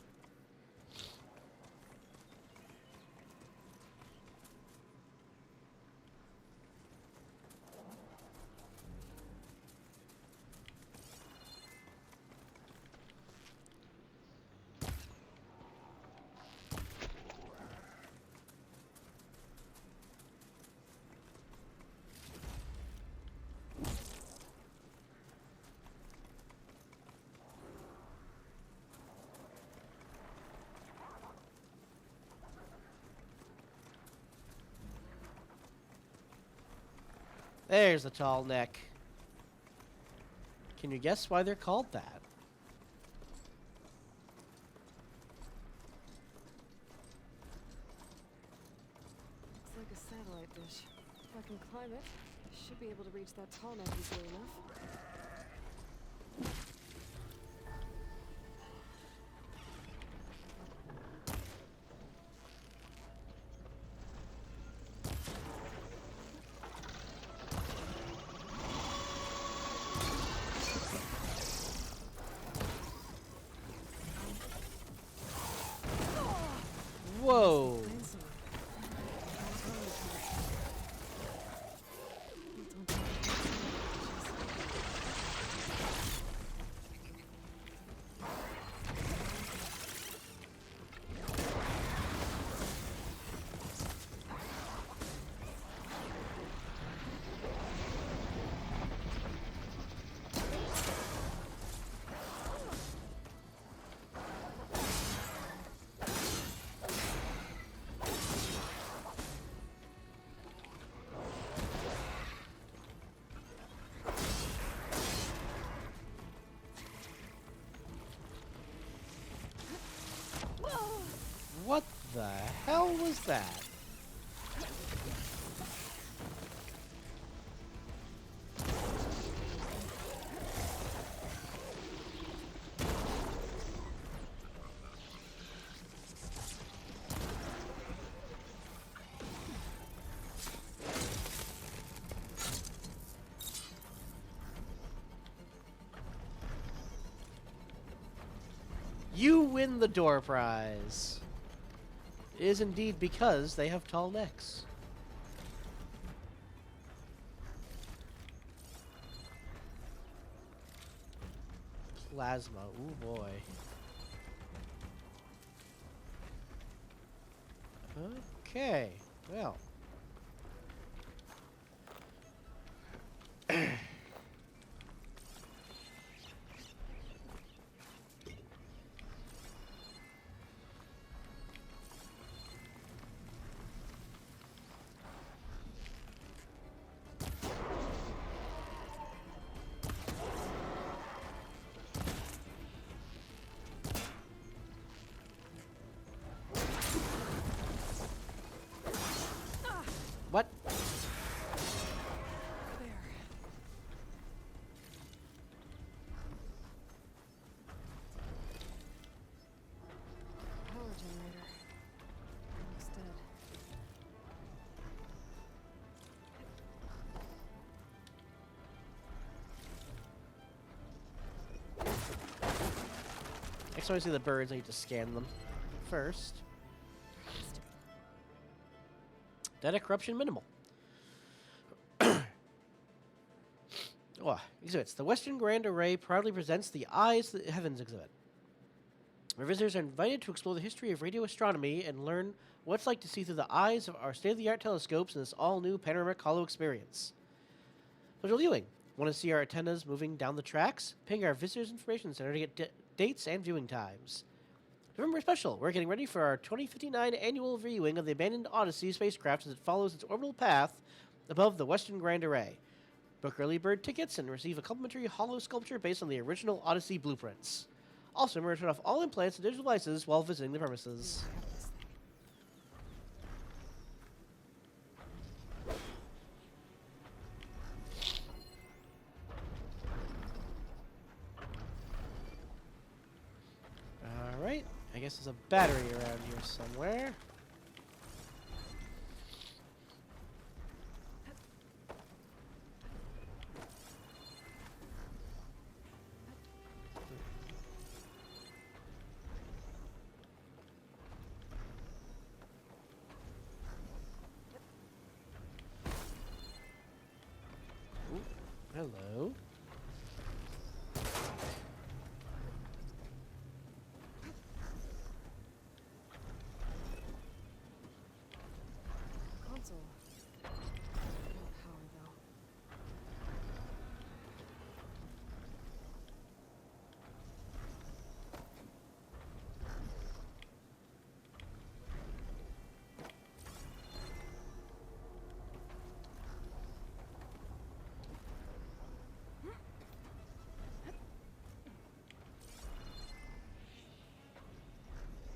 There's the tall neck. Can you guess why they're called that? Looks like a satellite dish. If I can climb it, I should be able to reach that tall neck easily enough. Whoa! What the hell was that? You win the door prize. It is indeed because they have tall necks. Plasma, ooh boy. Okay, well. next time I see the birds, I need to scan them first. Data corruption minimal. Exhibits. The Western Grand Array proudly presents the Eyes of the Heavens exhibit. Our visitors are invited to explore the history of radio astronomy and learn what it's like to see through the eyes of our state-of-the-art telescopes in this all-new panoramic hollow experience. Visual viewing. Want to see our antennas moving down the tracks? Ping our visitors information center to get dates and viewing times. November special. We're getting ready for our 2059 annual viewing of the abandoned Odyssey spacecraft as it follows its orbital path above the Western Grand Array. Book early bird tickets and receive a complimentary hollow sculpture based on the original Odyssey blueprints. Also, remember to turn off all implants and digital devices while visiting the premises. Alright, I guess there's a battery around here somewhere. Hello. Console. No power, though.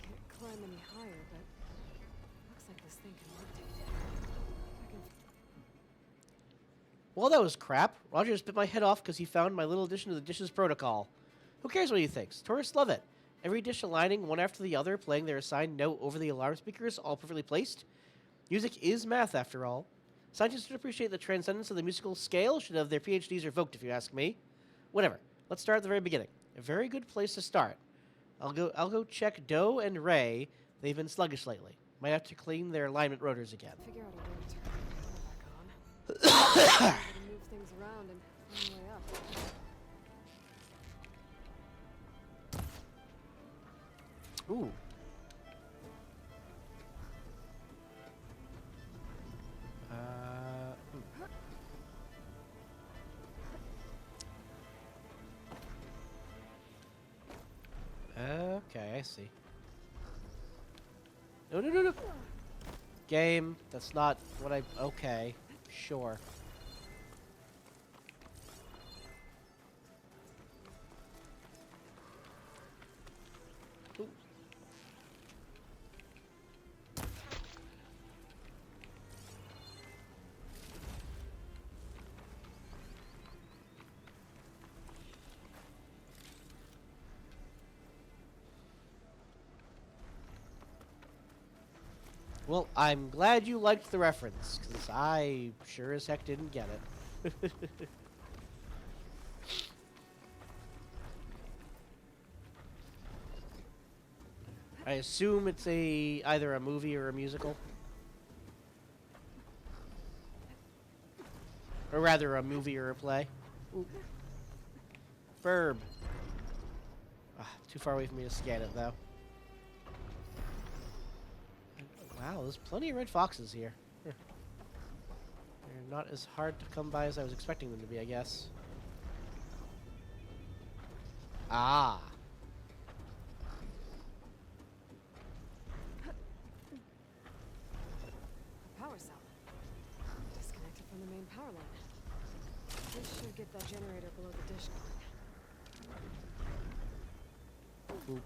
Can't climb any higher, but looks like this thing can rotate. I can Well, that was crap. Roger just bit my head off because he found my little addition to the dishes protocol. Who cares what he thinks? Tourists love it. Every dish aligning one after the other, playing their assigned note over the alarm speakers, all perfectly placed. Music is math, after all. Scientists should appreciate the transcendence of the musical scale, should have their PhDs revoked, if you ask me. Whatever. Let's start at the very beginning. A very good place to start. I'll go check Doe and Ray. They've been sluggish lately. Might have to clean their alignment rotors again. figure out a way to turn the camera back on. To move things around and find a way up. Ooh. Okay, I see. No, no, no, no. Game, that's not what I... Okay, sure. Ooh. Well, I'm glad you liked the reference, because I sure as heck didn't get it. I assume it's either a movie or a musical. Or rather, a movie or a play. Ooh. Verb. Too far away for me to scan it, though. Wow, there's plenty of red foxes here. They're not as hard to come by as I was expecting them to be, I guess. Ah. A power cell. Disconnected from the main power line. This should get that generator below the dish going. Oop.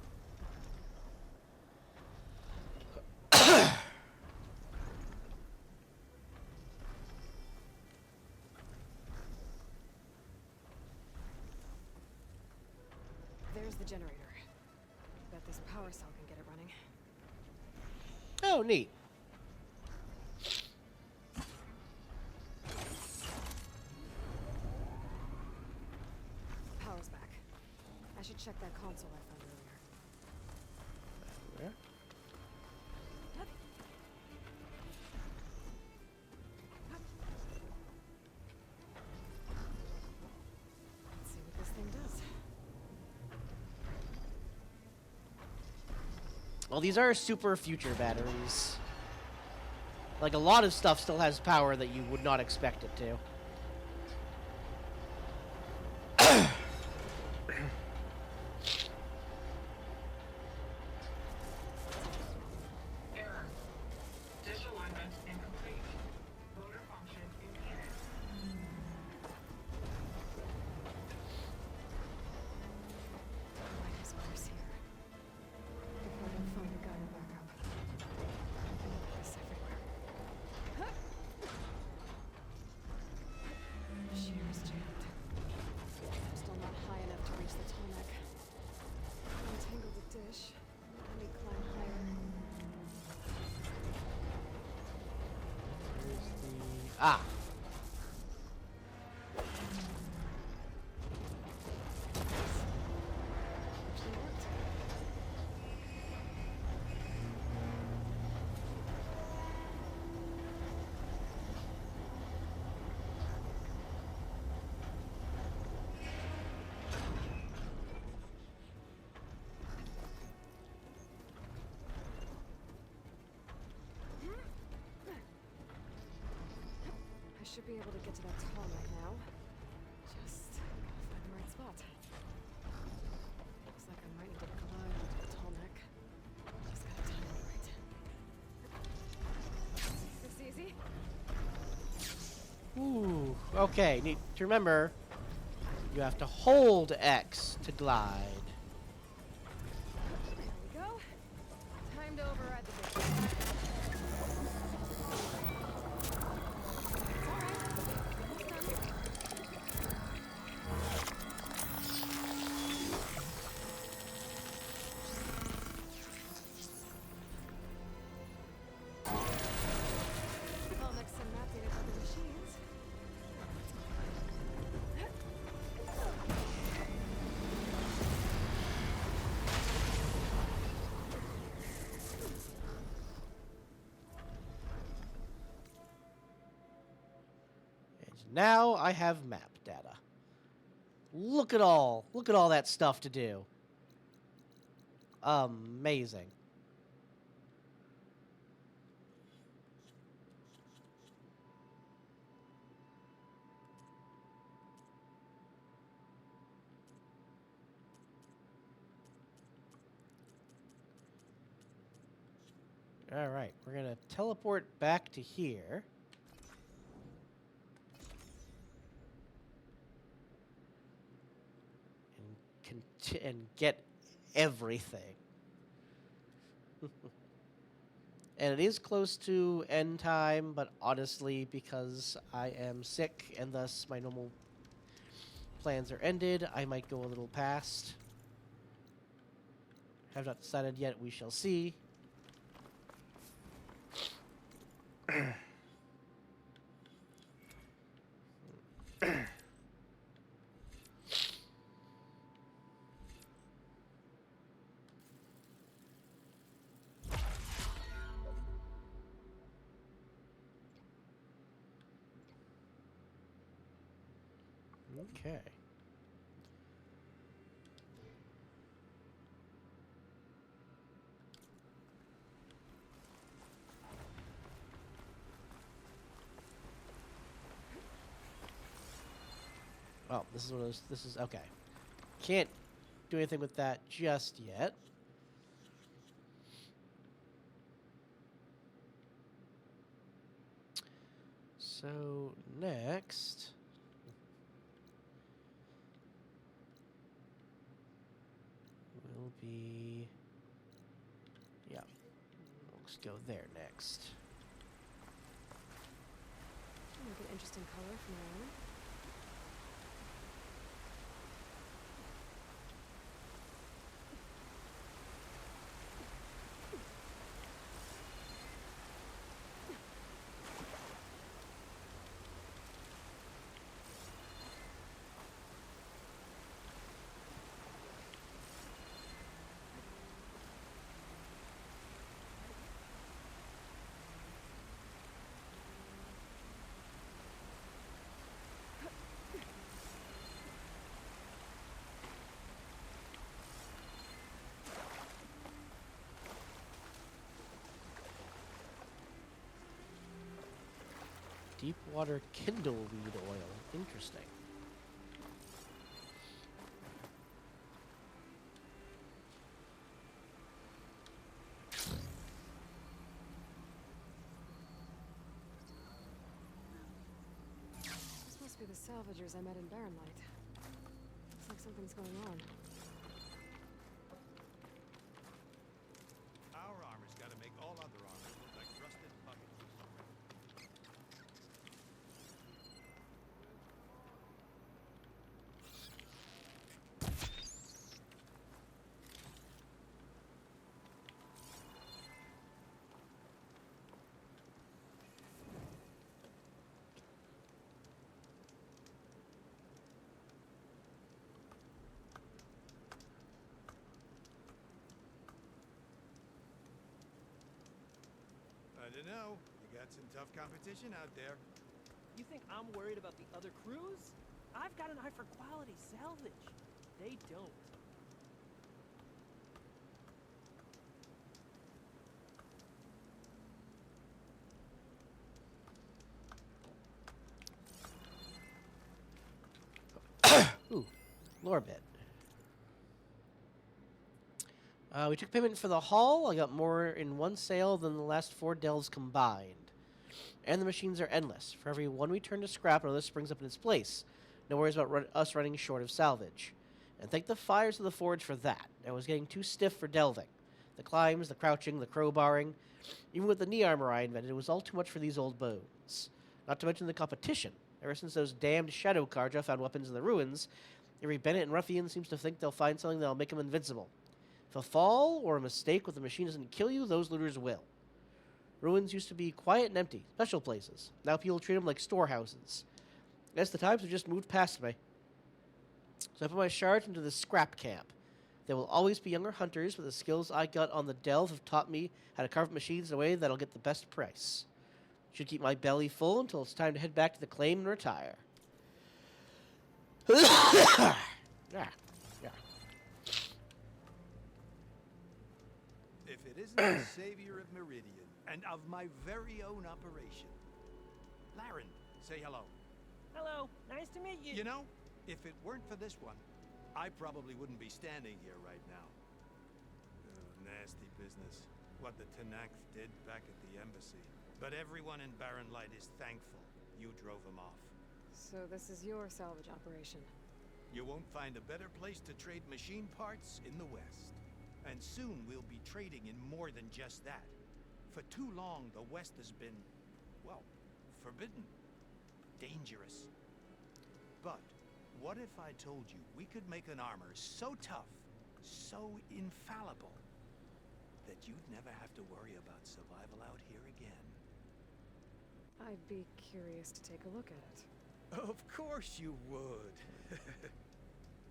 There's the generator. Bet this power cell can get it running. Oh, neat. Power's back. I should check that console I found earlier. Well, these are super future batteries. Like, a lot of stuff still has power that you would not expect it to. Error. Disalignment incomplete. Motor function impeded. Light is worse here. Before they find a guy to back up. This everywhere. Shear is jammed. I'm still not high enough to reach the tall neck. Untangle the dish. Let me climb higher. Here's the... Ah! Actually worked. I should be able to get to that tall neck now. Just gotta find the right spot. Looks like I might need to glide onto the tall neck. Just gotta time it right. This easy? Ooh, okay. Need to remember, you have to hold X to glide. There we go. Time to override the bridge. I'll mix some map data for the machines. And now I have map data. Look at all that stuff to do. Amazing. All right, we're gonna teleport back to here. And get everything. And it is close to end time, but honestly, because I am sick and thus my normal plans are ended, I might go a little past. Have not decided yet, we shall see. Okay. Oh, this is one of those. This is okay. Can't do anything with that just yet. So next. Will be, yeah, let's go there next. Make an interesting color from now on. Deep water kindleweed oil. Interesting. This must be the salvagers I met in Barren Light. Looks like something's going on. Our armor's got to make all other armor look like rusted bucket. I don't know. You got some tough competition out there. You think I'm worried about the other crews? I've got an eye for quality salvage. They don't. Ooh, lore bit. We took payment for the haul. I got more in one sale than the last 4 delves combined. And the machines are endless. For every one we turn to scrap, another springs up in its place. No worries about us running short of salvage. And thank the fires of the forge for that. I was getting too stiff for delving. The climbs, the crouching, the crowbarring. Even with the knee armor I invented, it was all too much for these old bones. Not to mention the competition. Ever since those damned Shadow Karja found weapons in the ruins, every Bennett and ruffian seems to think they'll find something that'll make them invincible. If a fall or a mistake with the machine doesn't kill you, those looters will. Ruins used to be quiet and empty, special places. Now people treat them like storehouses. I guess the times have just moved past me. So I put my shards into this scrap camp. There will always be younger hunters, but the skills I got on the delve have taught me how to carve machines in a way that'll get the best price. Should keep my belly full until it's time to head back to the claim and retire. Yeah. If it isn't the savior of Meridian and of my very own operation. Laren, say hello. Hello, nice to meet you. You know, if it weren't for this one, I probably wouldn't be standing here right now. Nasty business, what the Tenakth did back at the embassy. But everyone in Barren Light is thankful you drove him off. So this is your salvage operation. You won't find a better place to trade machine parts in the West. And soon we'll be trading in more than just that. For too long, the West has been, well, forbidden. Dangerous. But what if I told you we could make an armor so tough, so infallible, that you'd never have to worry about survival out here again? I'd be curious to take a look at it. Of course you would.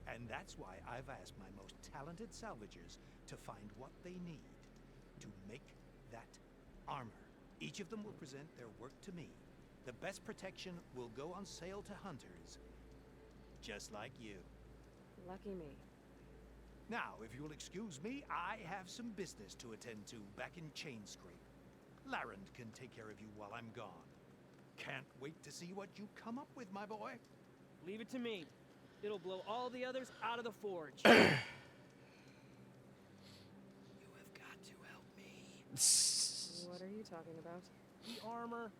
And that's why I've asked my most talented salvagers to find what they need to make that armor. Each of them will present their work to me. The best protection will go on sale to hunters, just like you. Lucky me. Now, if you'll excuse me, I have some business to attend to back in Chainscrape. Laren can take care of you while I'm gone. Can't wait to see what you come up with, my boy. Leave it to me. It'll blow all the others out of the forge. You have got to help me. What are you talking about? The armor.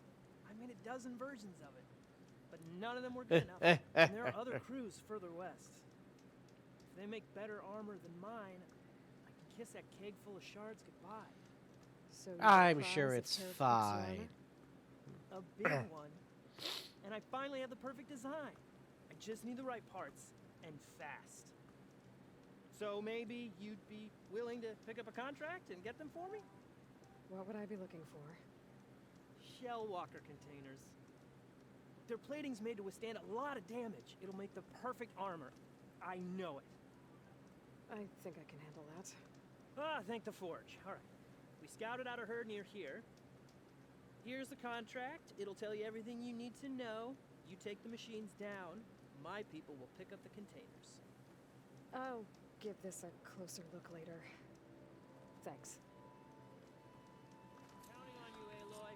I made a dozen versions of it, but none of them were good enough. And there are other crews further west. If they make better armor than mine, I can kiss that keg full of shards goodbye. So I'm sure it's fine. A big one. And I finally have the perfect design. I just need the right parts, and fast. So maybe you'd be willing to pick up a contract and get them for me? What would I be looking for? Shell walker containers. Their plating's made to withstand a lot of damage. It'll make the perfect armor. I know it. I think I can handle that. Ah, thank the forge. All right. We scouted out a herd near here. Here's the contract. It'll tell you everything you need to know. You take the machines down. My people will pick up the containers. I'll give this a closer look later. Thanks. Counting on you, Aloy.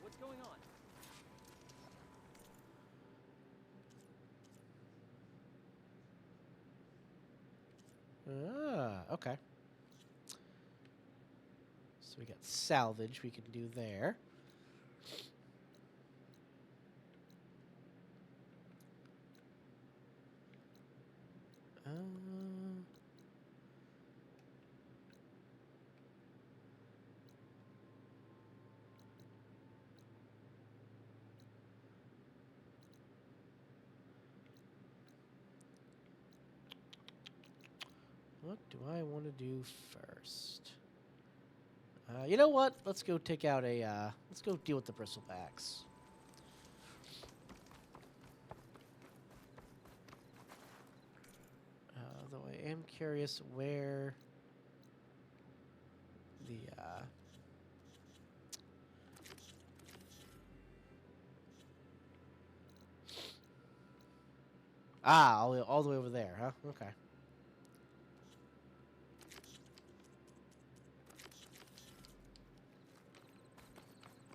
What's What's going on? Ah, okay. So we got salvage we can do there. What do I want to do first? You know what? Let's go take out a. Let's go deal with the bristlebacks. Though I am curious where the. All the way over there, huh? Okay.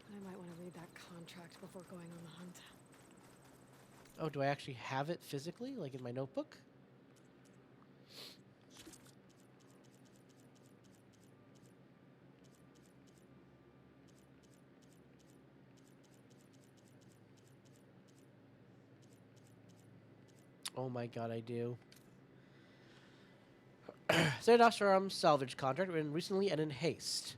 I might want to read that contract before going on the hunt. Oh, do I actually have it physically, like in my notebook? Oh my god, I do. Zerdashram salvage contract written recently and in haste.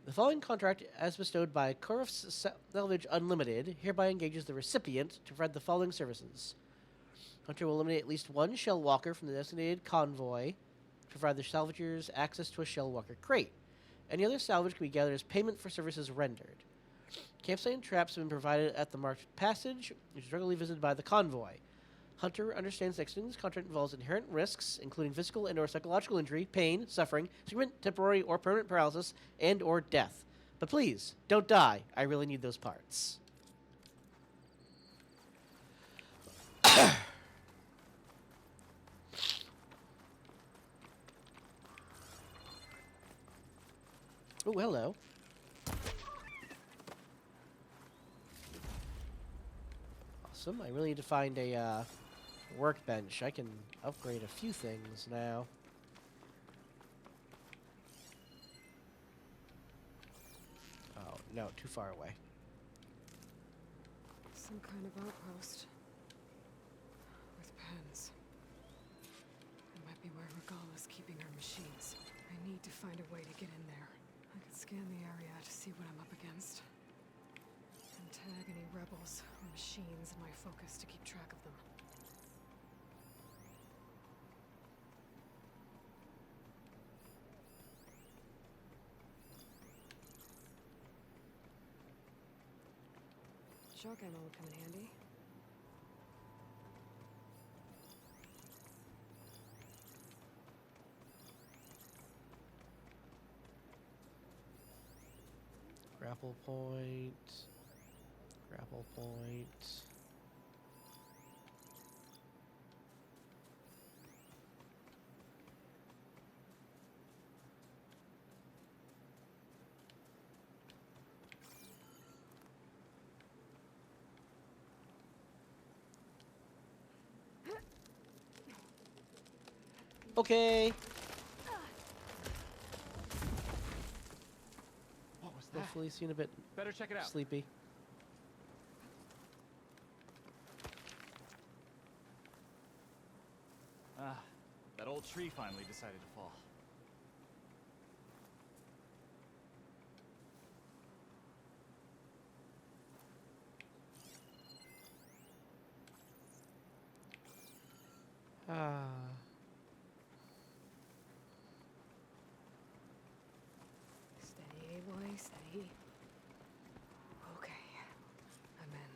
The following contract, as bestowed by Koruf's Salvage Unlimited, hereby engages the recipient to provide the following services. Hunter will eliminate at least one shell walker from the designated convoy to provide the salvagers access to a shell walker crate. Any other salvage can be gathered as payment for services rendered. Campsite and traps have been provided at the marked passage, which is regularly visited by the convoy. Hunter understands that extending this contract involves inherent risks, including physical and or psychological injury, pain, suffering, disagreement, temporary or permanent paralysis, and or death. But please, don't die. I really need those parts. Oh, hello. Awesome. I really need to find a workbench. I can upgrade a few things now. Oh, no, too far away. Some kind of outpost. With pens. It might be where Regala's keeping her machines. I need to find a way to get in there. I could scan the area to see what I'm up against. And tag any rebels or machines in my focus to keep track of them. Shock ammo will come in handy. Grapple point. Grapple point. Okay. What was that? Hopefully seem a bit Better check it out. sleepy. Ah, that old tree finally decided to fall. Steady, boy, steady. Okay, I'm in.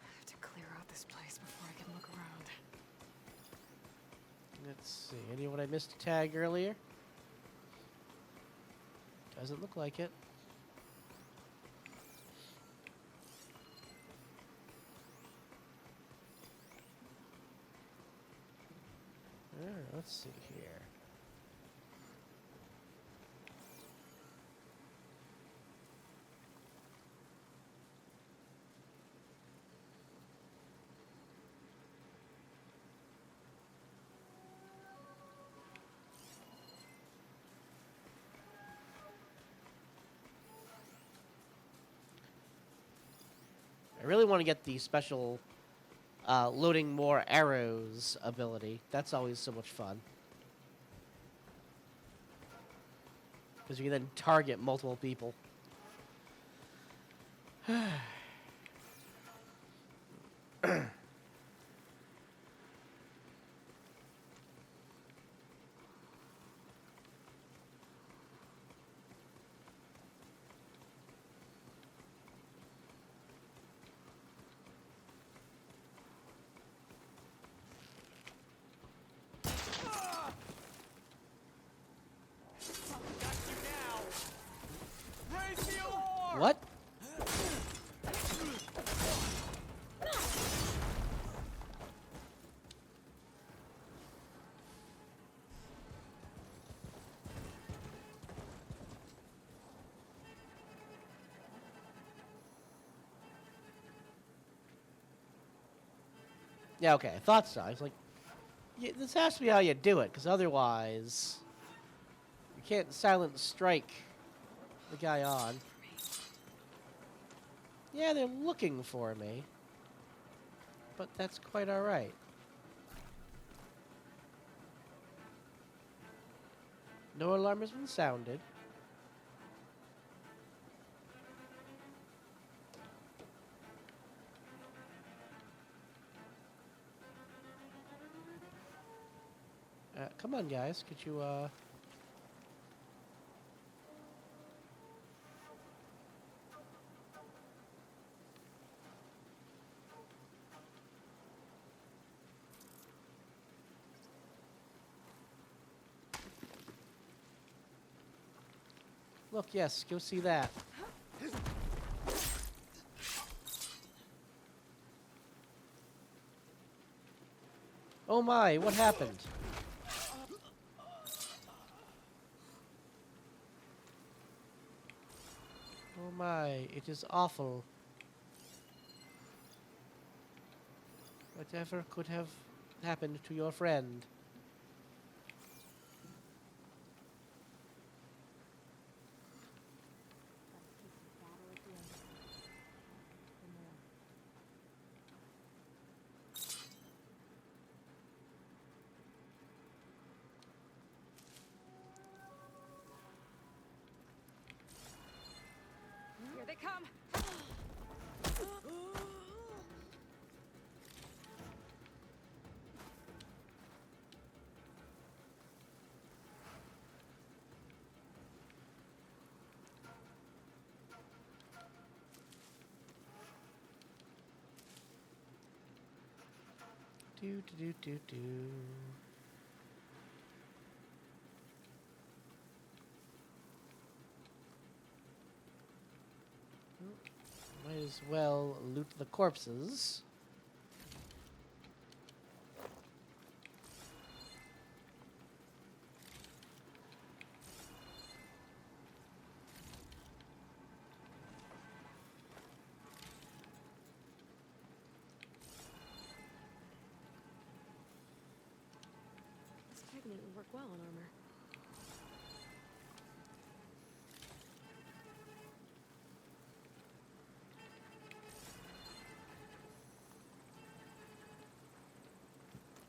I have to clear out this place before I can look around. Let's see. Anyone I missed a tag earlier? Doesn't look like it. Let's see here. really want to get the special loading more arrows ability. That's always so much fun. Because you can then target multiple people. What? Yeah, okay, I thought so. I was like, yeah, this has to be how you do it, because otherwise you can't silent strike the guy on. Yeah, they're looking for me, but that's quite alright. No alarm has been sounded. Come on, guys. Could you, Look, yes, go see that. Oh my, what happened? Oh my, it is awful. Whatever could have happened to your friend? Here they come. Do. Might as well loot the corpses. This technique would work well on armor.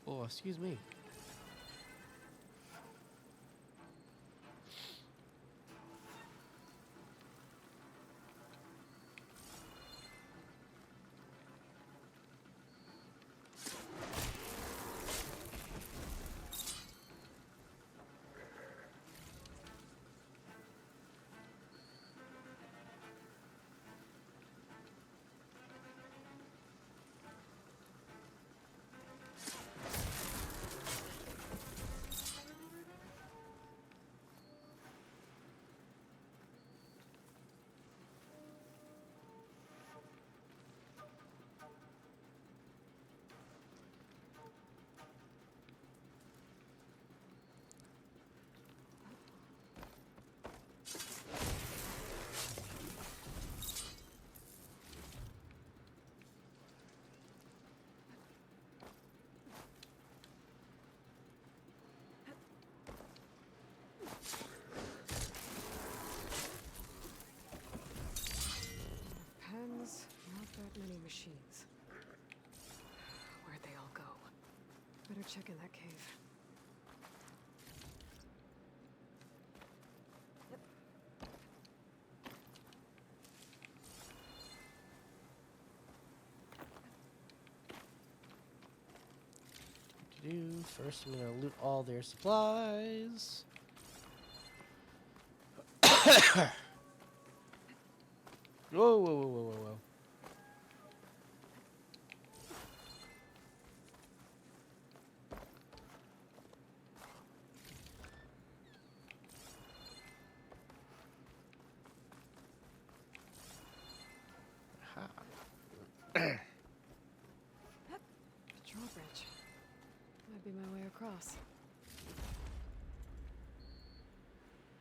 Oh, excuse me. better check in that cave. First, I'm gonna loot all their supplies. Whoa, whoa, whoa, whoa, whoa, whoa. Patrol bridge. Might be my way across.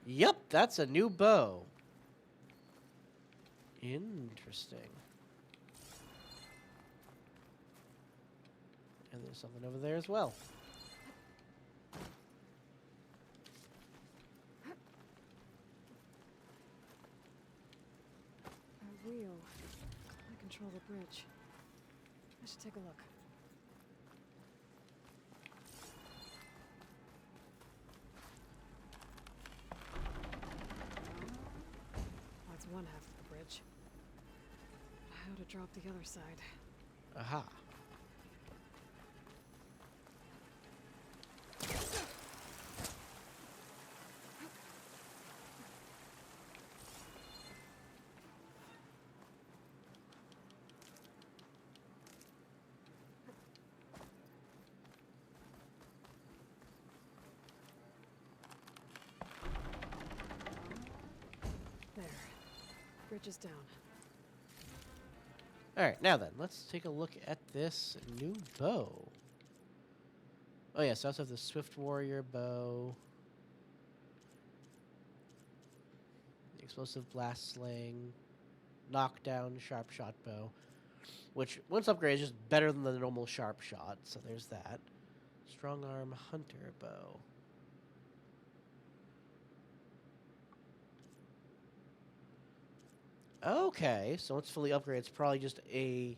Yep, that's a new bow. Interesting. And there's something over there as well. A wheel. I control the bridge. I should take a look. That's one half of the bridge. How to drop the other side. Aha. There. Bridge is down. Alright, now then, let's take a look at this new bow. Oh yes, I also have the Swift Warrior bow. The Explosive Blast Sling. Knockdown Sharp Shot bow. Which, once upgraded, is just better than the normal Sharp Shot, so there's that. Strong Arm Hunter bow. Okay, so once fully upgraded, it's probably just a...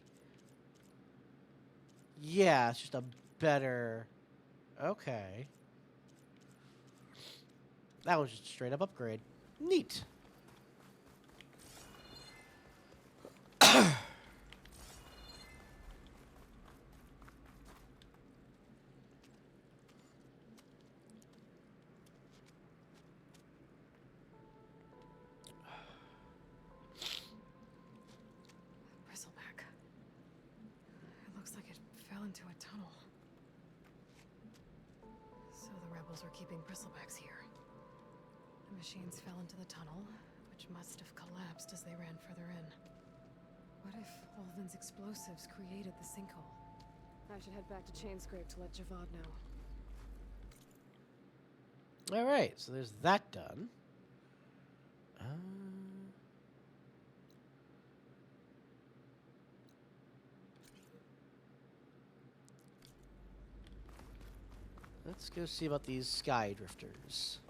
Yeah, it's just a better... Okay. That was just a straight up upgrade. Neat. Bristleback. It looks like it fell into a tunnel. So the rebels were keeping bristlebacks here. The machines fell into the tunnel, which must have collapsed as they ran further in. What if Olvin's explosives created the sinkhole? I should head back to Chainscrape to let Javad know. Alright, so there's that done. Let's go see about these sky drifters.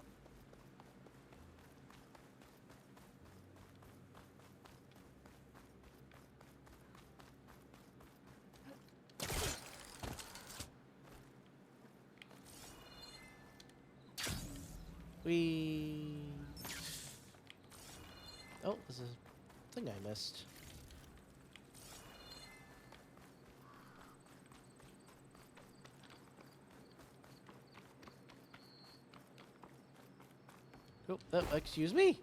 Oh, there's a thing I missed. Oh, excuse me.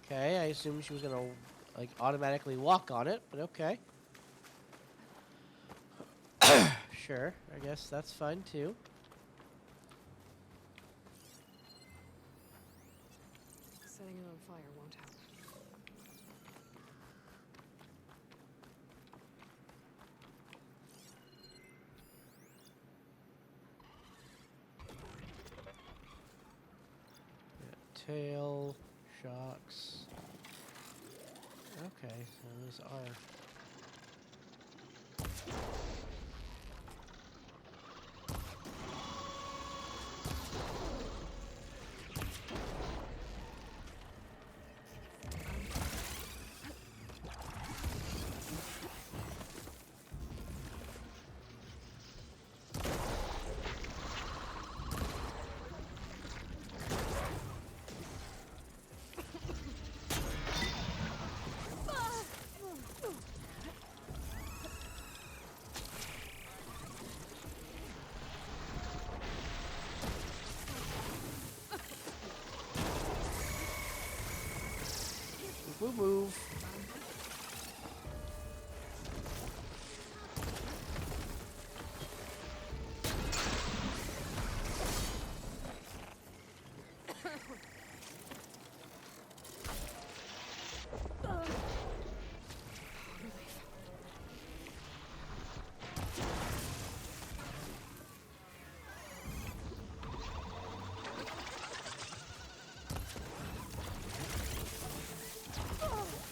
Okay, I assumed she was gonna like automatically walk on it, but okay. Sure, I guess that's fine too. Setting it on fire won't help. Tail, shocks. Okay, so those are...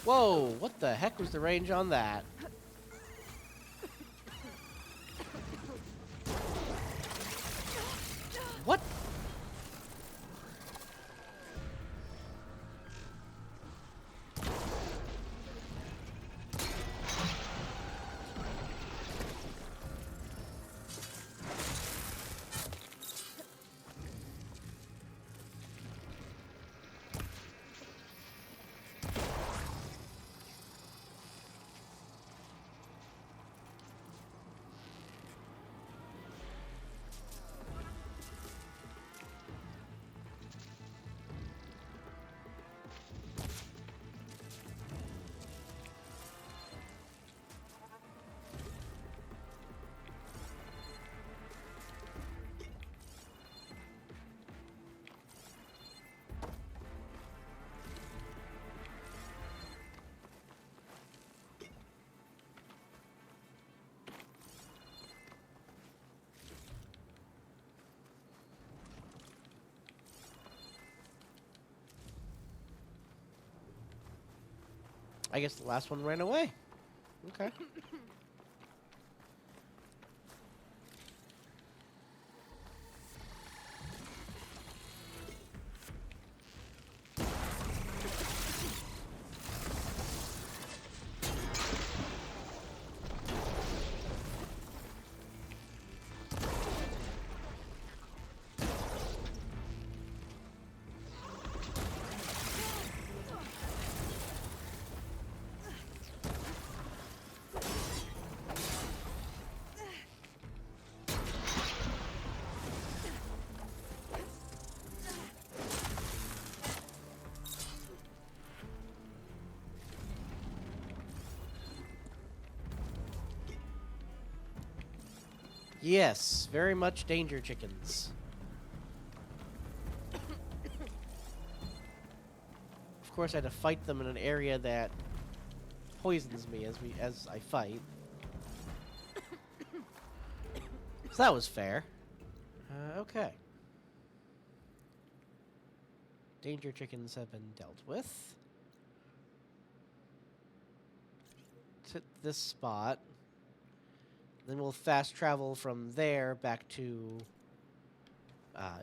Whoa, what the heck was the range on that? What? I guess the last one ran away. Okay. Yes, very much danger chickens. Of course, I had to fight them in an area that poisons me as I fight. So that was fair. Okay. Danger chickens have been dealt with. To this spot. Then we'll fast travel from there back to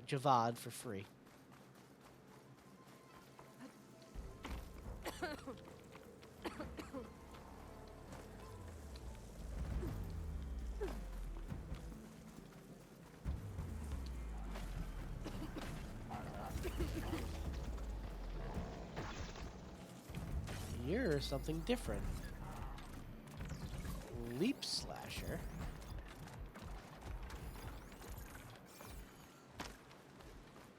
Javad for free. You're something different. Leap slasher.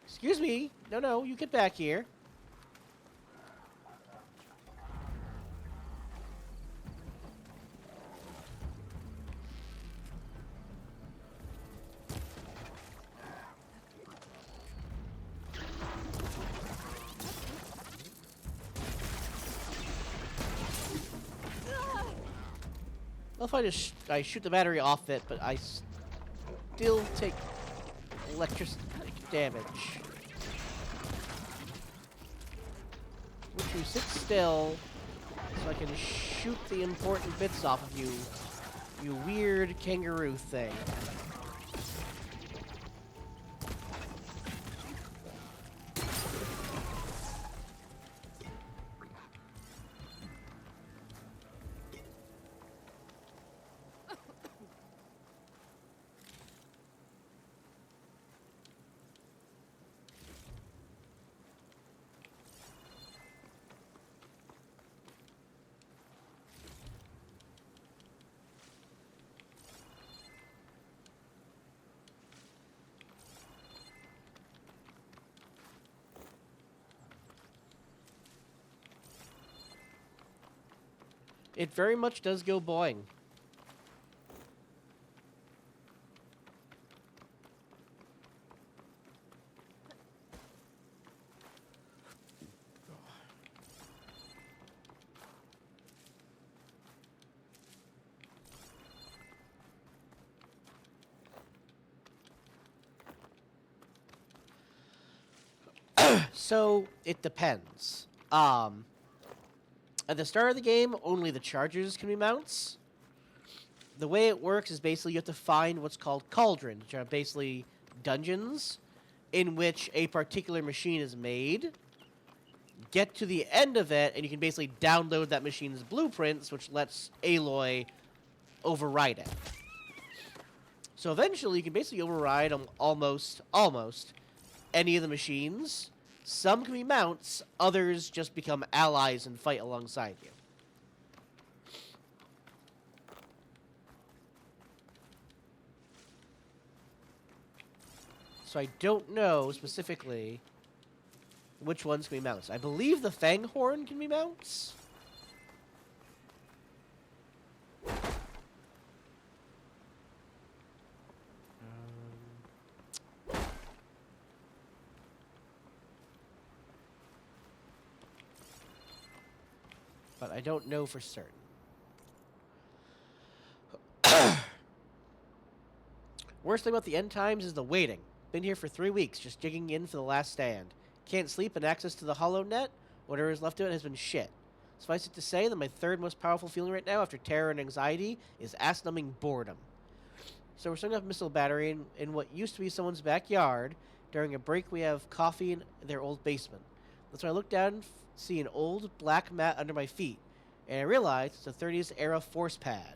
Excuse me. No, you get back here. Well, if I shoot the battery off it, but I still take electric damage. Would you sit still so I can shoot the important bits off of you, you weird kangaroo thing? It very much does go boing. So it depends. At the start of the game, only the chargers can be mounts. The way it works is basically you have to find what's called cauldrons, which are basically dungeons in which a particular machine is made. Get to the end of it, and you can basically download that machine's blueprints, which lets Aloy override it. So eventually, you can basically override almost any of the machines. Some can be mounts, others just become allies and fight alongside you. So I don't know specifically which ones can be mounts. I believe the Fanghorn can be mounts. But I don't know for certain. Worst thing about the end times is the waiting. Been here for 3 weeks, just digging in for the last stand. Can't sleep, and access to the hollow net, whatever is left of it, has been shit. Suffice it to say that my third most powerful feeling right now, after terror and anxiety, is ass-numbing boredom. So we're setting up a missile battery in what used to be someone's backyard. During a break, we have coffee in their old basement. That's when I look down and see an old black mat under my feet, and I realize it's a 30s era force pad.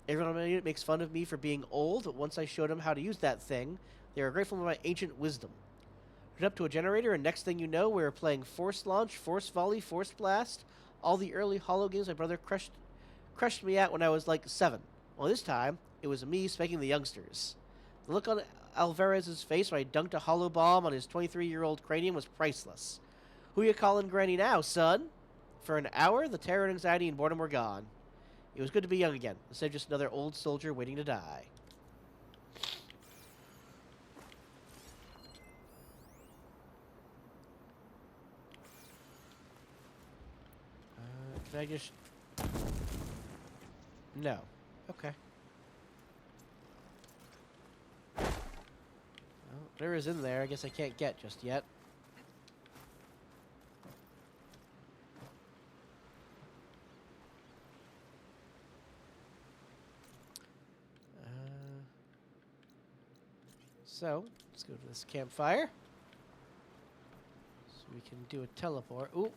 Everyone on my unit makes fun of me for being old, but once I showed them how to use that thing, they were grateful for my ancient wisdom. Hooked up to a generator, and next thing you know, we were playing Force Launch, Force Volley, Force Blast, all the early Hollow games my brother crushed me at when I was like 7. Well, this time, it was me spanking the youngsters. The look on Alvarez's face when I dunked a hollow bomb on his 23-year-old cranium was priceless. Who you calling Granny now, son? For an hour, the terror and anxiety and boredom were gone. It was good to be young again, instead of just another old soldier waiting to die. Can I just... No. Okay. Well, whatever is in there, I guess I can't get just yet. So, let's go to this campfire. So we can do a teleport. Ooh.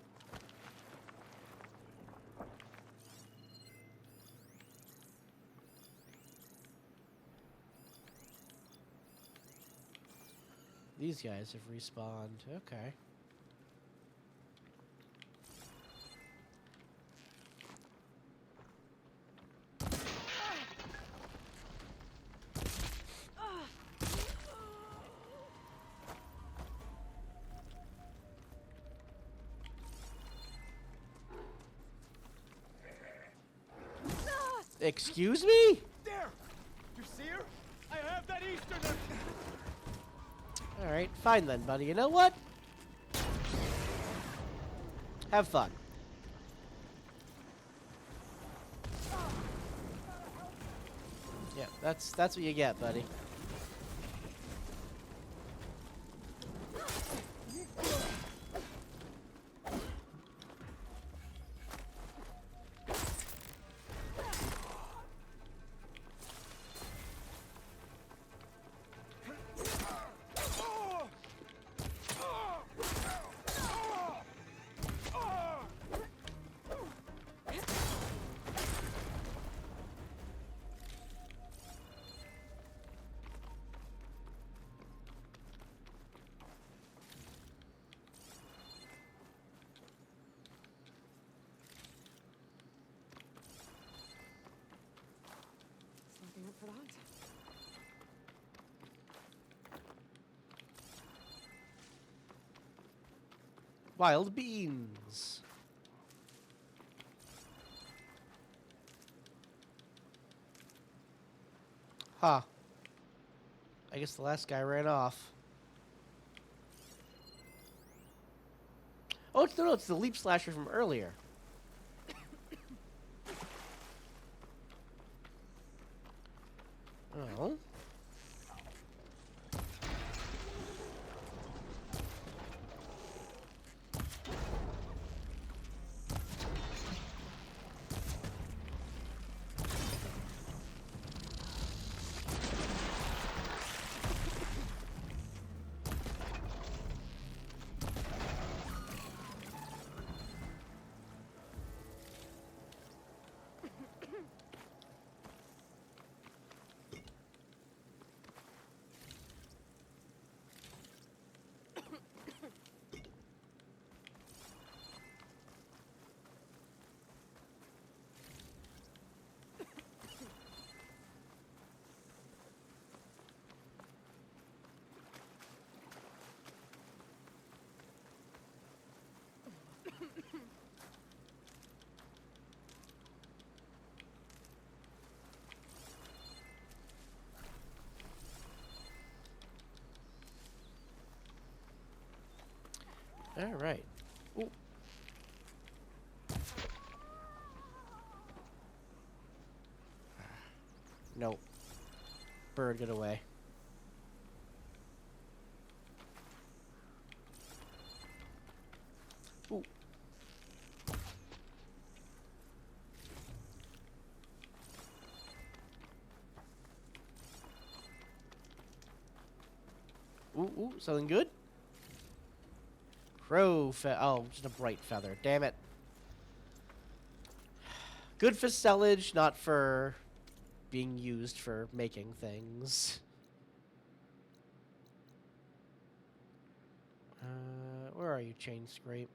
These guys have respawned. Okay. Excuse me? There! You see her? I have that Easterner! Alright, fine then, buddy. You know what? Have fun. Yeah, that's what you get, buddy. Something up for that? Wild beans. Huh. I guess the last guy ran off. Oh, no, it's the leap slasher from earlier. Oh. All right. Ooh. No. Bird, get away. Ooh. Ooh, something good? Crow oh, just a bright feather. Damn it. Good for sellage, not for being used for making things. Where are you, Chain Scrape?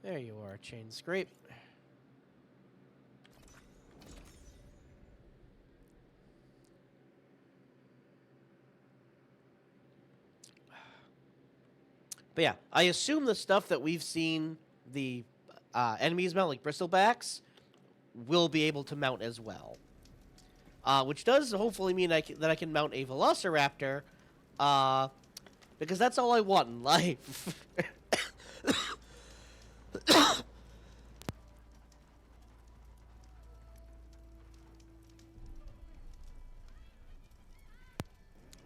There you are, Chain Scrape. But yeah, I assume the stuff that we've seen the enemies mount, like bristlebacks, will be able to mount as well. Which does hopefully mean that I can mount a velociraptor, because that's all I want in life.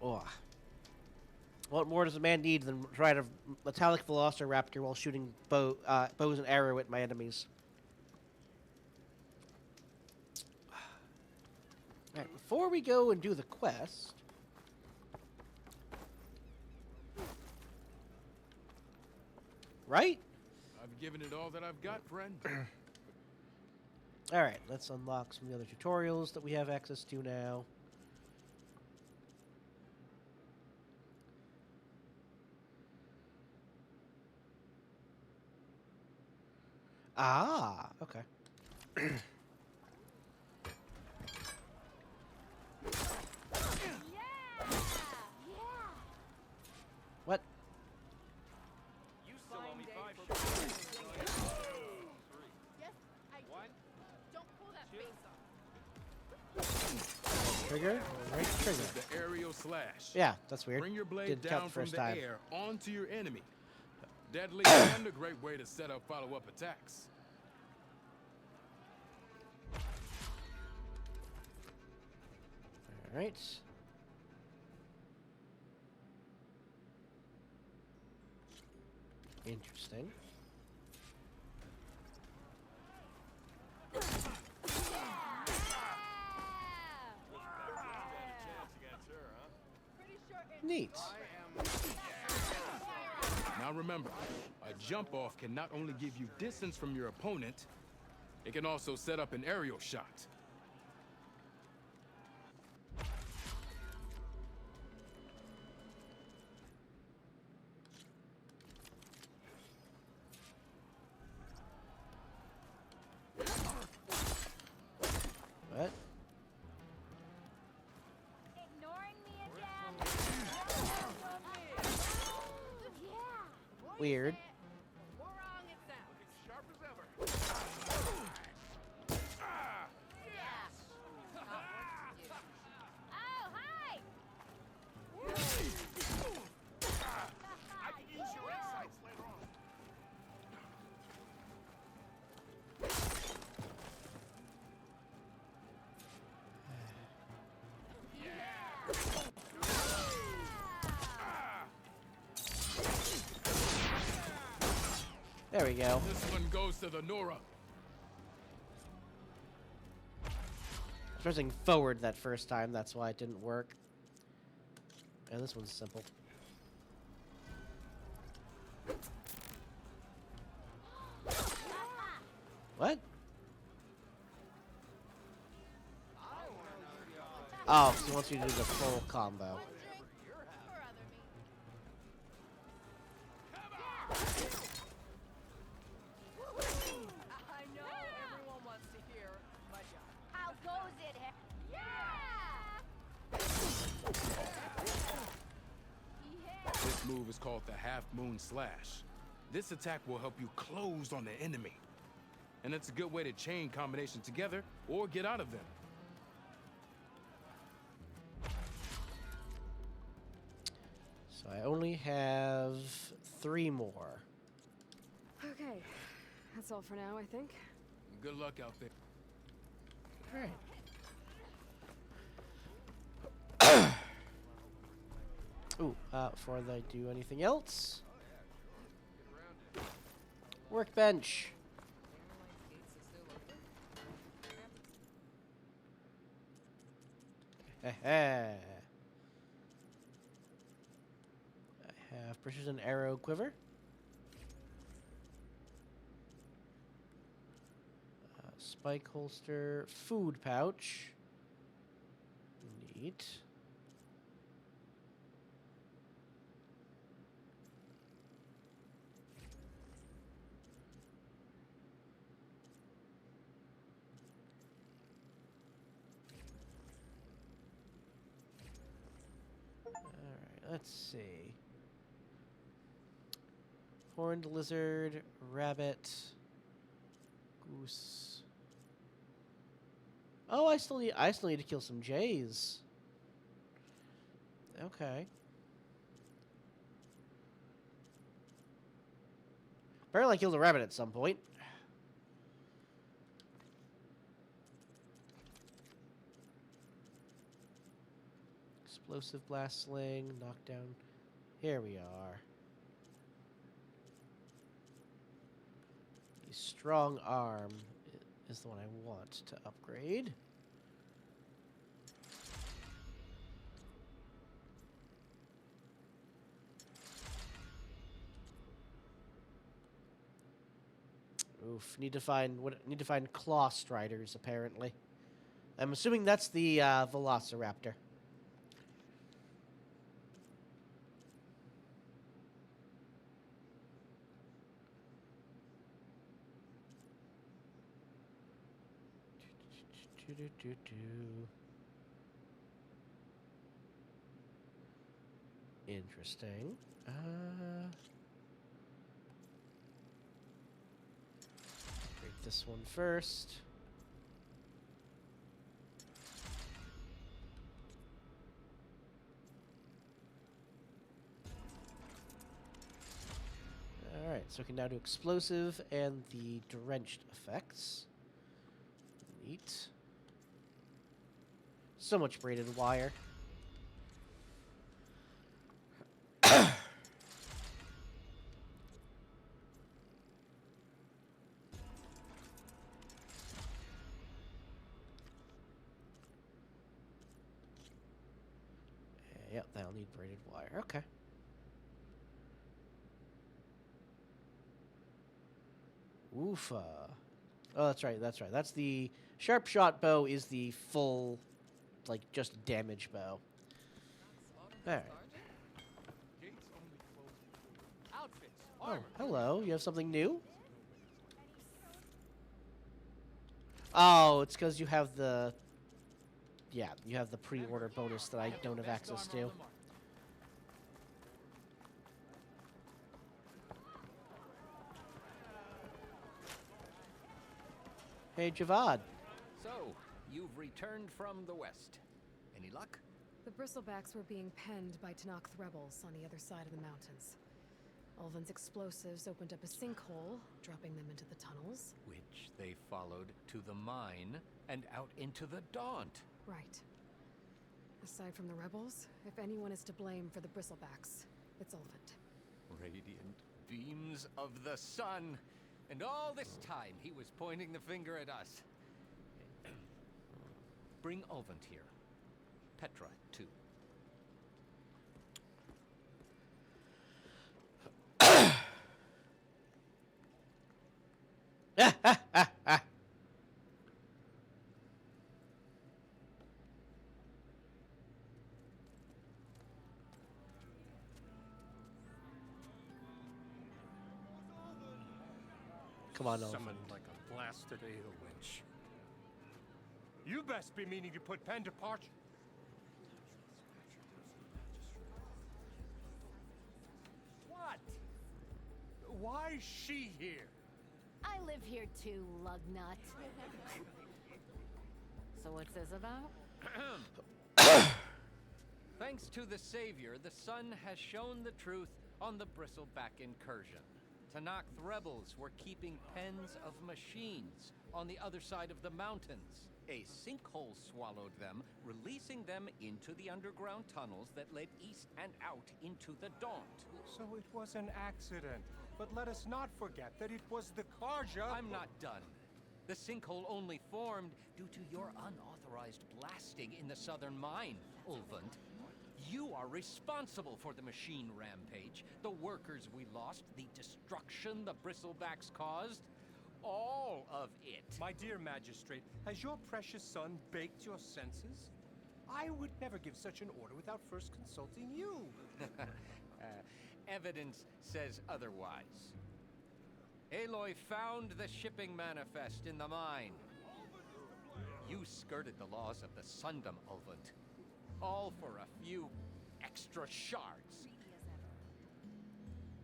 Oh. What more does a man need than ride a metallic velociraptor while shooting bows and arrow at my enemies? Alright, before we go and do the quest... Right? I've given it all that I've got, friend. Alright, let's unlock some of the other tutorials that we have access to now. Ah, okay. What? You still owe me 5 shots. Yes, I One. Don't pull that face off. Trigger? Right trigger. The aerial slash. Yeah, that's weird. Bring your blade Didn't count down the from first the time. air onto your enemy. Deadly and a great way to set up follow-up attacks. All right. Interesting. Neat. Now remember, a jump off can not only give you distance from your opponent, it can also set up an aerial shot. What? Ignoring me again? Weird. More wrong it sounds. Sharp as ever. Oh, hi! I can use your insights later on. There we go. This one goes to the Nora. I was pressing forward that first time, that's why it didn't work. And this one's simple. What? Oh, so he wants you to do the full combo. I know everyone wants to hear, but how goes it? This move is called the Half Moon Slash. This attack will help you close on the enemy. and that's a good way to chain combinations together or get out of them. So I only have 3 more. Okay, that's all for now, I think. Good luck out there. Alright. Ooh, before I do anything else. Workbench. I have precision arrow quiver. Spike holster, food pouch. Neat. Alright, let's see. Horned lizard, rabbit, goose. Oh, I still need to kill some jays. Okay. Apparently I killed a rabbit at some point. Explosive blast sling, knockdown. Here we are. The strong arm is the one I want to upgrade. Oof, need to find claw striders apparently. I'm assuming that's the velociraptor. Interesting. Break this one first. Alright, so we can now do explosive and the drenched effects. Neat. So much braided wire. Yep, that'll need braided wire. Okay. Oofa. Oh, that's right. That's right. That's the sharp shot bow is the full, like, just damage bow. All right. Oh, hello. You have something new? Oh, it's because you have the... Yeah, you have the pre-order bonus that I don't have access to. Hey, Javad. So, you've returned from the west. Any luck? The bristlebacks were being penned by Tenakth rebels on the other side of the mountains. Ulvin's explosives opened up a sinkhole, dropping them into the tunnels. Which they followed to the mine and out into the Daunt. Right. Aside from the rebels, if anyone is to blame for the bristlebacks, it's Ulvin. Radiant beams of the sun. And all this time he was pointing the finger at us. Bring Ulvin here. Petra, too. Come on, Ulvin. Summoned like a blasted ale winch. You best be meaning to put pen to parchment. What? Why is she here? I live here too, lugnut. So what's this about? Thanks to the Savior, the sun has shown the truth on the bristleback incursion. Tanakh rebels were keeping pens of machines on the other side of the mountains. A sinkhole swallowed them, releasing them into the underground tunnels that led east and out into the Daunt. So it was an accident. But let us not forget that it was the Karja. I'm not done. The sinkhole only formed due to your unauthorized blasting in the southern mine, Ulvund. You are responsible for the machine rampage, the workers we lost, the destruction the bristlebacks caused. All of it. My dear magistrate, has your precious son baked your senses? I would never give such an order without first consulting you. Evidence says otherwise. Aloy found the shipping manifest in the mine. You skirted the laws of the Sundom, Ulvund. All for a few extra shards.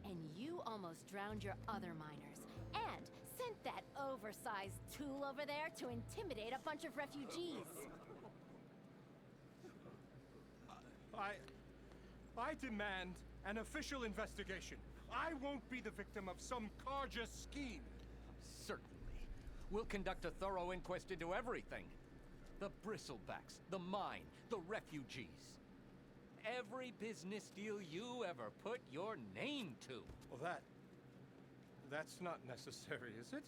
And you almost drowned your other miners. And sent that oversized tool over there to intimidate a bunch of refugees. I demand an official investigation. I won't be the victim of some Karja scheme. Certainly. We'll conduct a thorough inquest into everything. The bristlebacks, the mine, the refugees. Every business deal you ever put your name to. Well, that's not necessary, is it?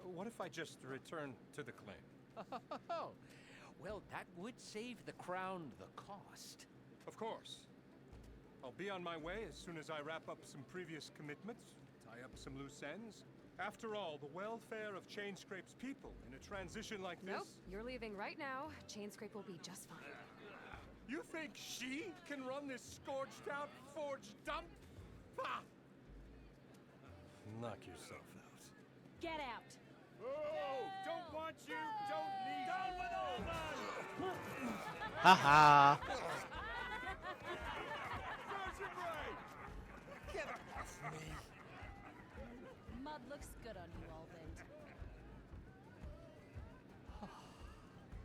What if I just return to the claim? Oh, well, that would save the crown the cost. Of course. I'll be on my way as soon as I wrap up some previous commitments, tie up some loose ends. After all, the welfare of Chainscrape's people in a transition like this... Nope, you're leaving right now. Chainscrape will be just fine. You think she can run this scorched-out forge dump? Ha! Knock yourself out. Get out! Oh! Don't want you! Don't need Down with all that! Haha. Get off me! Mud looks good on you, Ulvund.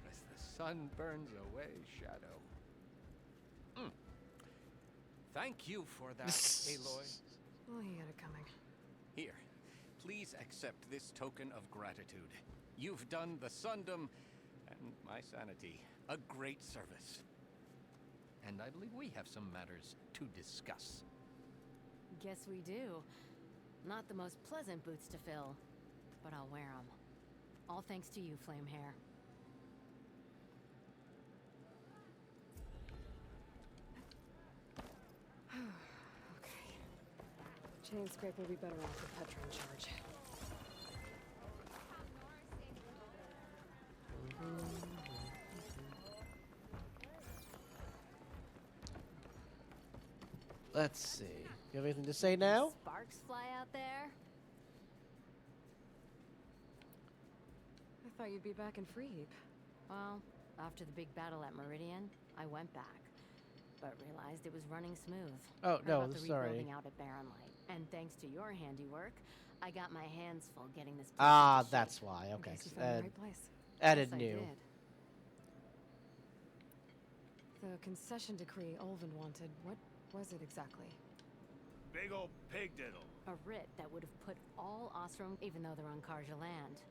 As the sun burns away shadow. Thank you for that, Aloy. Oh, he had it coming. Here, please accept this token of gratitude. You've done the Sundom and my sanity a great service. And I believe we have some matters to discuss. Guess we do. Not the most pleasant boots to fill, but I'll wear them. All thanks to you, Flamehair. Okay. Chainscrape will be better off with Petra in charge. Let's see. You have anything to say now? Sparks fly out there? I thought you'd be back in Freeheap. Well, after the big battle at Meridian, I went back, but realized it was running smooth. Oh, Heard no, about the sorry. rebuilding out at Barren Light, and thanks to your handiwork, I got my hands full getting this. place Ah, into shape. that's why. Okay. Guess you found the right place. Added Yes, I new. did. The concession decree Ulvund wanted, what was it exactly? Big old pig diddle. A writ that would have put all Ostrom, even though they're on Karja land.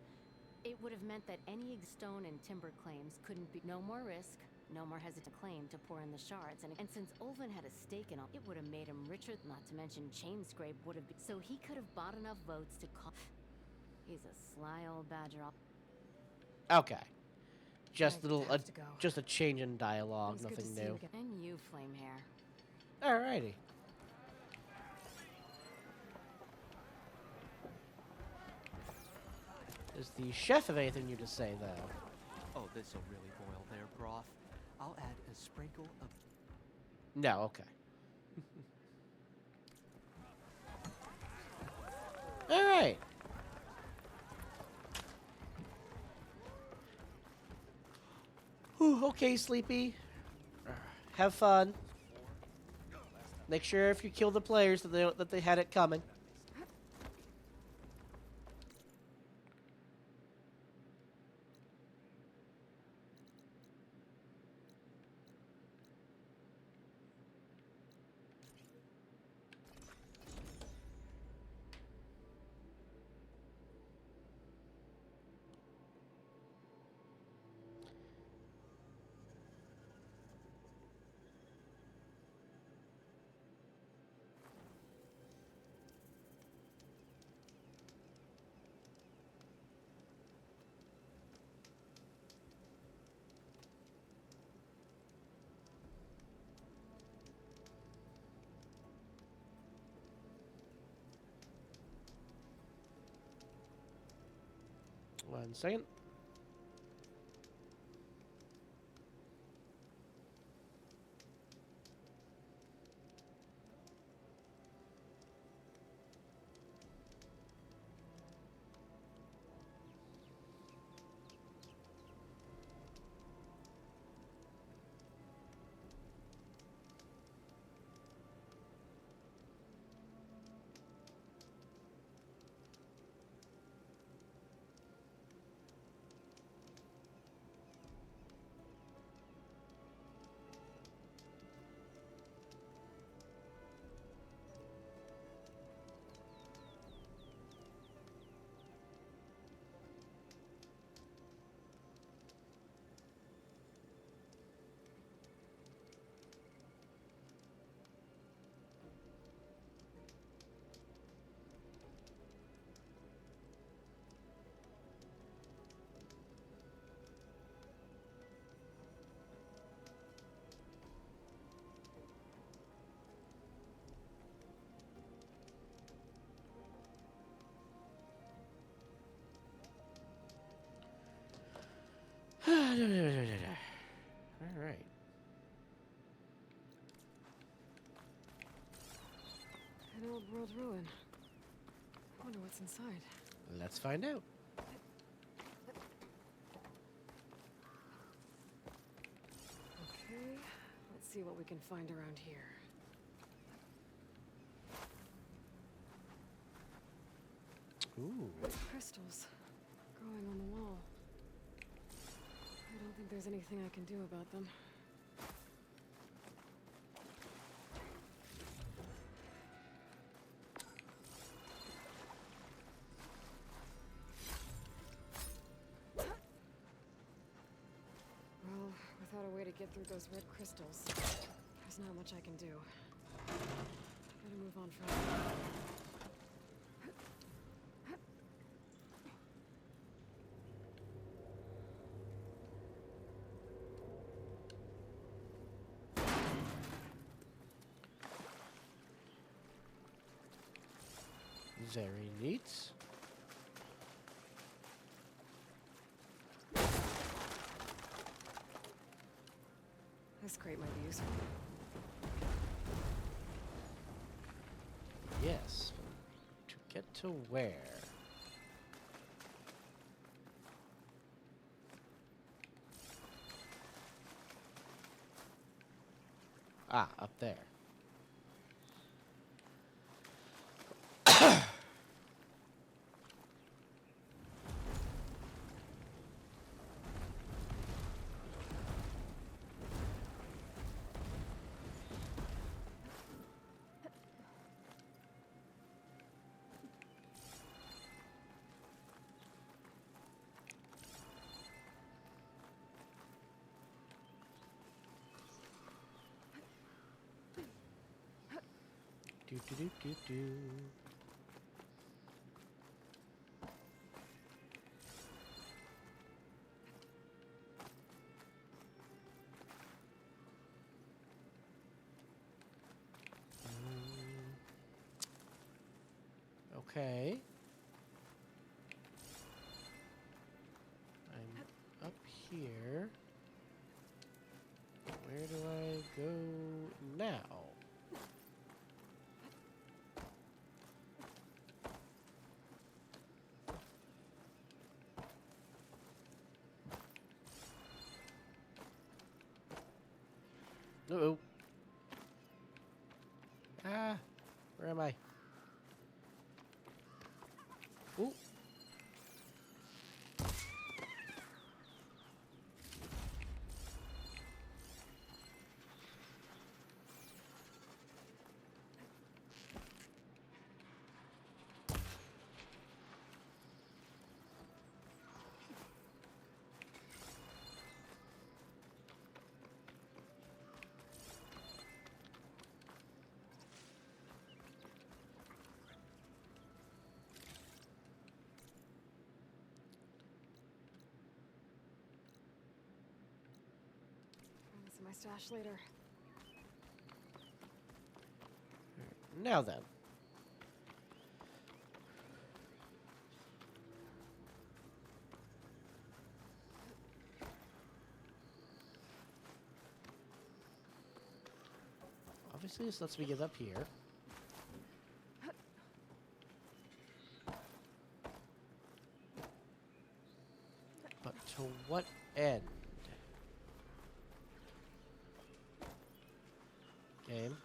It would have meant that any stone and timber claims couldn't be. No more risk, no more hesitant claim to pour in the shards. And since Ulvund had a stake in all, it would have made him richer, not to mention Chainscrape would have been. So he could have bought enough votes to call. He's a sly old badger. Okay. Just I little, have to go. just a change in dialogue, It was good to nothing see you new. again. And you, Flamehair. Alrighty. Does the chef have anything new to say, though? Oh, this'll really boil their broth. I'll add a sprinkle of... No, okay. Alright. Whew, okay, Sleepy. Have fun. Make sure if you kill the players that they had it coming. 1 second. All right. An old world ruin. I wonder what's inside. Let's find out. Okay, let's see what we can find around here. Ooh. Crystals growing on the wall. I don't think there's anything I can do about them. Well, without a way to get through those red crystals, there's not much I can do. Better move on from it. Very neat. This crate might be useful. Yes. To get to where? Ah, up there. Do do do do do. Okay. I'm up here. Where do I go now? Uh-oh. Ah, where am I? Ooh. Find this in my stash later. Now then. Obviously, this lets me get up here. But to what end? Game.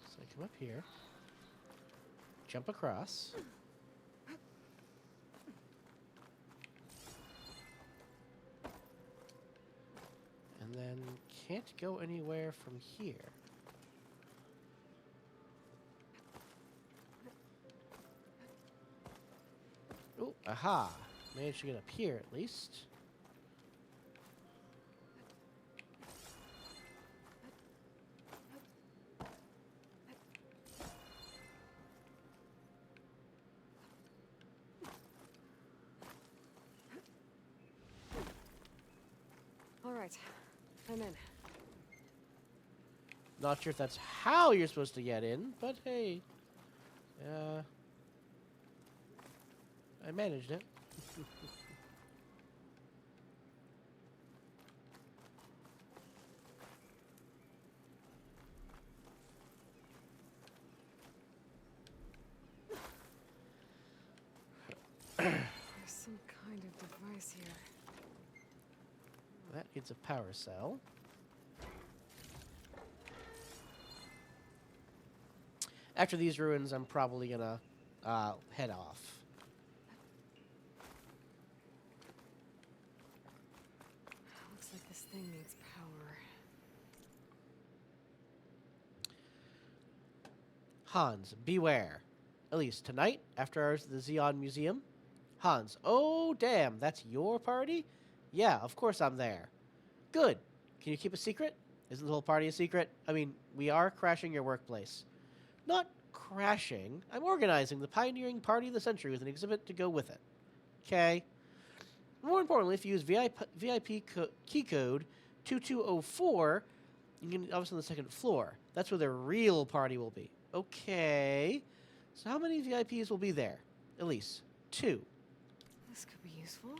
So I come up here, jump across. And then can't go anywhere from here. Oh, aha! Managed to get up here at least. All right, I'm in. Not sure if that's how you're supposed to get in, but hey. I managed it. There's some kind of device here. That needs a power cell. After these ruins, I'm probably gonna head off. Looks like this thing needs power. Hans, beware. At least tonight, after hours at the Xeon Museum. Hans, oh damn, that's your party? Yeah, of course I'm there. Good. Can you keep a secret? Isn't the whole party a secret? I mean, we are crashing your workplace. Not crashing. I'm organizing the pioneering party of the century with an exhibit to go with it. Okay? More importantly, if you use VIP key code 2204, you can obviously on the second floor. That's where the real party will be. Okay. So how many VIPs will be there? At least 2. This could be useful.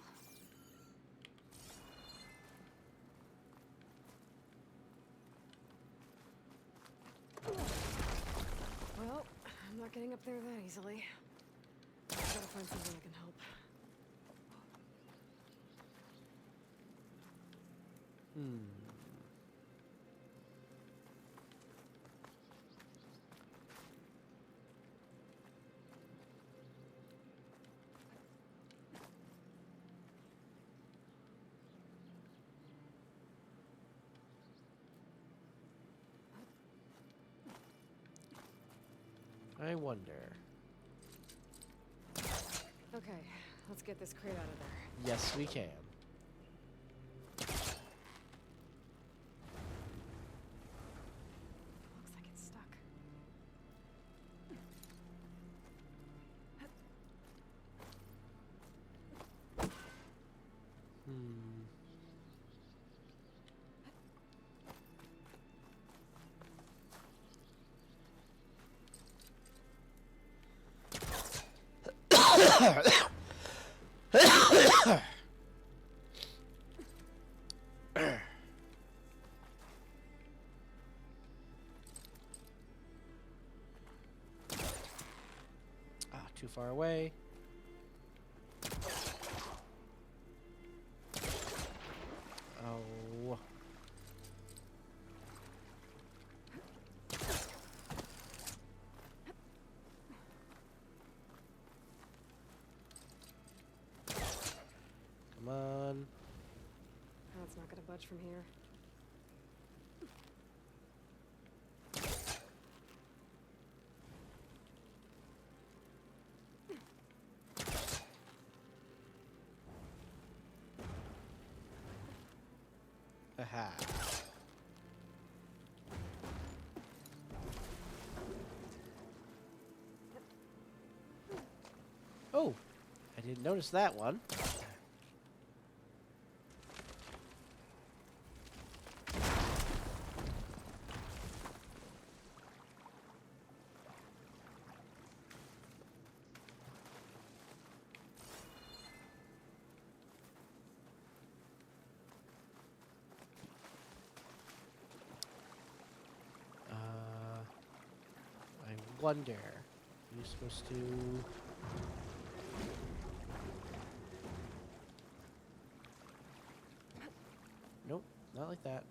Well, I'm not getting up there that easily. I gotta find something that can help. I wonder. Okay, let's get this crate out of there. Yes, we can. Looks like it's stuck. Too far away. Oh. Come on. Oh, it's not gonna budge from here. Aha. Oh, I didn't notice that one. wonder. You're supposed to... Nope, not like that.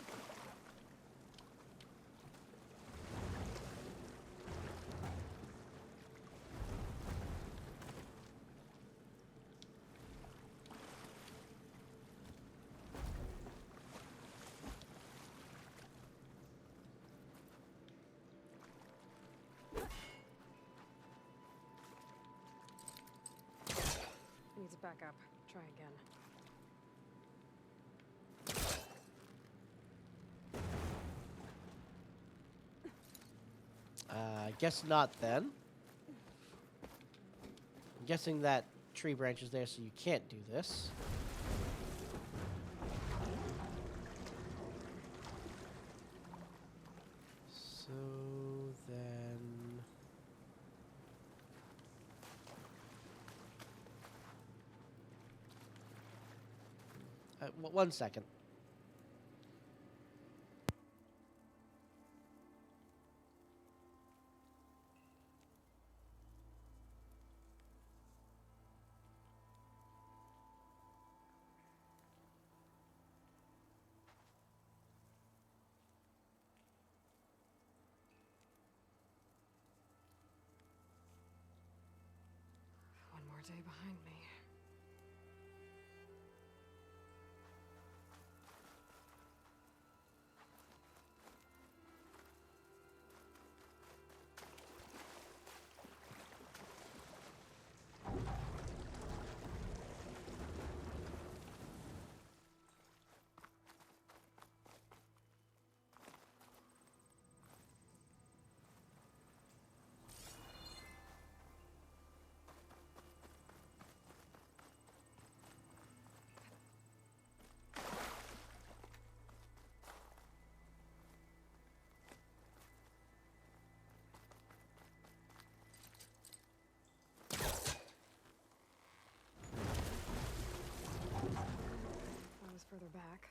Needs a backup. Try again. I guess not then. I'm guessing that tree branch is there so you can't do this. So then... one second. One more day behind me. I was further back.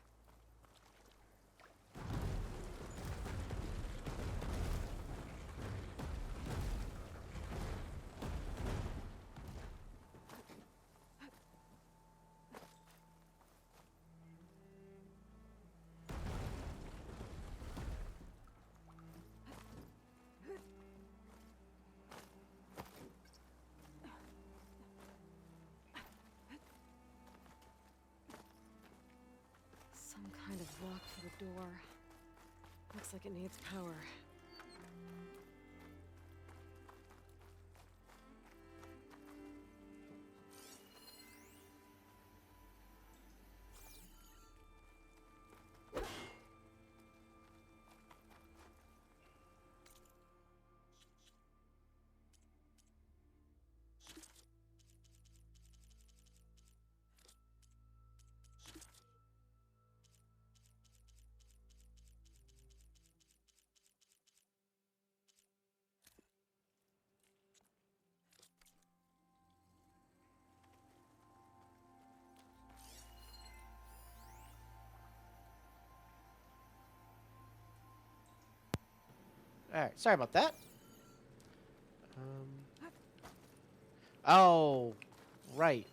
Some kind of lock for the door. Looks like it needs power. Alright, sorry about that. Oh, right.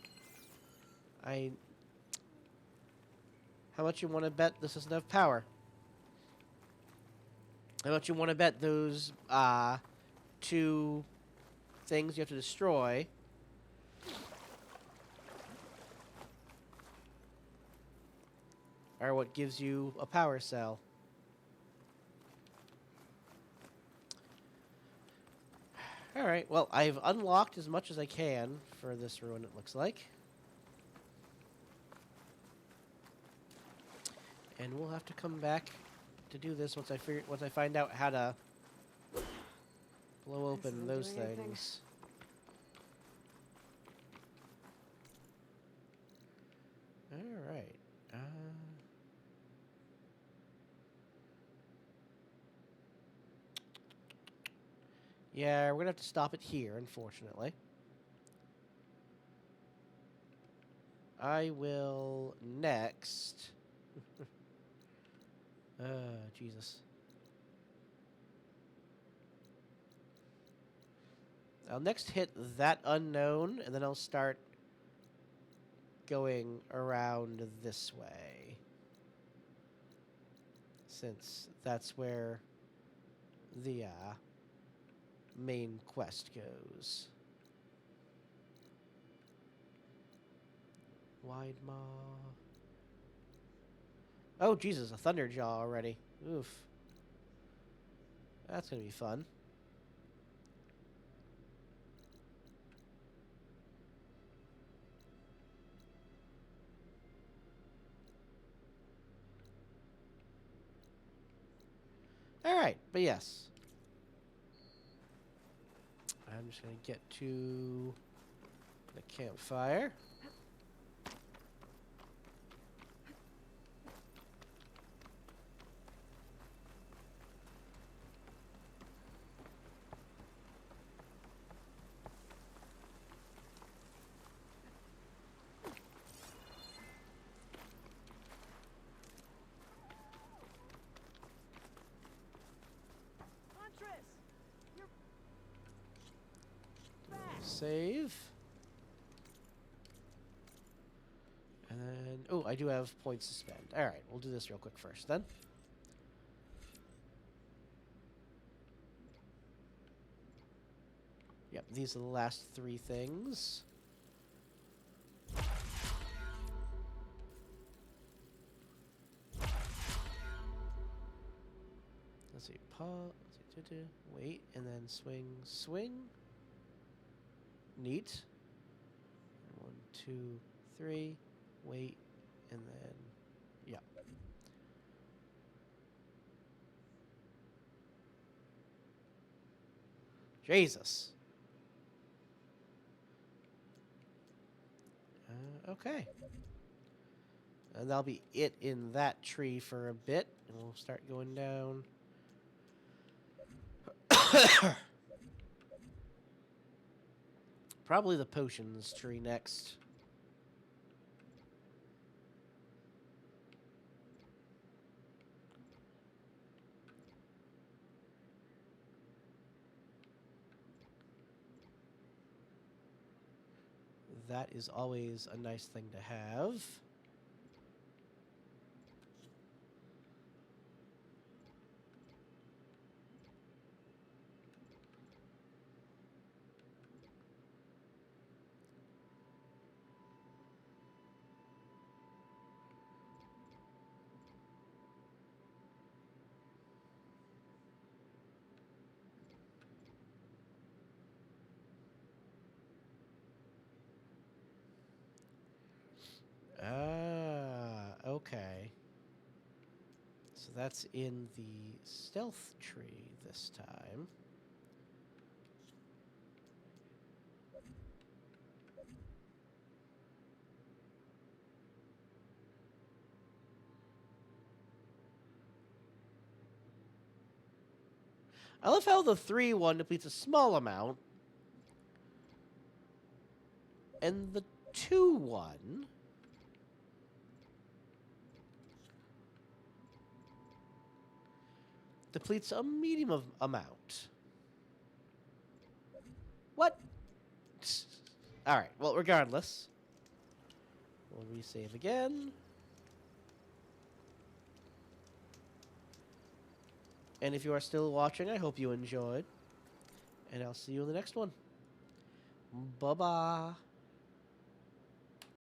How much you want to bet this doesn't have power? How much you want to bet those, two things you have to destroy are what gives you a power cell? Alright, well, I've unlocked as much as I can for this ruin, it looks like. And we'll have to come back to do this once I find out how to blow open those things. Alright. Yeah, we're gonna have to stop it here, unfortunately. I will next. Jesus. I'll next hit that unknown, and then I'll start going around this way. Since that's where the main quest goes. Wide maw. Oh, Jesus, a Thunderjaw already. Oof. That's going to be fun. Alright, but yes. I'm just going to get to the campfire. Save. And then, oh, I do have points to spend. Alright, we'll do this real quick first then. Yep, these are the last three things. Let's see, pause, wait, and then swing, swing. Neat. 1, 2, 3. Wait, and then, yeah. Jesus. Okay. And that'll be it in that tree for a bit, and we'll start going down. Probably the potions tree next. That is always a nice thing to have. Okay. So that's in the stealth tree this time. I love how the 3 one depletes a small amount, and the 2 one depletes a medium amount. What? Alright, well, regardless. We'll resave again. And if you are still watching, I hope you enjoyed. And I'll see you in the next one. Bye-bye.